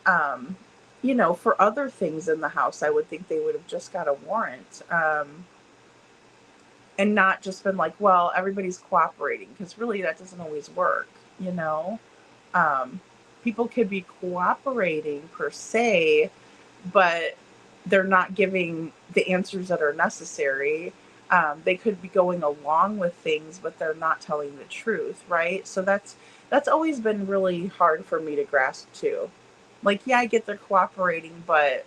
Speaker 4: for other things in the house, I would think they would have just got a warrant. And not just been like, well, everybody's cooperating, because really that doesn't always work, People could be cooperating per se, but they're not giving the answers that are necessary. They could be going along with things, but they're not telling the truth, right? So that's always been really hard for me to grasp too. Like, yeah, I get they're cooperating, but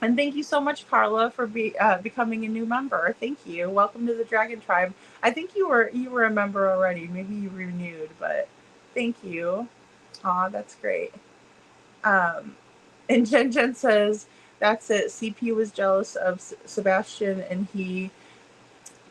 Speaker 4: And thank you so much, Carla, for becoming a new member. Thank you. Welcome to the Dragon Tribe. I think you were a member already. Maybe you renewed, but thank you. Aw, that's great. And Jen says, that's it. CP was jealous of Sebastian, and he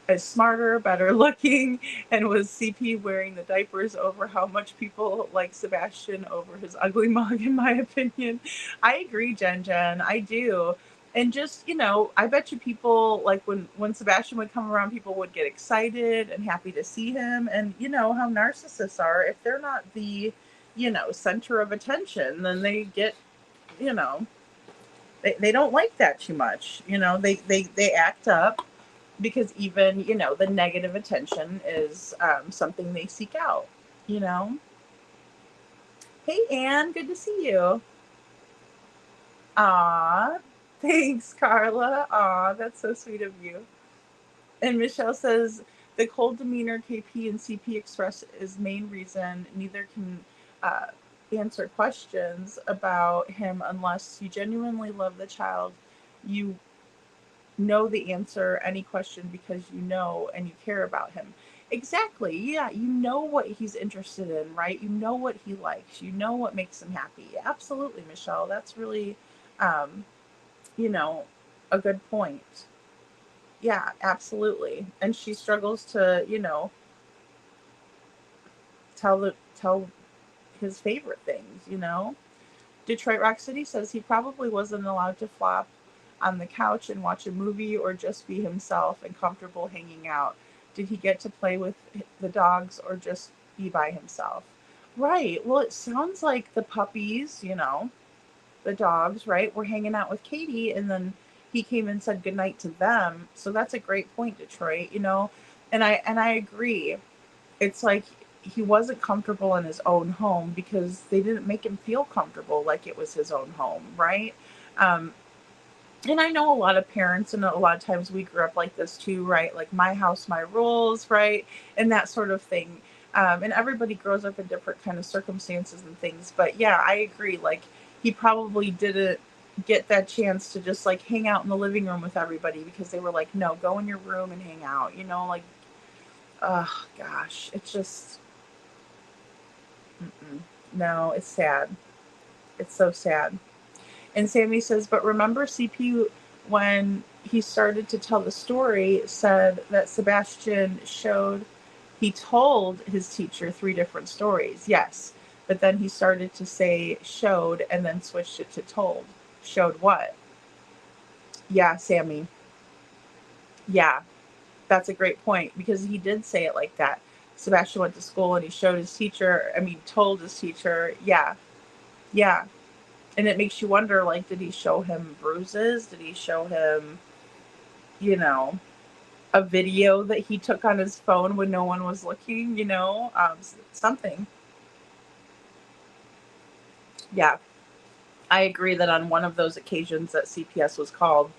Speaker 4: is smarter, better looking, and was CP wearing the diapers over how much people like Sebastian over his ugly mug, in my opinion. I agree, Jen. I do. And just, I bet you people, like when Sebastian would come around, people would get excited and happy to see him. And how narcissists are. If they're not the, center of attention, then they get, they don't like that too much. They act up, because even, the negative attention is something they seek out, Hey, Anne, good to see you. Aw, thanks, Carla. Aw, that's so sweet of you. And Michelle says, the cold demeanor KP and CP express is main reason neither can answer questions about him unless you genuinely love the child. You know the answer any question because you know and you care about him. Exactly. Yeah, you know what he's interested in, right? You know what he likes. You know what makes him happy. Absolutely, Michelle. That's really, um, you know, a good point. Yeah, absolutely. And she struggles to, tell his favorite things. Detroit Rock City says he probably wasn't allowed to flop on the couch and watch a movie or just be himself and comfortable hanging out. Did he get to play with the dogs or just be by himself? Right. Well, it sounds like the puppies, the dogs, right, were hanging out with Katie, and then he came and said goodnight to them. So that's a great point, Detroit. And I agree. It's like he wasn't comfortable in his own home because they didn't make him feel comfortable like it was his own home, right? Um, and I know a lot of parents, and a lot of times we grew up like this too, right? Like my house, my rules, right? And that sort of thing. And everybody grows up in different kind of circumstances and things. But yeah, I agree. Like he probably didn't get that chance to just like hang out in the living room with everybody because they were like, no, go in your room and hang out, like, oh gosh, it's just, mm-mm. No, it's sad. It's so sad. And Sammy says, but remember CP when he started to tell the story said that Sebastian he told his teacher 3 different stories. Yes. But then he started to say showed and then switched it to told. Showed what? Yeah, Sammy. Yeah, that's a great point because he did say it like that. Sebastian went to school and he told his teacher. Yeah. Yeah. And it makes you wonder, like, did he show him bruises? Did he show him, you know, a video that he took on his phone when no one was looking, something. Yeah. I agree that on one of those occasions that CPS was called,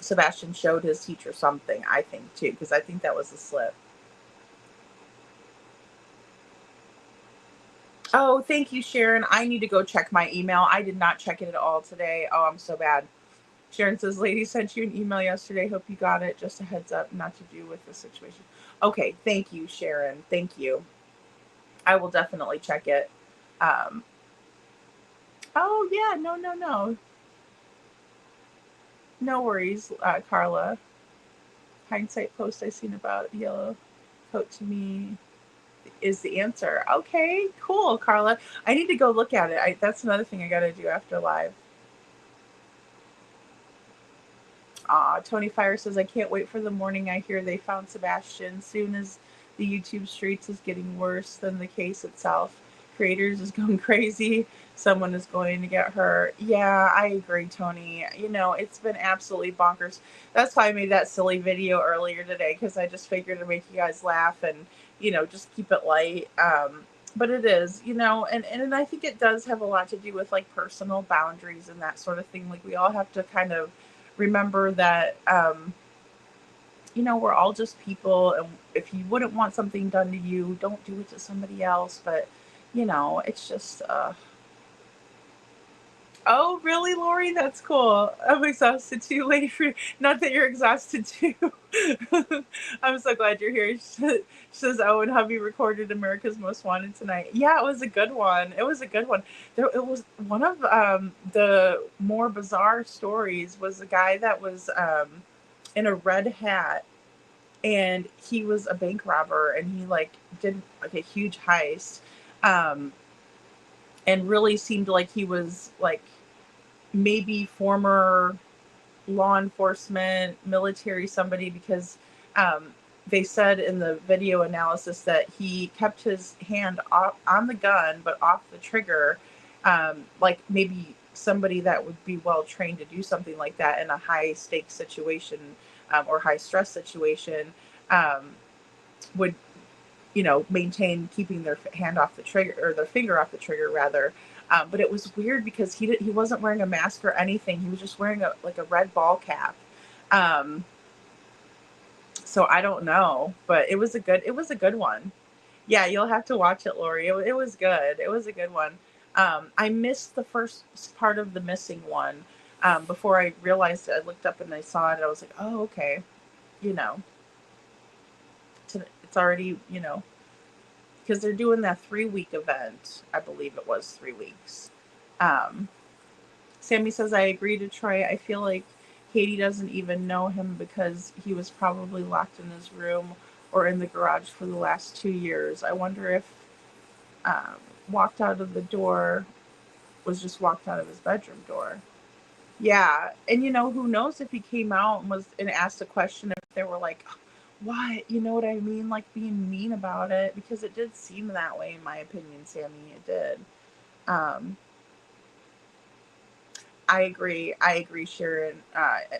Speaker 4: Sebastian showed his teacher something, I think, too, because I think that was a slip. Oh, thank you, Sharon. I need to go check my email. I did not check it at all today. Oh, I'm so bad. Sharon says, lady sent you an email yesterday. Hope you got it. Just a heads up, not to do with the situation. Okay, thank you, Sharon. Thank you. I will definitely check it. Oh, yeah, no. No worries, Carla. Hindsight post I seen about yellow coat to me is the answer. Okay, cool, Carla. I need to go look at it. That's another thing I got to do after live. Tony Fire says, I can't wait for the morning I hear they found Sebastian. Soon as the YouTube streets is getting worse than the case itself. Creators is going crazy. Someone is going to get hurt. Yeah, I agree, Tony. It's been absolutely bonkers. That's why I made that silly video earlier today, because I just figured to make you guys laugh and, just keep it light. But it is, and I think it does have a lot to do with like personal boundaries and that sort of thing. Like we all have to kind of remember that, we're all just people. And if you wouldn't want something done to you, don't do it to somebody else. But, it's just, oh, really, Lori? That's cool. I'm exhausted too, Lady Free. Not that you're exhausted too. I'm so glad you're here. She says, oh, and hubby recorded America's Most Wanted tonight. Yeah, it was a good one. It was one of the more bizarre stories was a guy that was in a red hat, and he was a bank robber, and he did a huge heist. And really seemed like he was maybe former law enforcement, military, somebody, because they said in the video analysis that he kept his hand off on the gun but off the trigger, like maybe somebody that would be well trained to do something like that in a high stakes situation, or high stress situation, would maintain keeping their hand off the trigger, or their finger off the trigger rather. But it was weird because he wasn't wearing a mask or anything. He was just wearing a red ball cap. So I don't know, but it was a good one. Yeah, you'll have to watch it, Lori. It was good. It was a good one. I missed the first part of the missing one. Before I realized it, I looked up and I saw it. And I was like, oh, okay. It's already, because they're doing that 3-week event. I believe it was 3 weeks. Sammy says, I agree, Detroit. I feel like Katie doesn't even know him because he was probably locked in his room or in the garage for the last 2 years. I wonder if walked out of the door was just walked out of his bedroom door. Yeah. And who knows if he came out and asked a question, if they were like, what? You know what I mean? Like being mean about it, because it did seem that way, in my opinion, Sammy. It did. I agree, Sharon.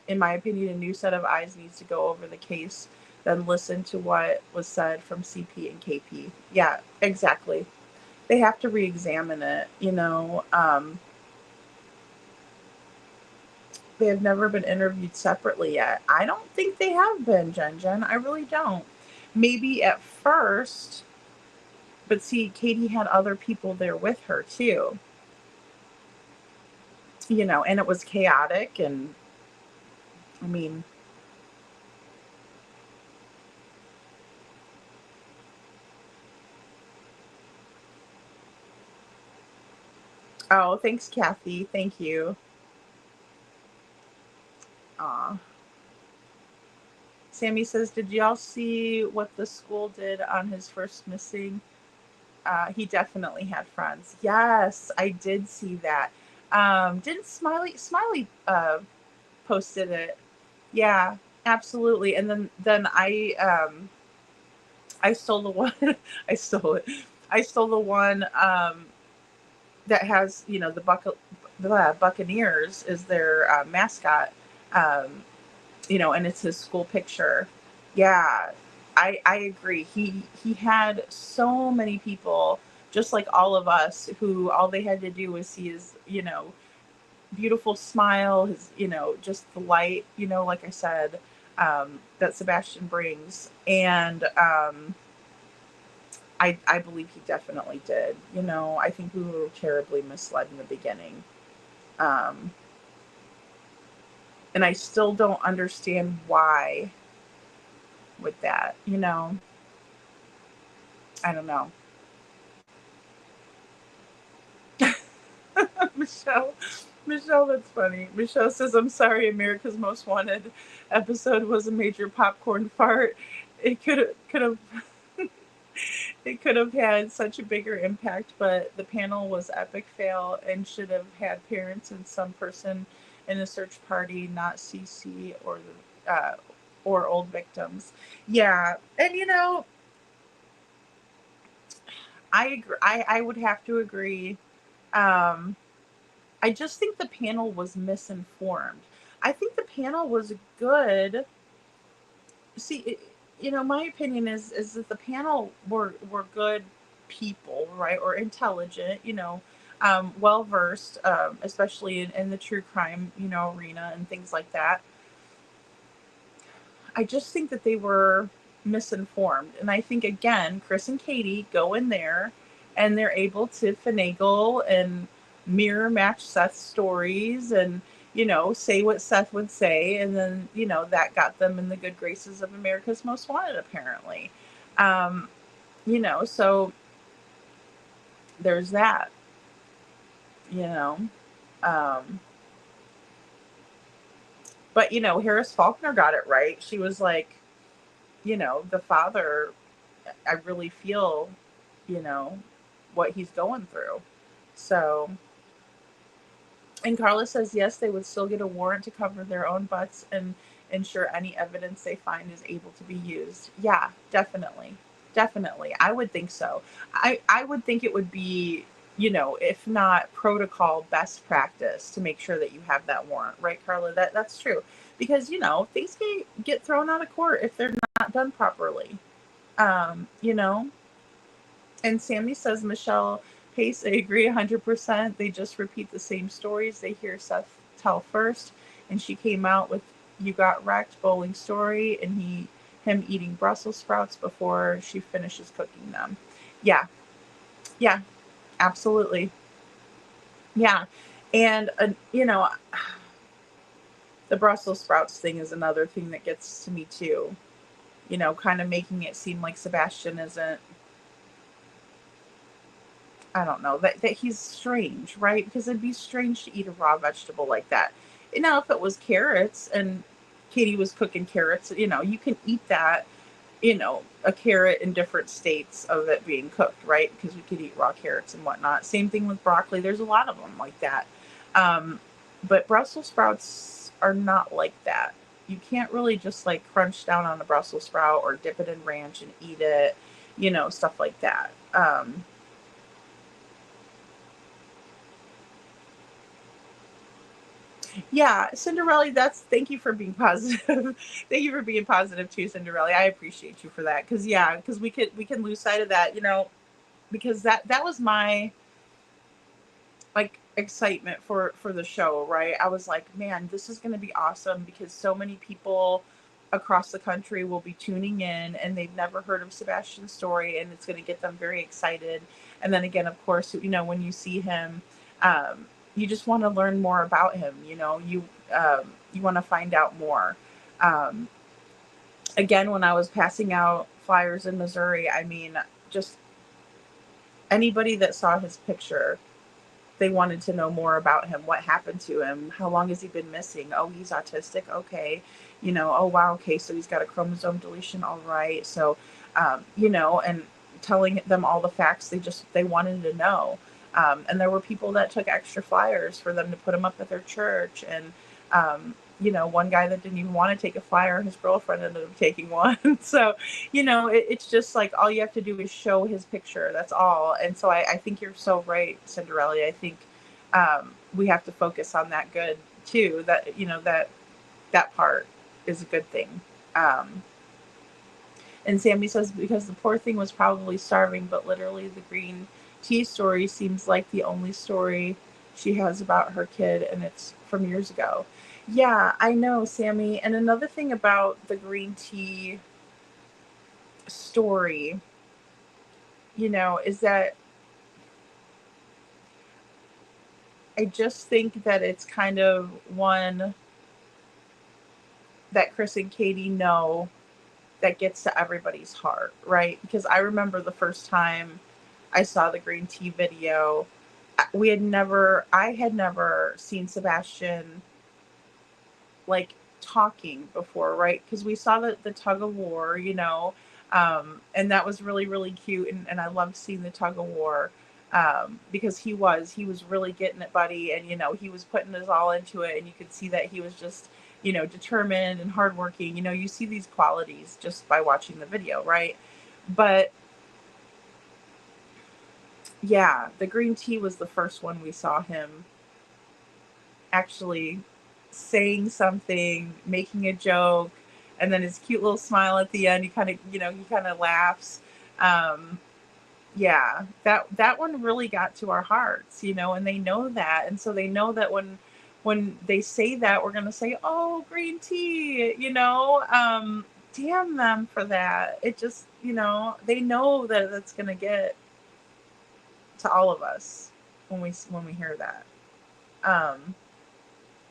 Speaker 4: In my opinion, a new set of eyes needs to go over the case, then listen to what was said from CP and KP. Yeah, exactly. They have to re-examine it, They have never been interviewed separately yet. I don't think they have been, Jen. I really don't. Maybe at first, but see, Katie had other people there with her too. And it was chaotic, and I mean, oh, thanks, Kathy. Thank you. Aw. Sammy says, did y'all see what the school did on his first missing? He definitely had friends. Yes, I did see that. Didn't Smiley posted it? Yeah, absolutely. And then I stole the one. I stole it. I stole the one that has the Buccaneers is their mascot. And it's his school picture. Yeah, I agree. He had so many people, just like all of us, who all they had to do was see his, beautiful smile, his, just the light, like I said, that Sebastian brings. And I believe he definitely did. I think we were terribly misled in the beginning. And I still don't understand why with that, I don't know. Michelle, that's funny. Michelle says, I'm sorry, America's Most Wanted episode was a major popcorn fart. It could have it could have had such a bigger impact, but the panel was epic fail and should have had parents and some person in the search party, not CC or old victims. Yeah, and I agree. I would have to agree. I just think the panel was misinformed. I think the panel was good. See, my opinion is that the panel were good people, right, or intelligent, well versed, especially in the true crime, arena and things like that. I just think that they were misinformed, and I think again, Chris and Katie go in there, and they're able to finagle and mirror match Seth's stories and say what Seth would say. And then, that got them in the good graces of America's Most Wanted, apparently. So there's that, but, Harris Faulkner got it right. She was like, the father, I really feel, what he's going through. So, and Carla says, yes, they would still get a warrant to cover their own butts and ensure any evidence they find is able to be used. Yeah, definitely. Definitely. I would think so. I would think it would be, if not protocol, best practice to make sure that you have that warrant. Right, Carla? That's true. Because, things can get thrown out of court if they're not done properly. And Sammy says, Michelle Pace, I agree 100%. They just repeat the same stories they hear Seth tell first. And she came out with You Got Wrecked bowling story and him eating Brussels sprouts before she finishes cooking them. Yeah. Yeah, absolutely. Yeah. And, the Brussels sprouts thing is another thing that gets to me too. you know, kind of making it seem like Sebastian isn't, I don't know, that he's strange, right? Because it'd be strange to eat a raw vegetable like that. And now, if it was carrots and Katie was cooking carrots, you know, you can eat that, you know, a carrot in different states of it being cooked, right? Because we could eat raw carrots and whatnot. Same thing with broccoli. There's a lot of them like that. But Brussels sprouts are not like that. You can't really just like crunch down on a Brussels sprout or dip it in ranch and eat it, you know, stuff like that. Yeah, Cinderella, thank you for being positive. Thank you for being positive too, Cinderella. I appreciate you for that. Cause yeah, because we can lose sight of that, you know, because that was my like excitement for the show, right? I was like, man, this is gonna be awesome because so many people across the country will be tuning in and they've never heard of Sebastian's story, and it's gonna get them very excited. And then again, of course, you know, when you see him, you just want to learn more about him. You know, you want to find out more. Um, Again, when I was passing out flyers in Missouri, I mean, just anybody that saw his picture, they wanted to know more about him. What happened to him? How long has he been missing? Oh, he's autistic. Okay. You know, oh, wow. Okay. So he's got a chromosome deletion. All right. So, you know, and telling them all the facts they wanted to know. And there were people that took extra flyers for them to put them up at their church. And, you know, one guy that didn't even want to take a flyer, his girlfriend ended up taking one. So, you know, it's just like all you have to do is show his picture. That's all. And so I think you're so right, Cinderella. I think we have to focus on that good too. That, you know, that part is a good thing. And Sammy says, because the poor thing was probably starving, but literally the green tea story seems like the only story she has about her kid, and it's from years ago. Yeah, I know, Sammy. And another thing about the green tea story, you know, is that I just think that it's kind of one that Chris and Katie know that gets to everybody's heart, right? Because I remember the first time I saw the green tea video, I had never seen Sebastian like talking before, right? Because we saw the tug of war, you know, and that was really, really cute. And I loved seeing the tug of war because he was really getting it, buddy. And, you know, he was putting his all into it. And you could see that he was just, you know, determined and hardworking. You know, you see these qualities just by watching the video, right? But yeah, the green tea was the first one we saw him actually saying something, making a joke, and then his cute little smile at the end. He kind of, you know, he kind of laughs. Yeah, that one really got to our hearts, you know, and they know that, and so they know that when they say that, we're gonna say, "Oh, green tea," you know. Damn them for that. It just, you know, they know that that's gonna get to all of us when we hear that.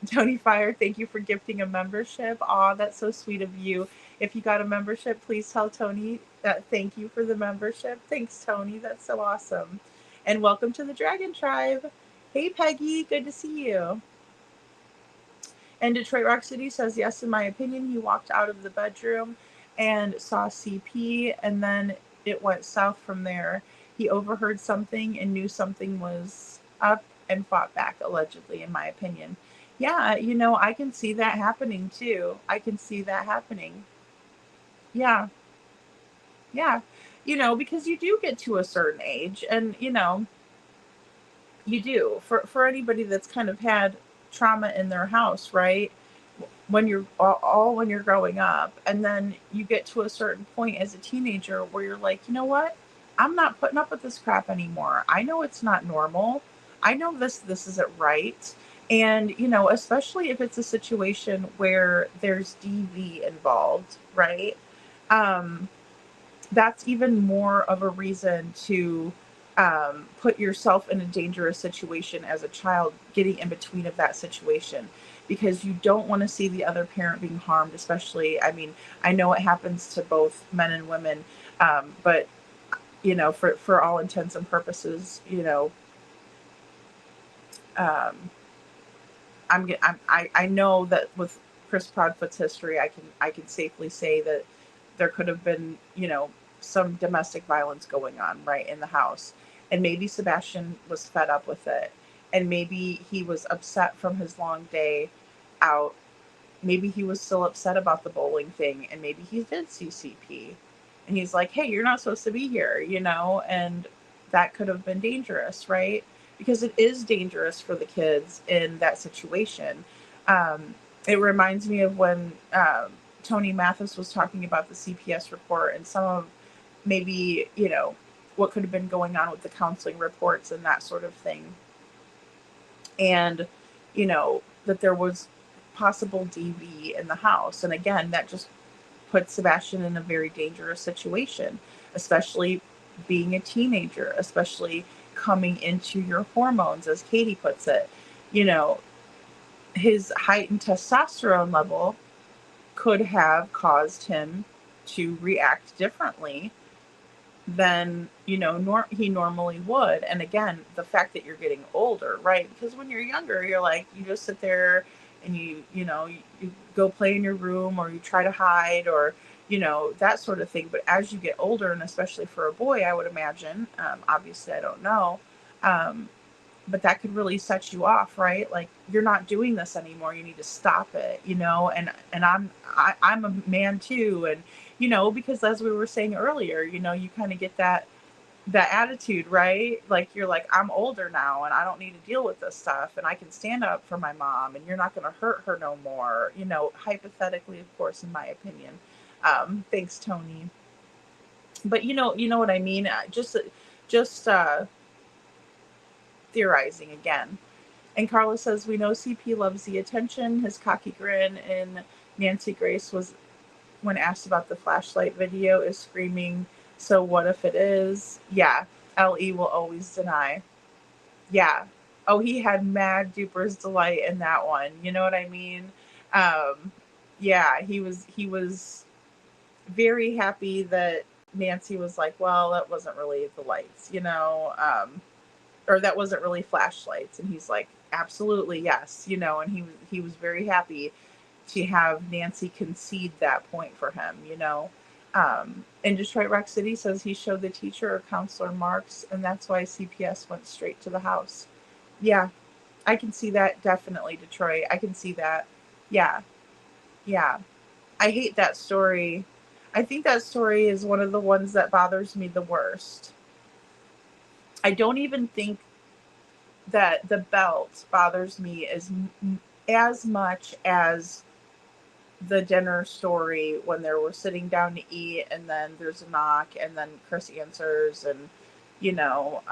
Speaker 4: Tony Fire, thank you for gifting a membership. Aw, that's so sweet of you. If you got a membership, please tell Tony that thank you for the membership. Thanks, Tony. That's so awesome. And welcome to the Dragon Tribe. Hey, Peggy. Good to see you. And Detroit Rock City says, yes, in my opinion, he walked out of the bedroom and saw CP, and then it went south from there. He overheard something and knew something was up and fought back, allegedly, in my opinion. Yeah, you know, I can see that happening too. I can see that happening. Yeah. Yeah. You know, because you do get to a certain age, and, you know, you do. For anybody that's kind of had trauma in their house, right? When you're all when you're growing up, and then you get to a certain point as a teenager where you're like, you know what? I'm not putting up with this crap anymore. I know it's not normal. I know this isn't right. And, you know, especially if it's a situation where there's DV involved, right? That's even more of a reason to put yourself in a dangerous situation as a child, getting in between of that situation. because you don't want to see the other parent being harmed, especially, I mean, I know it happens to both men and women, but, you know, for all intents and purposes, you know, um, I know that with Chris Proudfoot's history, I can safely say that there could have been, you know, some domestic violence going on right in the house, and maybe Sebastian was fed up with it, and maybe he was upset from his long day out. Maybe he was still upset about the bowling thing, and maybe he did see CP, and he's like, "Hey, you're not supposed to be here," you know, and that could have been dangerous, right? Because it is dangerous for the kids in that situation. Um, it reminds me of when Tony Mathis was talking about the CPS report and some of maybe, you know, what could have been going on with the counseling reports and that sort of thing. And, you know, that there was possible DV in the house. And again, that just puts Sebastian in a very dangerous situation, especially being a teenager, especially coming into your hormones, as Katie puts it. You know, his heightened testosterone level could have caused him to react differently than, you know, he normally would. And again, the fact that you're getting older, right? Because when you're younger, you're like, you just sit there and you know, you go play in your room, or you try to hide, or, you know, that sort of thing. But as you get older, and especially for a boy, I would imagine, obviously I don't know, but that could really set you off, right? Like, you're not doing this anymore. You need to stop it, you know. And I'm a man too, and, you know, because as we were saying earlier, you know, you kind of get that attitude, right? Like, you're like, I'm older now, and I don't need to deal with this stuff, and I can stand up for my mom, and you're not going to hurt her no more, you know, hypothetically, of course, in my opinion. Thanks, Tony. But you know what I mean. Just theorizing again. And Carla says, we know CP loves the attention. His cocky grin in Nancy Grace was, when asked about the flashlight video, is screaming, so what if it is? Yeah, LE will always deny. Yeah. Oh, he had mad duper's delight in that one. You know what I mean? Yeah, he was very happy that Nancy was like, well, that wasn't really the lights, you know, or that wasn't really flashlights. And he's like, absolutely, yes, you know, and he was very happy to have Nancy concede that point for him, you know. And Detroit Rock City says he showed the teacher or counselor marks, and that's why CPS went straight to the house. Yeah, I can see that, definitely, Detroit. I can see that. Yeah, yeah. I hate that story. I think that story is one of the ones that bothers me the worst. I don't even think that the belt bothers me as much as the dinner story, when they were sitting down to eat, and then there's a knock, and then Chris answers, and, you know,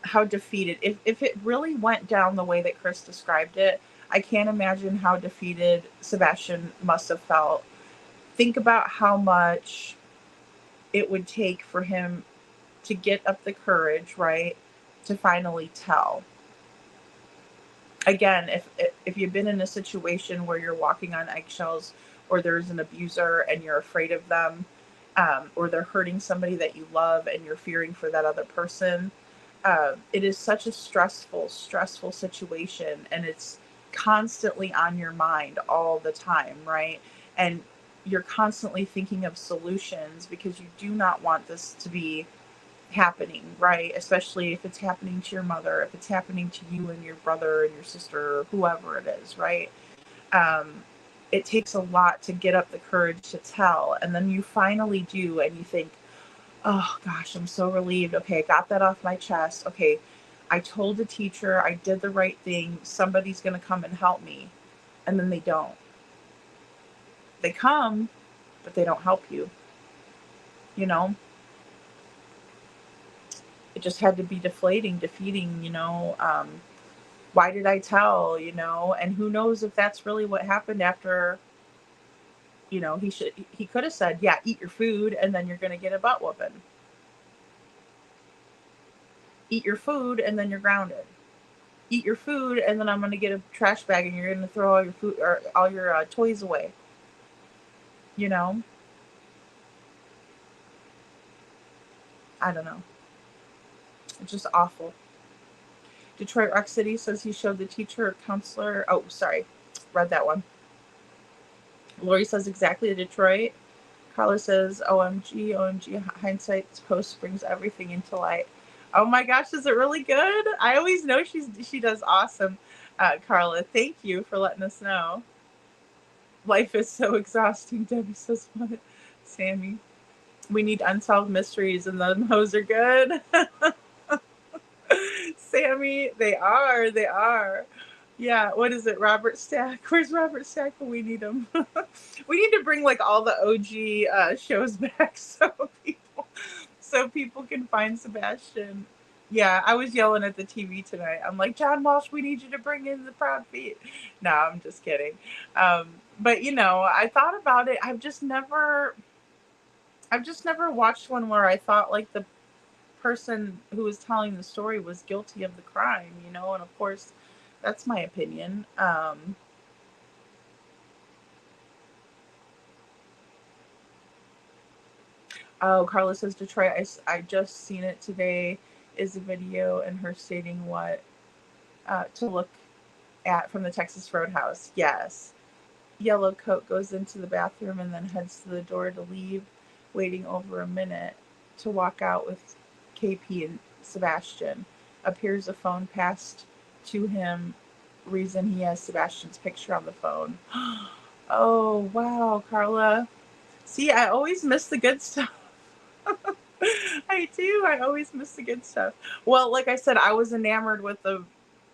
Speaker 4: how defeated, if it really went down the way that Chris described it, I can't imagine how defeated Sebastian must have felt. Think about how much it would take for him to get up the courage, right, to finally tell. Again, if you've been in a situation where you're walking on eggshells, or there's an abuser and you're afraid of them, or they're hurting somebody that you love and you're fearing for that other person, it is such a stressful situation, and it's constantly on your mind all the time, right? And you're constantly thinking of solutions because you do not want this to be happening, right? Especially if it's happening to your mother, if it's happening to you and your brother and your sister, or whoever it is, right? It takes a lot to get up the courage to tell, and then you finally do, and you think, oh gosh, I'm so relieved. Okay, I got that off my chest. Okay, I told the teacher, I did the right thing, somebody's going to come and help me. And then they don't. They come, but they don't help you. You know? It just had to be defeating, you know. Why did I tell, you know? And who knows if that's really what happened after, you know, he could have said, yeah, eat your food, and then you're going to get a butt whooping. Eat your food, and then you're grounded. eat your food, and then I'm gonna get a trash bag, and you're gonna throw all your food or all your toys away. You know, I don't know. It's just awful. Detroit Rock City says he showed the teacher or counselor. Oh, sorry, read that one. Lori says exactly Detroit. Carla says, OMG, OMG, hindsight's post brings everything into light. Oh my gosh, is it really good? I always know she does awesome, Carla. Thank you for letting us know. Life is so exhausting, Debbie says. What? Sammy. We need unsolved mysteries, and the hoes are good. Sammy, they are. They are. Yeah, what is it? Robert Stack. Where's Robert Stack when we need him? We need to bring like all the OG shows back so people can find Sebastian. Yeah, I was yelling at the TV tonight. I'm like, John Walsh, we need you to bring in the Proud Feet. No, I'm just kidding. But you know, I thought about it. I've just never watched one where I thought like the person who was telling the story was guilty of the crime, you know, and of course that's my opinion. Oh, Carla says Detroit. I just seen it today. Is a video and her stating what to look at from the Texas Roadhouse. Yes. Yellow coat goes into the bathroom and then heads to the door to leave, waiting over a minute to walk out with KP and Sebastian. Appears a phone passed to him. Reason he has Sebastian's picture on the phone. Oh, wow, Carla. See, I always miss the good stuff. I do. I always miss the good stuff. Well, like I said, I was enamored with the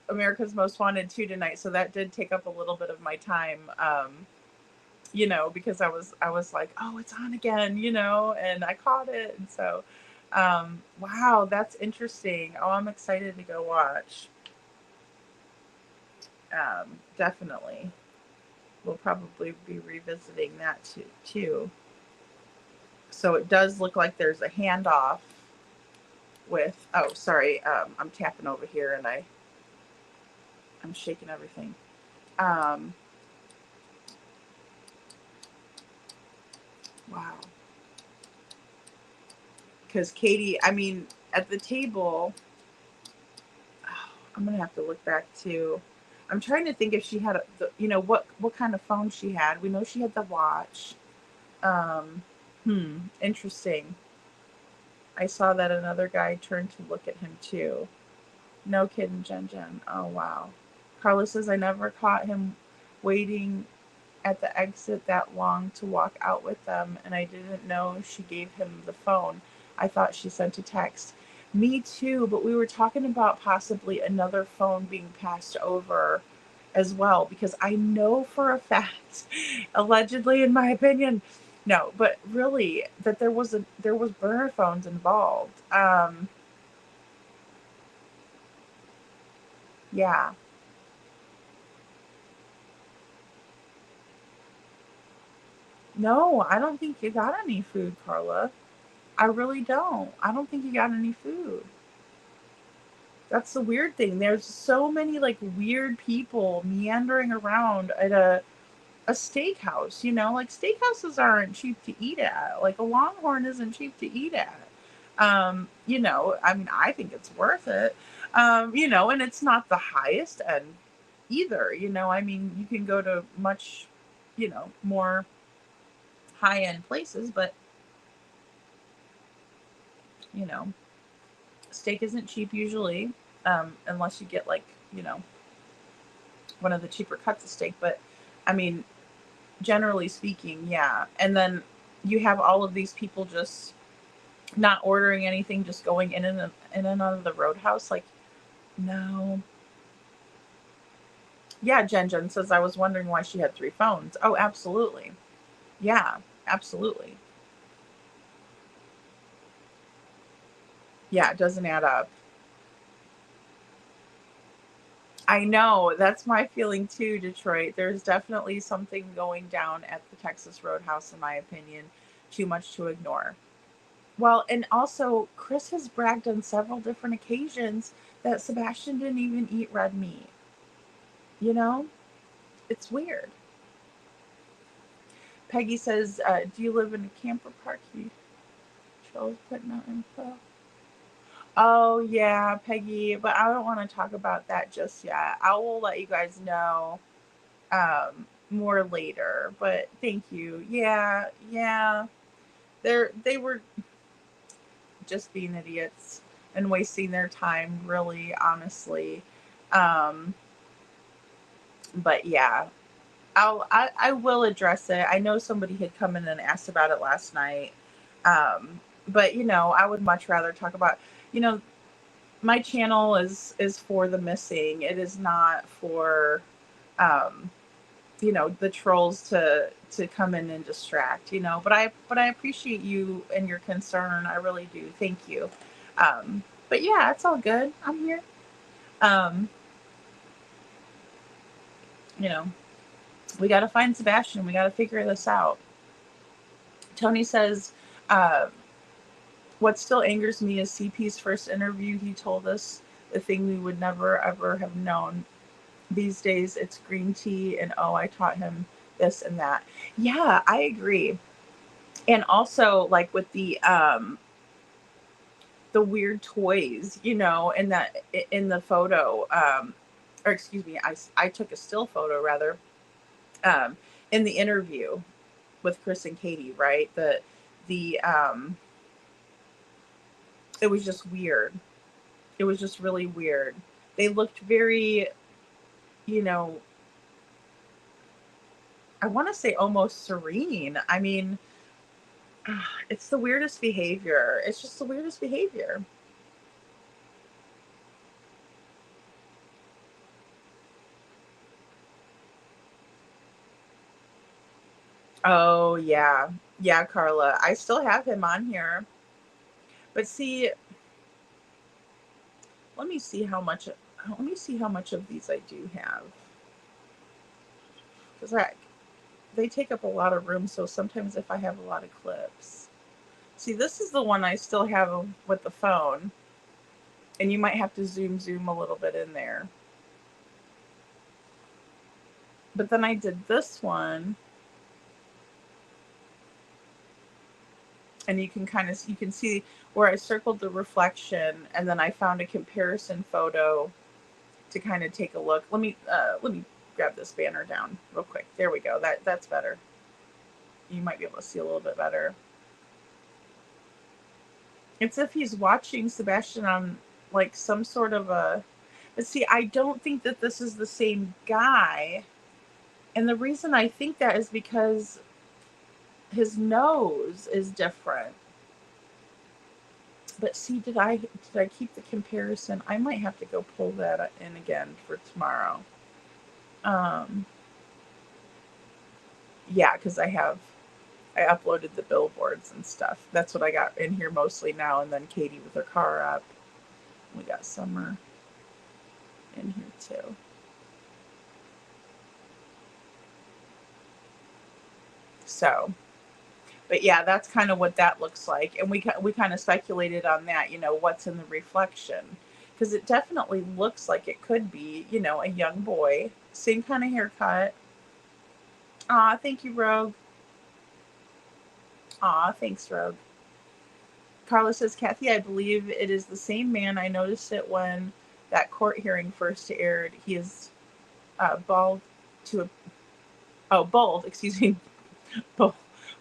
Speaker 4: America's Most Wanted 2 tonight, so that did take up a little bit of my time. You know, because I was like, oh, it's on again, you know, and I caught it. And so, wow, that's interesting. Oh, I'm excited to go watch. Definitely. We'll probably be revisiting that too. So it does look like there's a handoff with, oh, sorry, I'm tapping over here and I'm shaking everything. Wow. Because Katie, I mean, at the table, oh, I'm going to have to look back to, I'm trying to think if she had, you know, what kind of phone she had. We know she had the watch. Interesting. I saw that another guy turned to look at him too. No kidding, Jen. Oh, wow. Carla says, I never caught him waiting at the exit that long to walk out with them, and I didn't know she gave him the phone. I thought she sent a text. Me too, but we were talking about possibly another phone being passed over as well, because I know for a fact, allegedly in my opinion, no, but really, that there was burner phones involved. Yeah. No, I don't think you got any food, Carla. I really don't. I don't think you got any food. That's the weird thing. There's so many like weird people meandering around at a steakhouse, you know, like steakhouses aren't cheap to eat at. Like a Longhorn isn't cheap to eat at. You know, I mean, I think it's worth it. You know, and it's not the highest end either. You know, I mean, you can go to much, you know, more high end places, but you know, steak isn't cheap usually, unless you get like, you know, one of the cheaper cuts of steak. But I mean, generally speaking, yeah. And then you have all of these people just not ordering anything, just going in and out of the Roadhouse. Like, no. Yeah, Jen says, I was wondering why she had 3 phones. Oh, absolutely. Yeah, absolutely. Yeah, it doesn't add up. I know. That's my feeling too, Detroit. There's definitely something going down at the Texas Roadhouse, in my opinion. Too much to ignore. Well, and also Chris has bragged on several different occasions that Sebastian didn't even eat red meat. You know, it's weird. Peggy says, "Do you live in a camper park?" You chose putting out info. Oh yeah, Peggy, but I don't want to talk about that just yet. I will let you guys know more later. But thank you. Yeah, yeah. They were just being idiots and wasting their time, really, honestly. Um, but yeah, I will address it. I know somebody had come in and asked about it last night. But I would much rather talk about, you know, my channel is for the missing. It is not for um the trolls to come in and distract, but I appreciate you and your concern. I really do. Thank you. But yeah, it's all good. I'm here. Um, you know, we got to find Sebastian. We got to figure this out. Tony says, uh, what still angers me is CP's first interview. He told us the thing we would never ever have known. These days it's green tea and oh, I taught him this and that. Yeah, I agree. And also like with the weird toys, in the photo, or excuse me, I took a still photo rather, um, in the interview with Chris and Katie, right? The it was just weird. It was just really weird. They looked very, you know, I want to say almost serene. I mean, it's the weirdest behavior. It's just the weirdest behavior. Oh, yeah. Yeah, Carla. I still have him on here. But see, let me see how much of these I do have. Cuz they take up a lot of room, so sometimes if I have a lot of clips. See, this is the one I still have with the phone. And you might have to zoom a little bit in there. But then I did this one. And you can see where I circled the reflection, and then I found a comparison photo to kind of take a look. Let me grab this banner down real quick. There we go. That's better. You might be able to see a little bit better. It's if he's watching Sebastian on like some sort of a. But see, I don't think that this is the same guy, and the reason I think that is because his nose is different. But see, did I keep the comparison? I might have to go pull that in again for tomorrow. Yeah, because I uploaded the billboards and stuff. That's what I got in here mostly now, and then Katie with her car up. We got Summer in here too. So, but yeah, that's kind of what that looks like. And we kind of speculated on that, what's in the reflection. Because it definitely looks like it could be, a young boy. Same kind of haircut. Aw, thank you, Rogue. Aw, thanks, Rogue. Carla says, Kathy, I believe it is the same man. I noticed it when that court hearing first aired. He is bold, excuse me,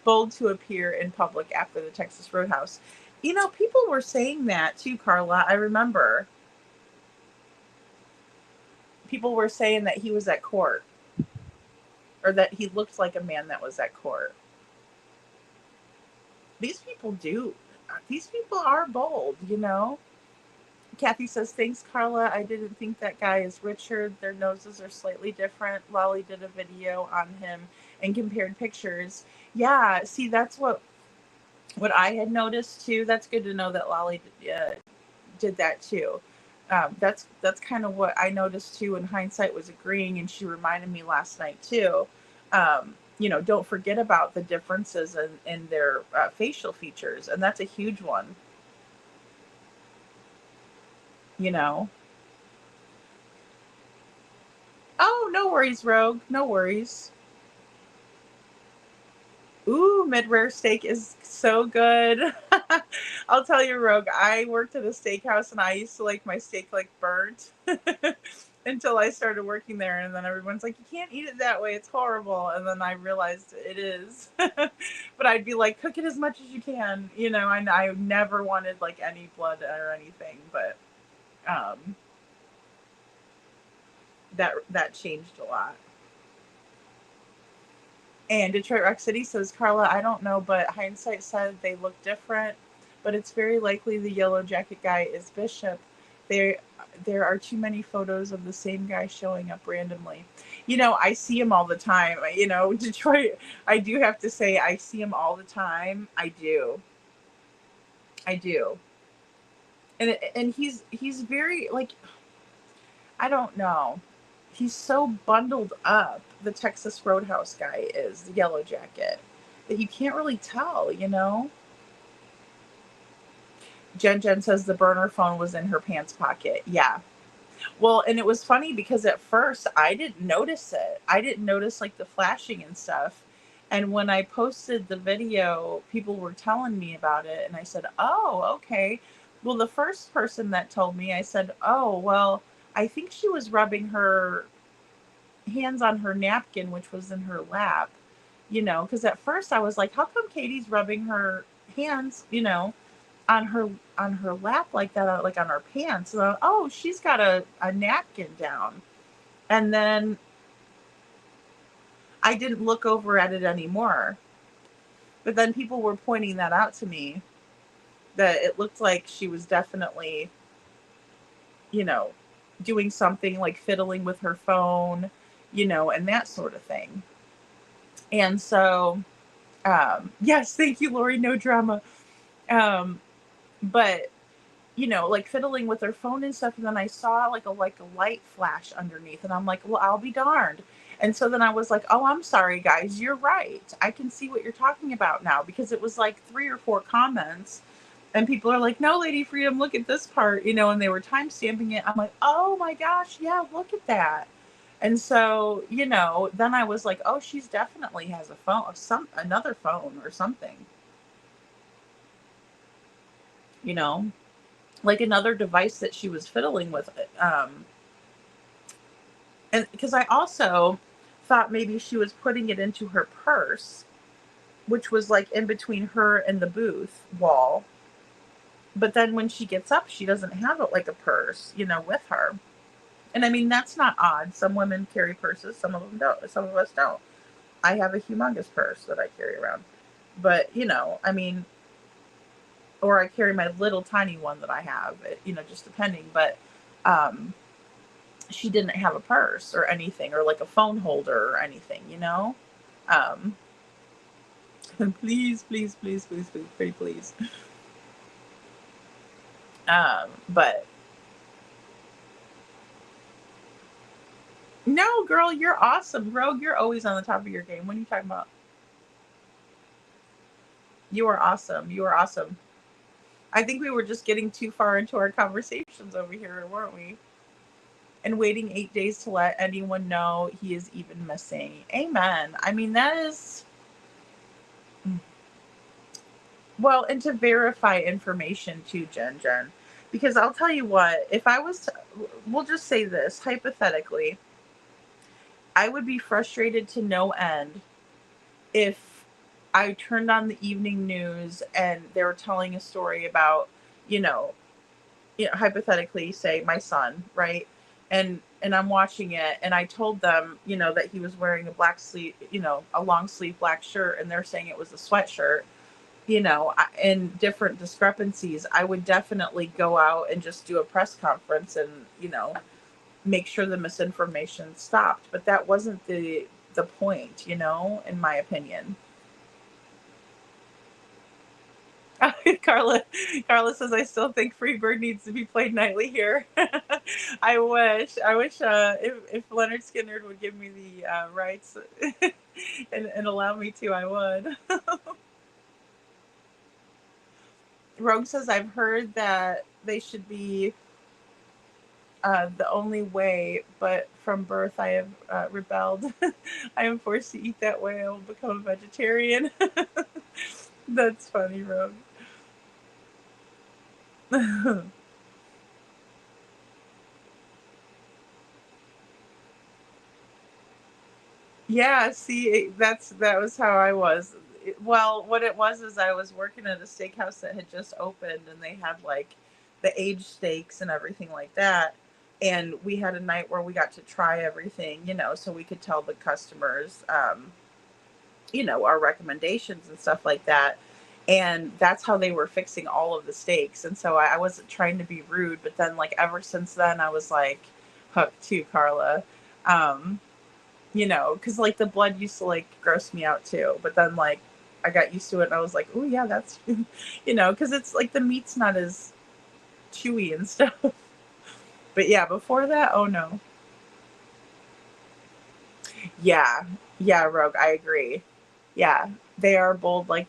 Speaker 4: bold to appear in public after the Texas Roadhouse. People were saying that too, Carla. I remember. People were saying that he was at court, or that he looked like a man that was at court. These people are bold, Kathy says, thanks, Carla. I didn't think that guy is Richard. Their noses are slightly different. Lolly did a video on him and compared pictures. Yeah, see, that's what I had noticed too. That's good to know that Lolly did that too. That's kind of what I noticed too. In hindsight, was agreeing, and she reminded me last night too. don't forget about the differences in their facial features. And that's a huge one, you know. Oh, no worries, Rogue. No worries. Ooh, mid-rare steak is so good. I'll tell you, Rogue, I worked at a steakhouse and I used to like my steak like burnt until I started working there. And then everyone's like, you can't eat it that way. It's horrible. And then I realized it is. But I'd be like, cook it as much as you can. I never wanted like any blood or anything. But that changed a lot. And Detroit Rock City says, Carla, I don't know, but hindsight said they look different, but it's very likely the yellow jacket guy is Bishop. There are too many photos of the same guy showing up randomly. I see him all the time. Detroit, I do have to say, I see him all the time. I do. And he's very, like, I don't know. He's so bundled up, the Texas Roadhouse guy is, the yellow jacket, that you can't really tell, Jen says the burner phone was in her pants pocket. Yeah. Well, and it was funny because at first I didn't notice it. I didn't notice like the flashing and stuff. And when I posted the video, people were telling me about it. And I said, oh, okay. Well, the first person that told me, I said, oh, well, I think she was rubbing her hands on her napkin, which was in her lap, because at first I was like, how come Katie's rubbing her hands, on her lap like that, like on her pants? And oh, she's got a napkin down. And then I didn't look over at it anymore. But then people were pointing that out to me, that it looked like she was definitely, doing something like fiddling with her phone, and that sort of thing. And so, yes, thank you, Lori, no drama. But, like fiddling with her phone and stuff. And then I saw like a light flash underneath and I'm like, well, I'll be darned. And so then I was like, oh, I'm sorry, guys. You're right. I can see what you're talking about now, because it was like 3 or 4 comments and people are like, no, Lady Freedom, look at this part, and they were time stamping it. I'm like, oh my gosh. Yeah. Look at that. And so, then I was like, oh, she's definitely has a phone, another phone or something, like another device that she was fiddling with. And because I also thought maybe she was putting it into her purse, which was like in between her and the booth wall. But then when she gets up, she doesn't have it like a purse, with her. And I mean, that's not odd. Some women carry purses, some of them don't. Some of us don't. I have a humongous purse that I carry around. But, I mean, or I carry my little tiny one that I have, just depending. But she didn't have a purse or anything, or like a phone holder or anything, please, please, please, please, please, pretty please. But no, girl, you're awesome. Rogue, you're always on the top of your game. What are you talking about? You are awesome. You are awesome. I think we were just getting too far into our conversations over here, weren't we? And waiting 8 days to let anyone know he is even missing. Amen. I mean, that is... Well, and to verify information too, Jen. Because I'll tell you what, if I was to... We'll just say this, hypothetically, I would be frustrated to no end if I turned on the evening news and they were telling a story about, hypothetically, say my son, right? And I'm watching it and I told them, that he was wearing a black sleeve, a long sleeve black shirt, and they're saying it was a sweatshirt, in different discrepancies. I would definitely go out and just do a press conference and, make sure the misinformation stopped. But that wasn't the point, in my opinion. Carla says, I still think Freebird needs to be played nightly here. I wish if Leonard Skinner would give me the rights and allow me to, I would. Rogue says, I've heard that they should be the only way, but from birth I have rebelled. I am forced to eat that way. I will become a vegetarian. That's funny, Rogue. Yeah, see, that was how I was. Well, what it was is I was working at a steakhouse that had just opened, and they had like the aged steaks and everything like that. And we had a night where we got to try everything, so we could tell the customers, our recommendations and stuff like that. And that's how they were fixing all of the steaks. And so I wasn't trying to be rude, but then like ever since then, I was like hooked to Carla. Because like the blood used to like gross me out too, but then like I got used to it and I was like, oh yeah, that's because it's like the meat's not as chewy and stuff. But yeah, before that, oh no. Yeah, Rogue, I agree. Yeah, they are bold, like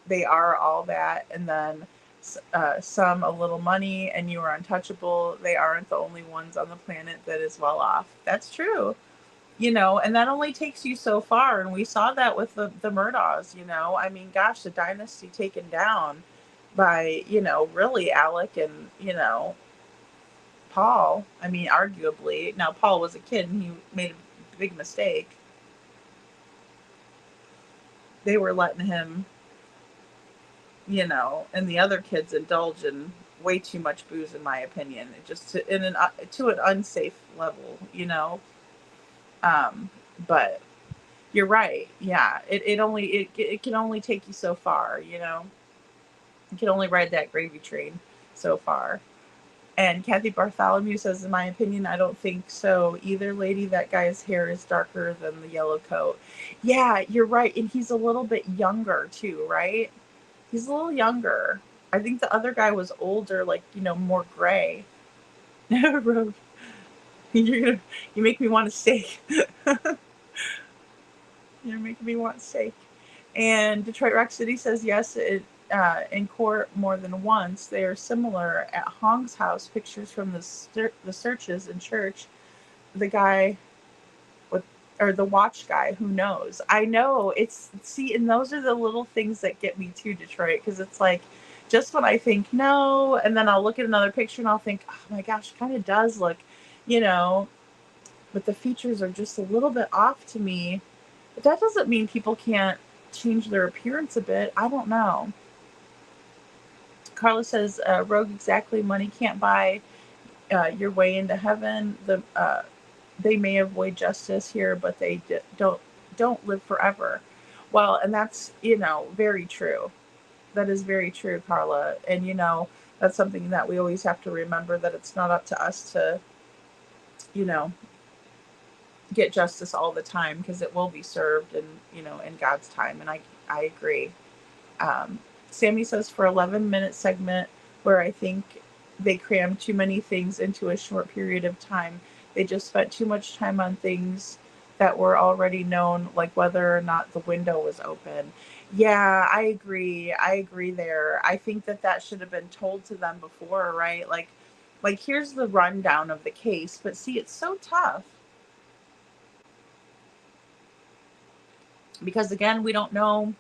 Speaker 4: they are all that, and then some a little money, and you are untouchable. They aren't the only ones on the planet that is well off. That's true. And that only takes you so far. And we saw that with the Murdaws, I mean, gosh, the dynasty taken down by, really Alec and, Paul. I mean, arguably. Now, Paul was a kid and he made a big mistake. They were letting him, and the other kids indulge in way too much booze, in my opinion. It just to an unsafe level, But you're right. Yeah. It can only take you so far, You can only ride that gravy train so far. And Kathy Bartholomew says, in my opinion, I don't think so either, lady. That guy's hair is darker than the yellow coat. Yeah, you're right. And he's a little bit younger too, right? He's a little younger. I think the other guy was older, like, more gray. Rogue. You make me want a steak. You're making me want steak. And Detroit Rock City says yes, in court more than once. They are similar. At Hong's house, pictures from the searches in church. The guy or the watch guy, who knows? I know. And those are the little things that get me to Detroit, because it's like, just when I think no, and then I'll look at another picture and I'll think, oh my gosh, it kind of does look, but the features are just a little bit off to me. But that doesn't mean people can't change their appearance a bit. I don't know. Carla says, Rogue, exactly. Money can't buy your way into heaven. They may avoid justice here, but they don't live forever. Well, and that's, very true. That is very true, Carla. And, that's something that we always have to remember, that it's not up to us to, get justice all the time, because it will be served in God's time. And I agree. Sammy says, for 11-minute segment where I think they crammed too many things into a short period of time. They just spent too much time on things that were already known, like whether or not the window was open. Yeah, I agree there. I think that should have been told to them before, right? Like here's the rundown of the case, but see, it's so tough. Because again, we don't know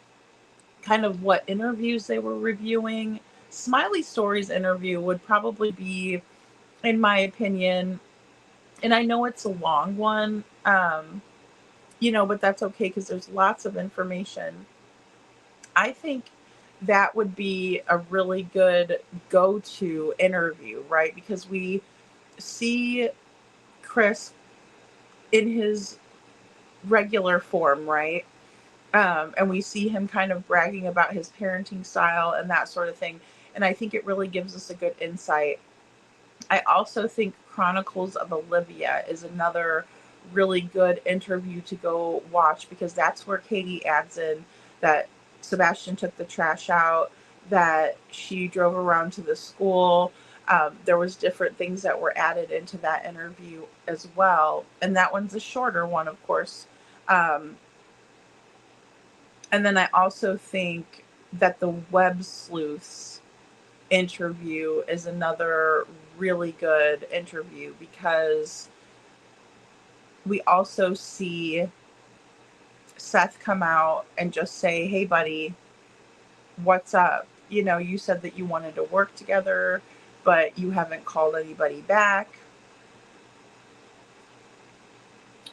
Speaker 4: kind of what interviews they were reviewing. Smiley Story's interview would probably be, in my opinion, and I know it's a long one, but that's okay, because there's lots of information. I think that would be a really good go-to interview, right? Because we see Chris in his regular form, right? And we see him kind of bragging about his parenting style and that sort of thing. And I think it really gives us a good insight. I also think Chronicles of Olivia is another really good interview to go watch, because that's where Katie adds in that Sebastian took the trash out. that she drove around to the school. There was different things that were added into that interview as well. And that one's a shorter one, of course. And then I also think that the web sleuths interview is another really good interview, because we also see Seth come out and just say, hey, buddy, what's up? You know, you said that you wanted to work together, but you haven't called anybody back.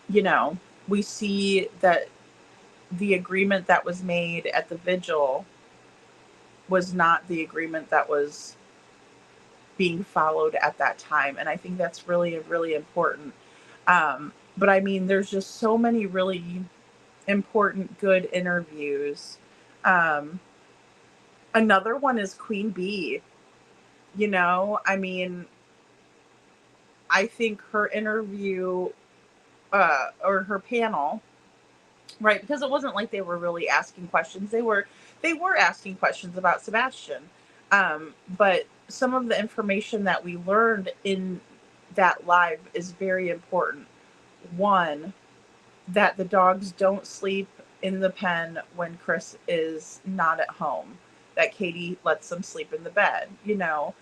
Speaker 4: You know, we see that the agreement that was made at the vigil was not the agreement that was being followed at that time. And I think that's really, really important. But I mean, there's just so many really important, good interviews. Another one is Queen Bee. You know, I mean, I think her interview, or her panel, right? Because it wasn't like they were really asking questions. They were asking questions about Sebastian. But some of the information that we learned in that live is very important. One, that the dogs don't sleep in the pen when Chris is not at home, that Katie lets them sleep in the bed, you know,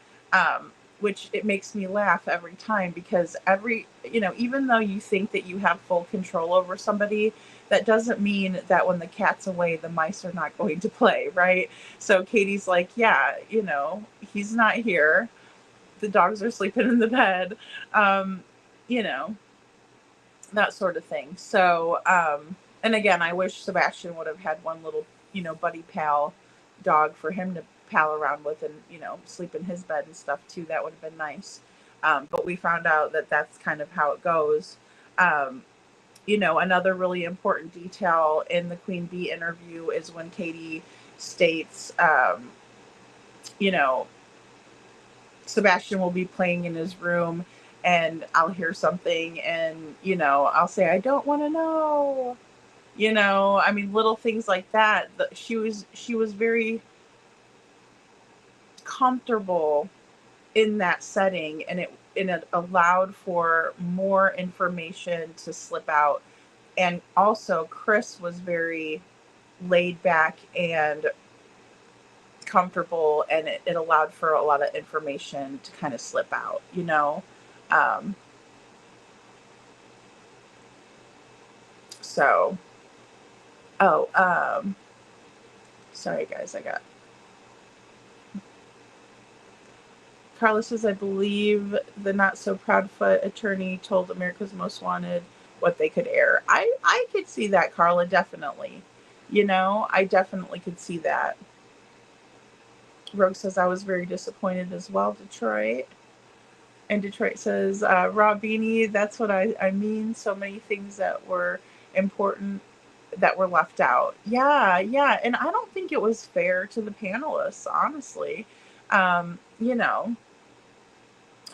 Speaker 4: which it makes me laugh every time, because even though you think that you have full control over somebody, that doesn't mean that when the cat's away, the mice are not going to play, right? So Katie's like, yeah, you know, he's not here. The dogs are sleeping in the bed, you know, that sort of thing. So, and again, I wish Sebastian would have had one little, you know, buddy pal dog for him to pal around with and, you know, sleep in his bed and stuff too. That would have been nice. But we found out that that's kind of how it goes. You know, another really important detail in the Queen Bee interview is when Katie states, you know, Sebastian will be playing in his room and I'll hear something and, you know, I'll say, I don't want to know, you know, I mean, little things like that. She was very comfortable in that setting, and it allowed for more information to slip out. And also Chris was very laid back and comfortable, and it allowed for a lot of information to kind of slip out, you know. Sorry guys, Carla says, I believe the not so proud foot attorney told America's Most Wanted what they could air. I could see that, Carla, definitely. You know, I definitely could see that. Rogue says, I was very disappointed as well, Detroit. And Detroit says, Rob Beanie, that's what I mean. So many things that were important that were left out. Yeah. And I don't think it was fair to the panelists, honestly. You know,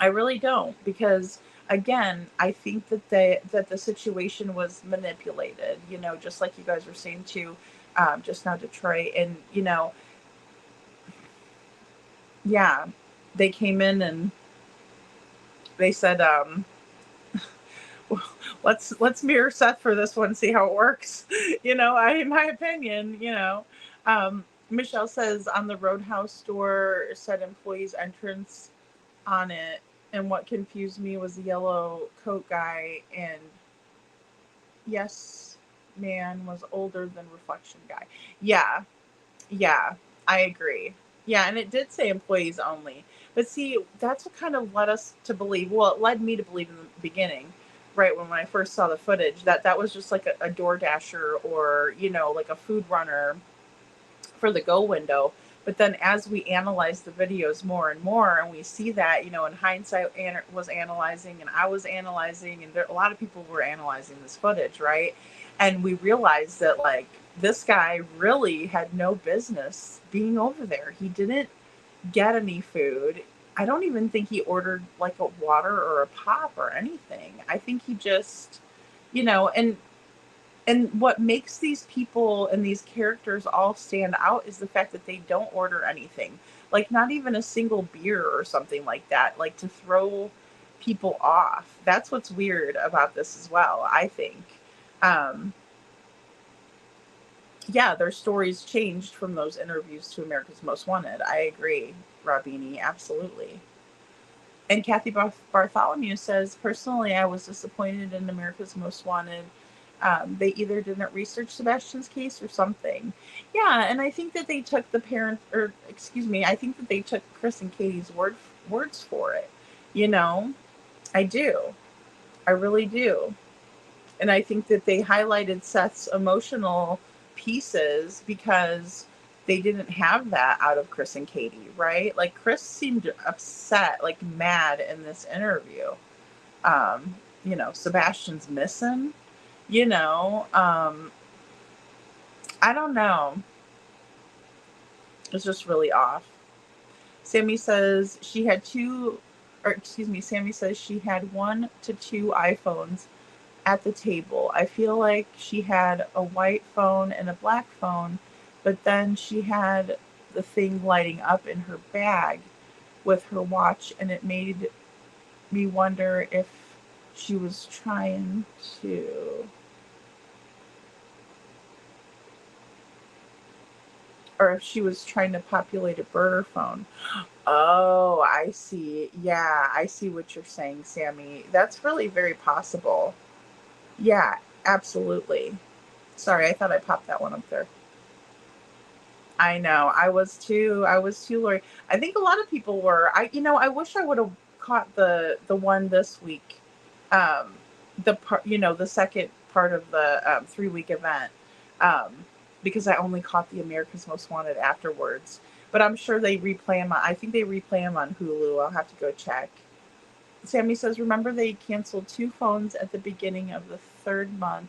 Speaker 4: I really don't, because again, I think that the situation was manipulated, you know, just like you guys were saying too, just now, Detroit. And, you know, yeah, they came in and they said, let's mirror Seth for this one, see how it works. You know, in my opinion, you know, Michelle says on the Roadhouse door said employees entrance on it. And what confused me was the yellow coat guy, and yes, man was older than reflection guy. Yeah, I agree. Yeah, and it did say employees only. But see, that's what kind of led us to believe, well, it led me to believe in the beginning, right, when I first saw the footage, that was just like a door dasher or, you know, like a food runner for the go window. But then as we analyze the videos more and more, and we see that, you know, in hindsight, was analyzing and I was analyzing, and a lot of people were analyzing this footage, right? And we realized that, like, this guy really had no business being over there. He didn't get any food. I don't even think he ordered like a water or a pop or anything. I think he just, you know, and And what makes these people and these characters all stand out is the fact that they don't order anything. Like, not even a single beer or something like that, like to throw people off. That's what's weird about this as well, I think. Um, yeah, their stories changed from those interviews to America's Most Wanted. I agree, Robini, absolutely. And Kathy Bartholomew says, personally, I was disappointed in America's Most Wanted. They either didn't research Sebastian's case or something. Yeah, and I think that they took I think that they took Chris and Katie's words for it. You know, I do. I really do. And I think that they highlighted Seth's emotional pieces because they didn't have that out of Chris and Katie, right? Like, Chris seemed upset, like mad in this interview. Sebastian's missing, I don't know. It's just really off. Sammy says she had Sammy says she had 1 to 2 iPhones at the table. I feel like she had a white phone and a black phone, but then she had the thing lighting up in her bag with her watch, and it made me wonder if she was trying to, or if she was trying to populate a burner phone. Oh, I see. Yeah, I see what you're saying, Sammy. That's really very possible. Yeah, absolutely. Sorry, I thought I popped that one up there. I know. I was too, Lori. I think a lot of people were. I wish I would have caught the one this week. The part, the second part of the 3-week event. Because I only caught the America's Most Wanted afterwards. But I'm sure they replay them. I think they replay them on Hulu. I'll have to go check. Sammy says, remember they canceled 2 phones at the beginning of the 3rd month.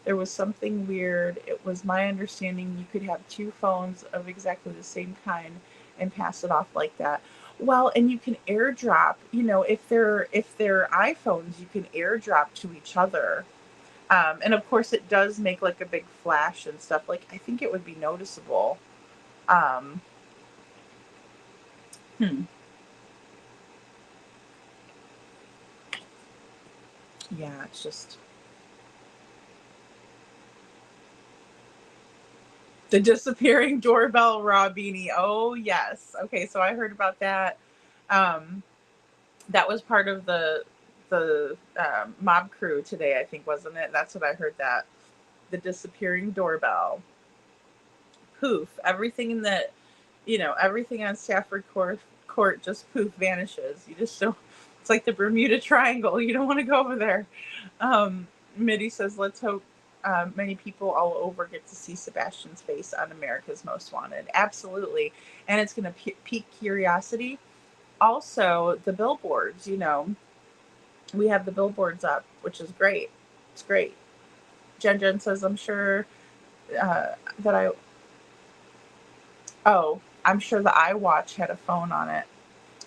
Speaker 4: There was something weird. It was my understanding you could have 2 phones of exactly the same kind and pass it off like that. Well, and you can airdrop, if they're iPhones, you can airdrop to each other. And of course it does make like a big flash and stuff. Like, I think it would be noticeable. Yeah, it's just the disappearing doorbell, Robini. Oh, yes. Okay, so I heard about that. That was part of the mob crew today, I think, wasn't it? That's what I heard, that the disappearing doorbell. Poof. Everything that, everything on Stafford Court just poof vanishes. You just don't. It's like the Bermuda Triangle. You don't want to go over there. Mitty says, let's hope many people all over get to see Sebastian's face on America's Most Wanted. Absolutely. And it's going to pique curiosity. Also, the billboards, we have the billboards up, which is great. It's great. Jen says, I'm sure I'm sure the iWatch had a phone on it.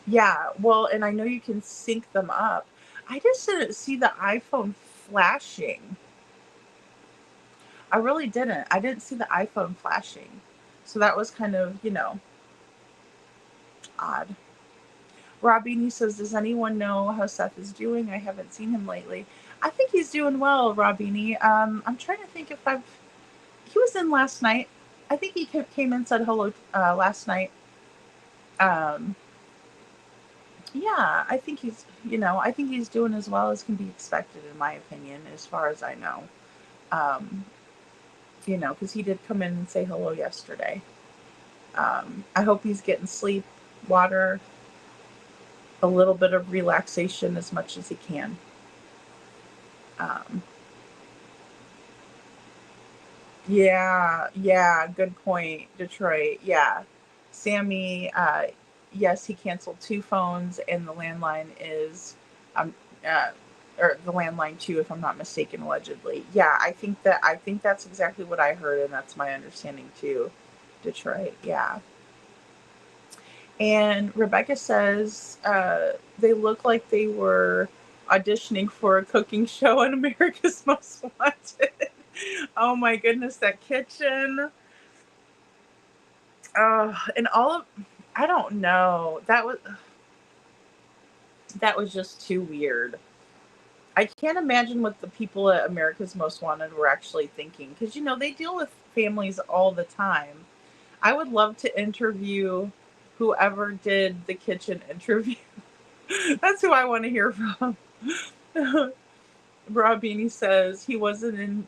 Speaker 4: Yeah, well, and I know you can sync them up. I just didn't see the iPhone flashing. I really didn't. I didn't see the iPhone flashing. So that was kind of, odd. Robini says, does anyone know how Seth is doing? I haven't seen him lately. I think he's doing well, Robini. I'm trying to think if he was in last night. I think he came and said hello last night. Yeah, I think he's doing as well as can be expected, in my opinion, as far as I know. Because he did come in and say hello yesterday. I hope he's getting sleep, water, a little bit of relaxation as much as he can. Yeah, good point, Detroit. Yeah. Sammy, yes, he canceled 2 phones, and the landline is, or the landline too, if I'm not mistaken, allegedly. Yeah, I think that's exactly what I heard, and that's my understanding too, Detroit. Yeah. And Rebecca says they look like they were auditioning for a cooking show on America's Most Wanted. Oh my goodness, that kitchen. And all of, I don't know. That was just too weird. I can't imagine what the people at America's Most Wanted were actually thinking, because they deal with families all the time. I would love to interview whoever did the kitchen interview. That's who I want to hear from. Rob Beanie says he wasn't in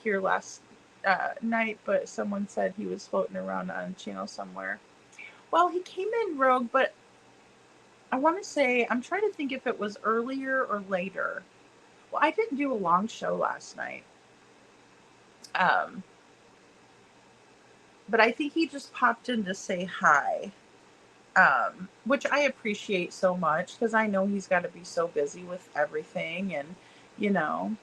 Speaker 4: here last night, but someone said he was floating around on a channel somewhere. Well, he came in Rogue, but I want to say, I'm trying to think if it was earlier or later. Well, I didn't do a long show last night. Um, but I think he just popped in to say hi, which I appreciate so much, because I know he's got to be so busy with everything. And, you know,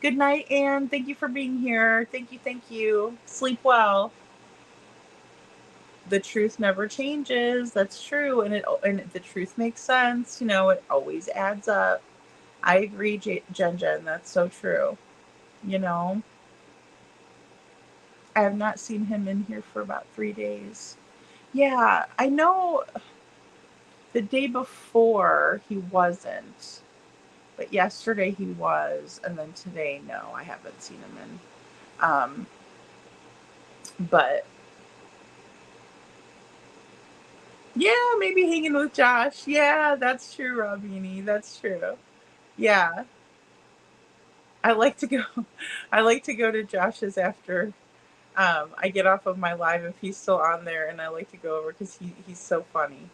Speaker 4: good night, Anne. Thank you for being here. Thank you. Thank you. Sleep well. The truth never changes. That's true. And the truth makes sense. It always adds up. I agree, Jen. That's so true. I have not seen him in here for about 3 days. Yeah, I know the day before he wasn't, but yesterday he was, and then today, no, I haven't seen him in. But yeah, maybe hanging with Josh. Yeah, that's true, Robini. That's true. Yeah. I like to go I like to go to Josh's after I get off of my live if he's still on there, and I like to go over because he's so funny.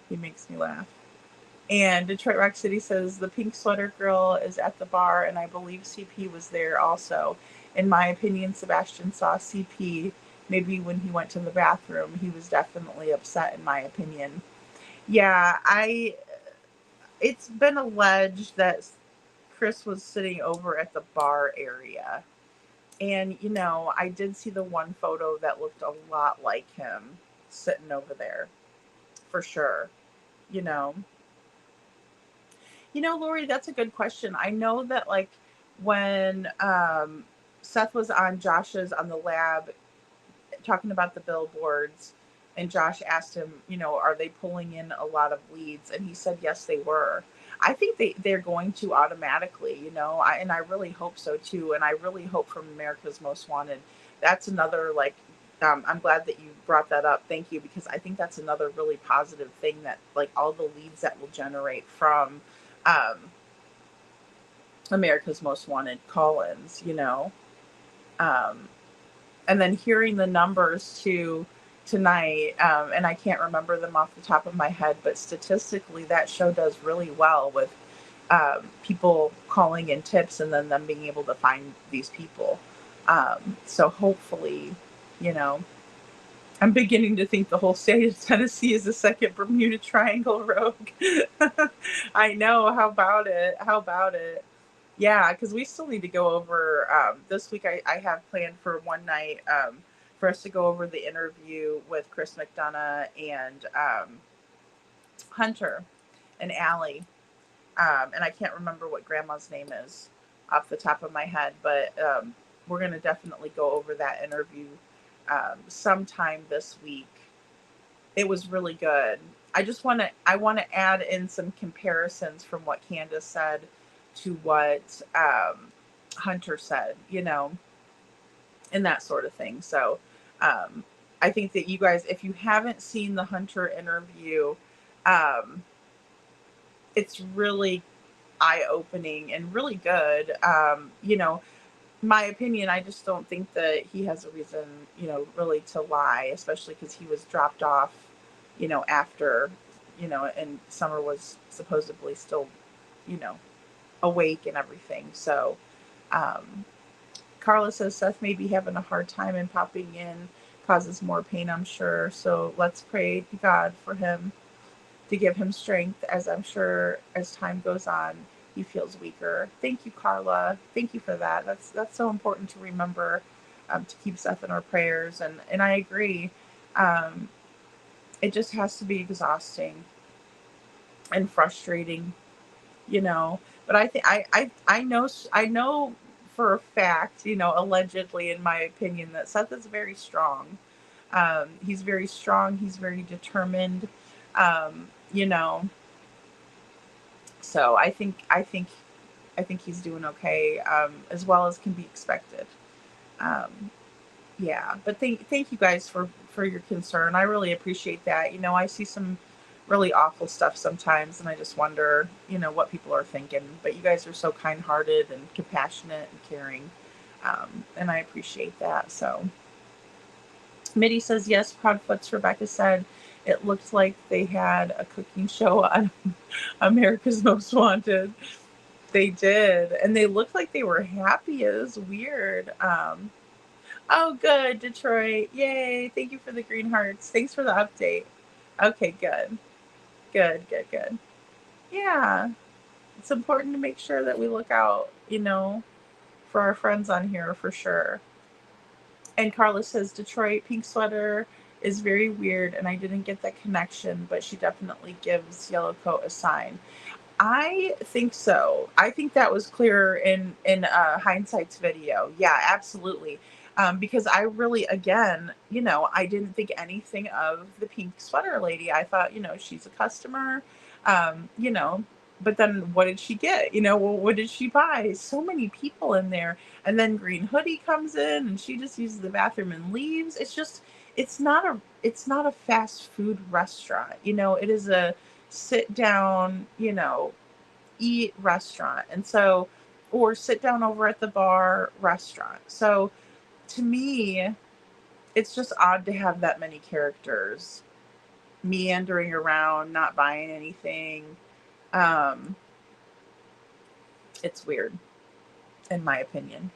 Speaker 4: He makes me laugh. And Detroit Rock City says the pink sweater girl is at the bar, and I believe CP was there also. In my opinion, Sebastian saw CP maybe when he went to the bathroom. He was definitely upset, in my opinion. Yeah, it's been alleged that Chris was sitting over at the bar area. And, I did see the one photo that looked a lot like him sitting over there, for sure. You know, Lori, that's a good question. I know that, like, when Seth was on Josh's on the lab talking about the billboards, and Josh asked him, are they pulling in a lot of leads? And he said, yes, they were. I think they're going to automatically, and I really hope so too. And I really hope from America's Most Wanted. That's another, like, I'm glad that you brought that up. Thank you, because I think that's another really positive thing, that, like, all the leads that will generate from America's Most Wanted call-ins, and then hearing the numbers too tonight, and I can't remember them off the top of my head, but statistically that show does really well with people calling in tips and then them being able to find these people. So hopefully, I'm beginning to think the whole state of Tennessee is a second Bermuda Triangle rogue. I know. How about it? Yeah, because we still need to go over this week. I have planned for one night for us to go over the interview with Chris McDonough and Hunter and Allie. And I can't remember what Grandma's name is off the top of my head, but we're going to definitely go over that interview sometime this week. It was really good. I want to add in some comparisons from what Candace said to what Hunter said, and that sort of thing. So I think that you guys, if you haven't seen the Hunter interview, it's really eye-opening and really good. My opinion, I just don't think that he has a reason, really to lie, especially because he was dropped off, after, and Summer was supposedly still, awake and everything. So Carla says Seth may be having a hard time, and popping in causes more pain, I'm sure. So let's pray to God for him to give him strength, as I'm sure as time goes on he feels weaker. Thank you, Carla. Thank you for that. That's so important to remember, to keep Seth in our prayers. And I agree. It just has to be exhausting and frustrating, But I think I know for a fact, allegedly, in my opinion, that Seth is very strong. He's very strong. He's very determined. You know, so I think he's doing okay, as well as can be expected. Um, yeah, but thank you guys for your concern. I really appreciate that. I see some really awful stuff sometimes, and I just wonder, what people are thinking. But you guys are so kind-hearted and compassionate and caring, and I appreciate that. So, Mitty says yes. Proudfoots. Rebecca said it looked like they had a cooking show on America's Most Wanted. They did, and they looked like they were happy. It was weird. Oh, good, Detroit. Yay. Thank you for the green hearts. Thanks for the update. Okay, good. Good, good, good. Yeah. It's important to make sure that we look out, for our friends on here for sure. And Carla says Detroit pink sweater is very weird and I didn't get that connection, but she definitely gives Yellow Coat a sign. I think so. I think that was clear in Hindsight's video. Yeah, absolutely. Because I really, again, I didn't think anything of the pink sweater lady. I thought, she's a customer, you know. But then what did she get? Well, what did she buy? So many people in there, and then Green Hoodie comes in, and she just uses the bathroom and leaves. It's not a fast food restaurant. It is a sit down, eat restaurant. And so, or sit down over at the bar restaurant. So to me, it's just odd to have that many characters meandering around, not buying anything. It's weird, in my opinion.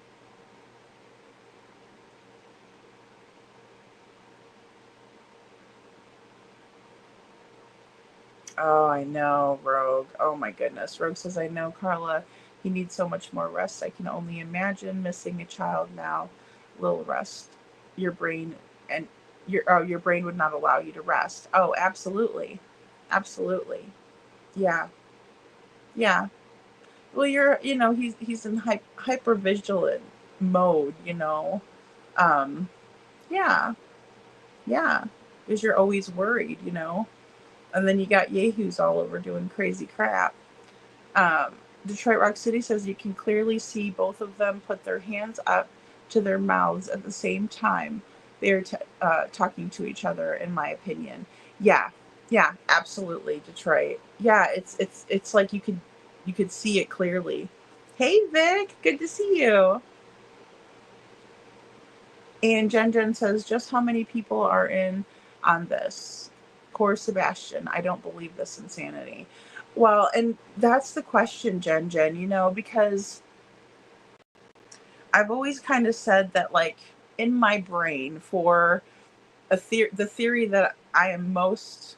Speaker 4: Oh, I know, Rogue. Oh my goodness. Rogue says, I know, Carla. He needs so much more rest. I can only imagine missing a child now. Little rest. Your brain and your brain would not allow you to rest. Oh, absolutely. Absolutely. Yeah. Yeah. Well, he's in hyper vigilant mode. Um, yeah. Yeah. Because you're always worried. And then you got yahoos all over doing crazy crap. Detroit Rock City says you can clearly see both of them put their hands up to their mouths at the same time. They're talking to each other, in my opinion. Yeah, yeah, absolutely, Detroit. Yeah, it's like you could see it clearly. Hey, Vic, good to see you. And Jen says, just how many people are in on this? Poor Sebastian. I don't believe this insanity. Well, and that's the question, Jen, because I've always kind of said that, like, in my brain, for the theory that I am most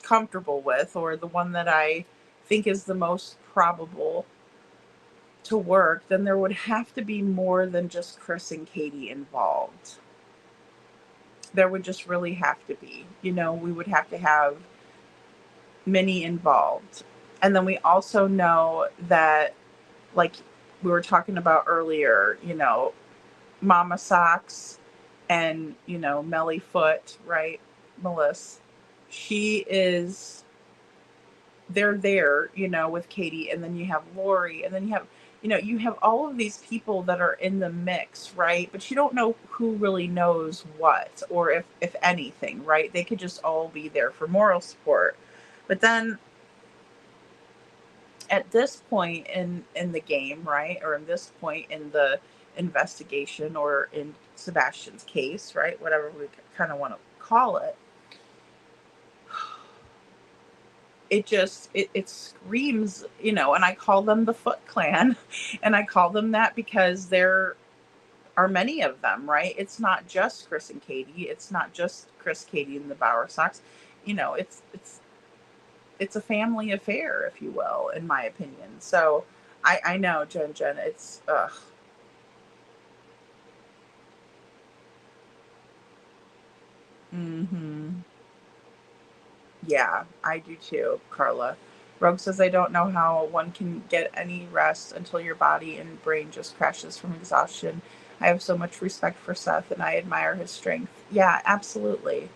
Speaker 4: comfortable with, or the one that I think is the most probable to work, then there would have to be more than just Chris and Katie involved. There would just really have to be. We would have to have Minnie involved. And then we also know that, like we were talking about earlier, Mama Socks and, Melly Foot, right? Melissa. They're there, with Katie, and then you have Lori, and then you have all of these people that are in the mix, right? But you don't know who really knows what, or if anything, right? They could just all be there for moral support. But then at this point in the game, right? Or in this point in the investigation, or in Sebastian's case, right? Whatever we kind of want to call it. It screams, and I call them the Foot Clan, and I call them that because there are many of them, right? It's not just Chris and Katie. It's not just Chris, Katie, and the Bauer Sox. It's a family affair, if you will, in my opinion. So I know, Jen, it's ugh. Mm-hmm. Yeah, I do too, Carla. Rogue says, I don't know how one can get any rest until your body and brain just crashes from exhaustion. I have so much respect for Seth and I admire his strength. Yeah, absolutely.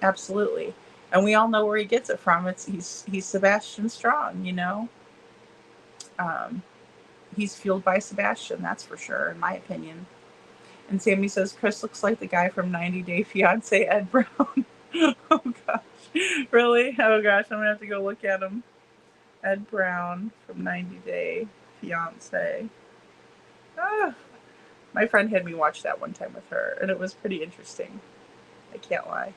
Speaker 4: Absolutely. And we all know where he gets it from. He's Sebastian Strong, you know? Um, he's fueled by Sebastian, that's for sure, in my opinion. And Sammy says, Chris looks like the guy from 90 Day Fiance, Ed Brown. Oh, gosh. Really? Oh, gosh. I'm going to have to go look at him. Ed Brown from 90 Day Fiance. Ah, my friend had me watch that one time with her, and it was pretty interesting. I can't lie.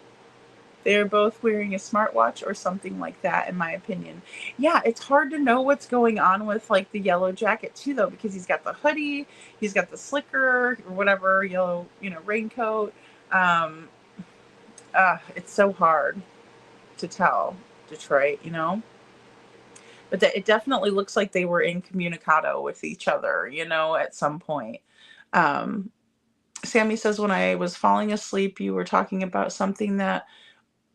Speaker 4: They are both wearing a smartwatch or something like that, in my opinion. Yeah, it's hard to know what's going on with like the yellow jacket too, though, because he's got the hoodie, he's got the slicker or whatever yellow, raincoat. Um, it's so hard to tell Detroit, but it definitely looks like they were incommunicado with each other, at some point. Um, Sammy says, when I was falling asleep, you were talking about something that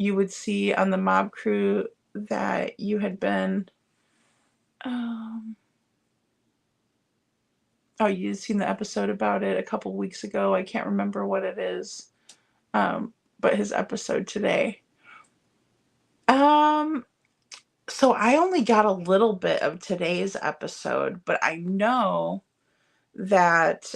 Speaker 4: you would see on the mob crew that you had been, you'd seen the episode about it a couple weeks ago. I can't remember what it is, but his episode today. So I only got a little bit of today's episode, but I know that,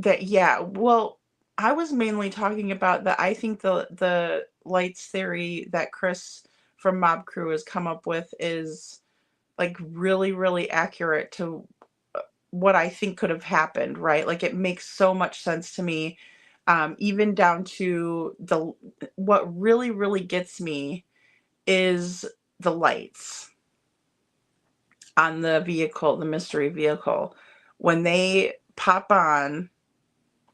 Speaker 4: well, I was mainly talking about that. I think the lights theory that Chris from Mob Crew has come up with is like really, really accurate to what I think could have happened, right? Like it makes so much sense to me, even down to what really, really gets me is the lights on the vehicle, the mystery vehicle. When they pop on,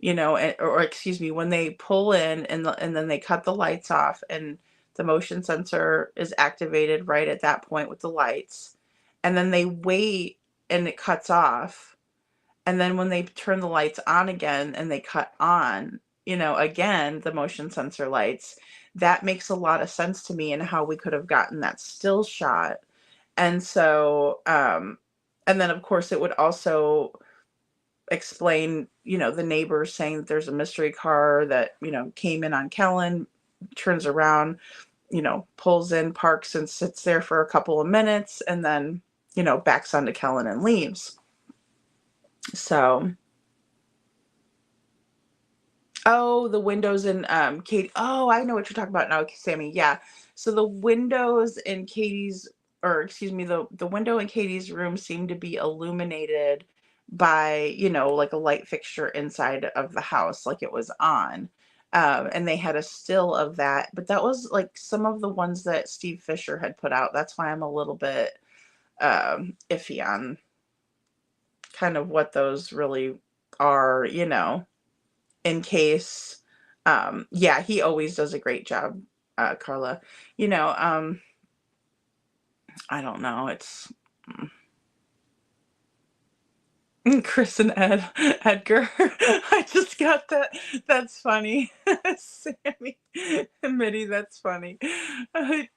Speaker 4: or excuse me, when they pull in and then they cut the lights off and the motion sensor is activated right at that point with the lights, and then they wait and it cuts off, and then when they turn the lights on again and they cut on, again, the motion sensor lights, that makes a lot of sense to me, and how we could have gotten that still shot. And so, and then of course it would also explain, the neighbors saying that there's a mystery car that, came in on Kellen, turns around, pulls in, parks, and sits there for a couple of minutes, and then, backs onto Kellen and leaves. So, the windows in Katie. Oh, I know what you're talking about now, Sammy. Yeah. So the windows in Katie's, or excuse me, the window in Katie's room seemed to be illuminated by, like a light fixture inside of the house, like it was on. And they had a still of that, but that was like some of the ones that Steve Fisher had put out. That's why I'm a little bit iffy on kind of what those really are, in case. He always does a great job, Carla. I don't know. It's Chris and Edgar. I just got that. That's funny. Sammy and Mitty, that's funny.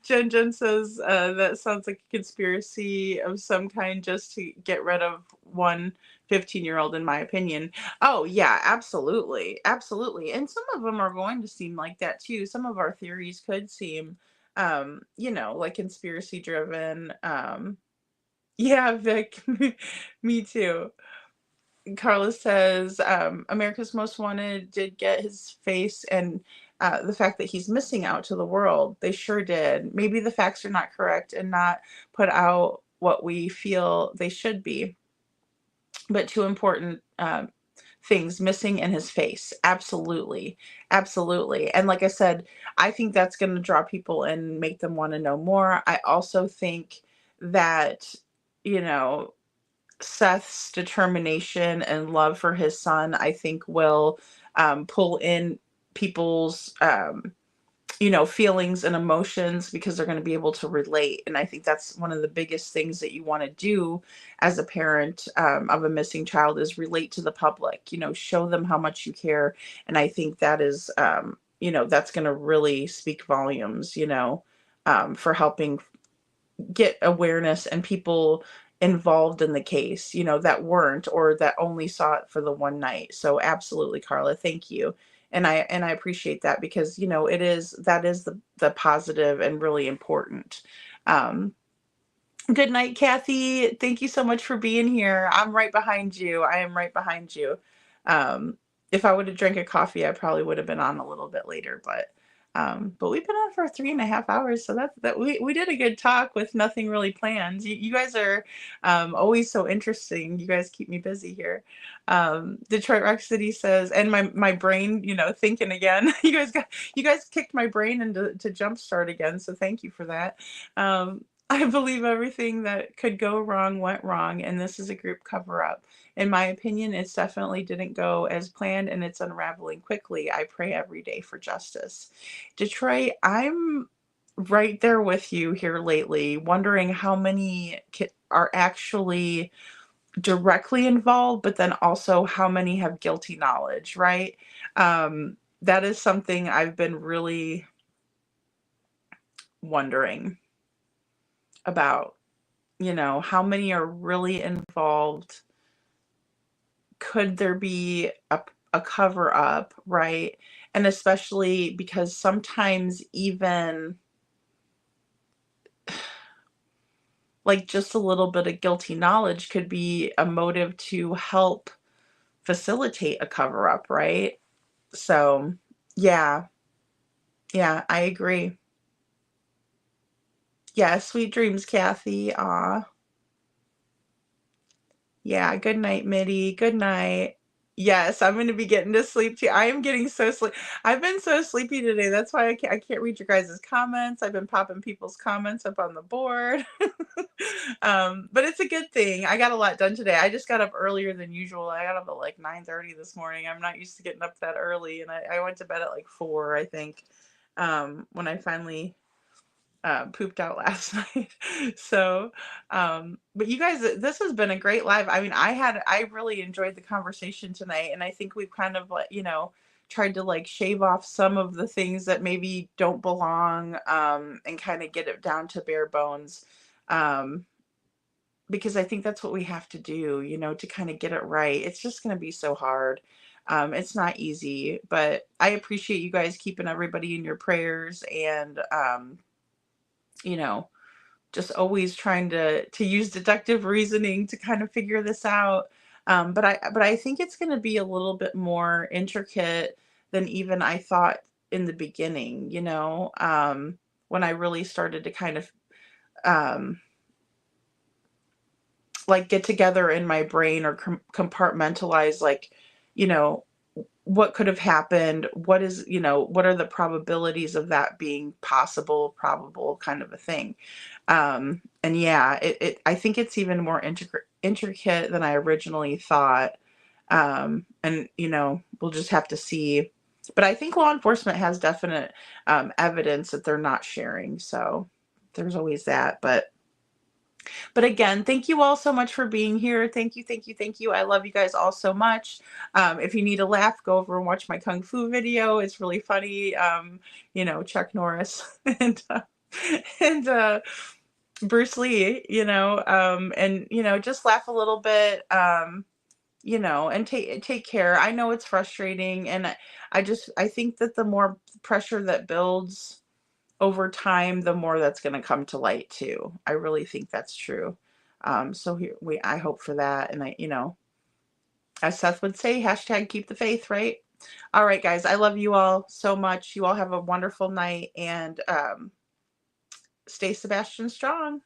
Speaker 4: Jen says that sounds like a conspiracy of some kind just to get rid of one 15-year-old, in my opinion. Oh, yeah, absolutely. Absolutely. And some of them are going to seem like that too. Some of our theories could seem, like conspiracy driven. Yeah, Vic, me too. Carlos says America's Most Wanted did get his face, and the fact that he's missing out to the world. They sure did. Maybe the facts are not correct and not put out what we feel they should be. But two important things missing in his face. Absolutely. Absolutely. And like I said, I think that's going to draw people and make them want to know more. I also think that, Seth's determination and love for his son, I think, will pull in people's, feelings and emotions, because they're going to be able to relate. And I think that's one of the biggest things that you want to do as a parent of a missing child, is relate to the public, show them how much you care. And I think that is, that's going to really speak volumes, for helping get awareness and people involved in the case, that weren't, or that only saw it for the one night. So absolutely, Carla, thank you. And I appreciate that, because, that is the positive and really important. Um, Good night, Kathy. Thank you so much for being here. I'm right behind you. I am right behind you. Um, if I would have drank a coffee, I probably would have been on a little bit later, but we've been on for 3.5 hours, so that we did a good talk with nothing really planned. You guys are always so interesting. You guys keep me busy here. Detroit Rock City says, and my brain, thinking again. You guys kicked my brain into to jumpstart again, so thank you for that. I believe everything that could go wrong went wrong, and this is a group cover up. In my opinion, it definitely didn't go as planned, and it's unraveling quickly. I pray every day for justice. Detroit, I'm right there with you here lately, wondering how many are actually directly involved, but then also how many have guilty knowledge, right? That is something I've been really wondering about. How many are really involved? Could there be a cover up, right? And especially because sometimes even like just a little bit of guilty knowledge could be a motive to help facilitate a cover up, right? So, yeah, I agree. Yeah, sweet dreams, Kathy. Aw. Yeah, good night, Mitty. Good night. Yes, I'm gonna be getting to sleep too. I am getting so sleep. I've been so sleepy today. That's why I can't read your guys' comments. I've been popping people's comments up on the board. But it's a good thing. I got a lot done today. I just got up earlier than usual. I got up at like 9:30 this morning. I'm not used to getting up that early, and I went to bed at like 4, I think, when I finally pooped out last night. So, but you guys, this has been a great live. I mean, I really enjoyed the conversation tonight, and I think we've kind of like, tried to like shave off some of the things that maybe don't belong, and kind of get it down to bare bones. Um, because I think that's what we have to do, to kind of get it right. It's just going to be so hard. It's not easy, but I appreciate you guys keeping everybody in your prayers, and, just always trying to use deductive reasoning to kind of figure this out. But I think it's going to be a little bit more intricate than even I thought in the beginning. When I really started to kind of um, like get together in my brain, or compartmentalize, like, you know, what could have happened, what are the probabilities of that being possible, probable, kind of a thing. And yeah, I think it's even more intricate than I originally thought. And we'll just have to see. But I think law enforcement has definite evidence that they're not sharing. So there's always that. But again, thank you all so much for being here. Thank you, thank you, thank you. I love you guys all so much. If you need a laugh, go over and watch my Kung Fu video. It's really funny. Chuck Norris and Bruce Lee, and, just laugh a little bit, and take care. I know it's frustrating. And I think that the more pressure that builds over time, the more that's going to come to light too. I really think that's true. So I hope for that. And as Seth would say, hashtag keep the faith, right? All right, guys, I love you all so much. You all have a wonderful night, and stay Sebastian strong.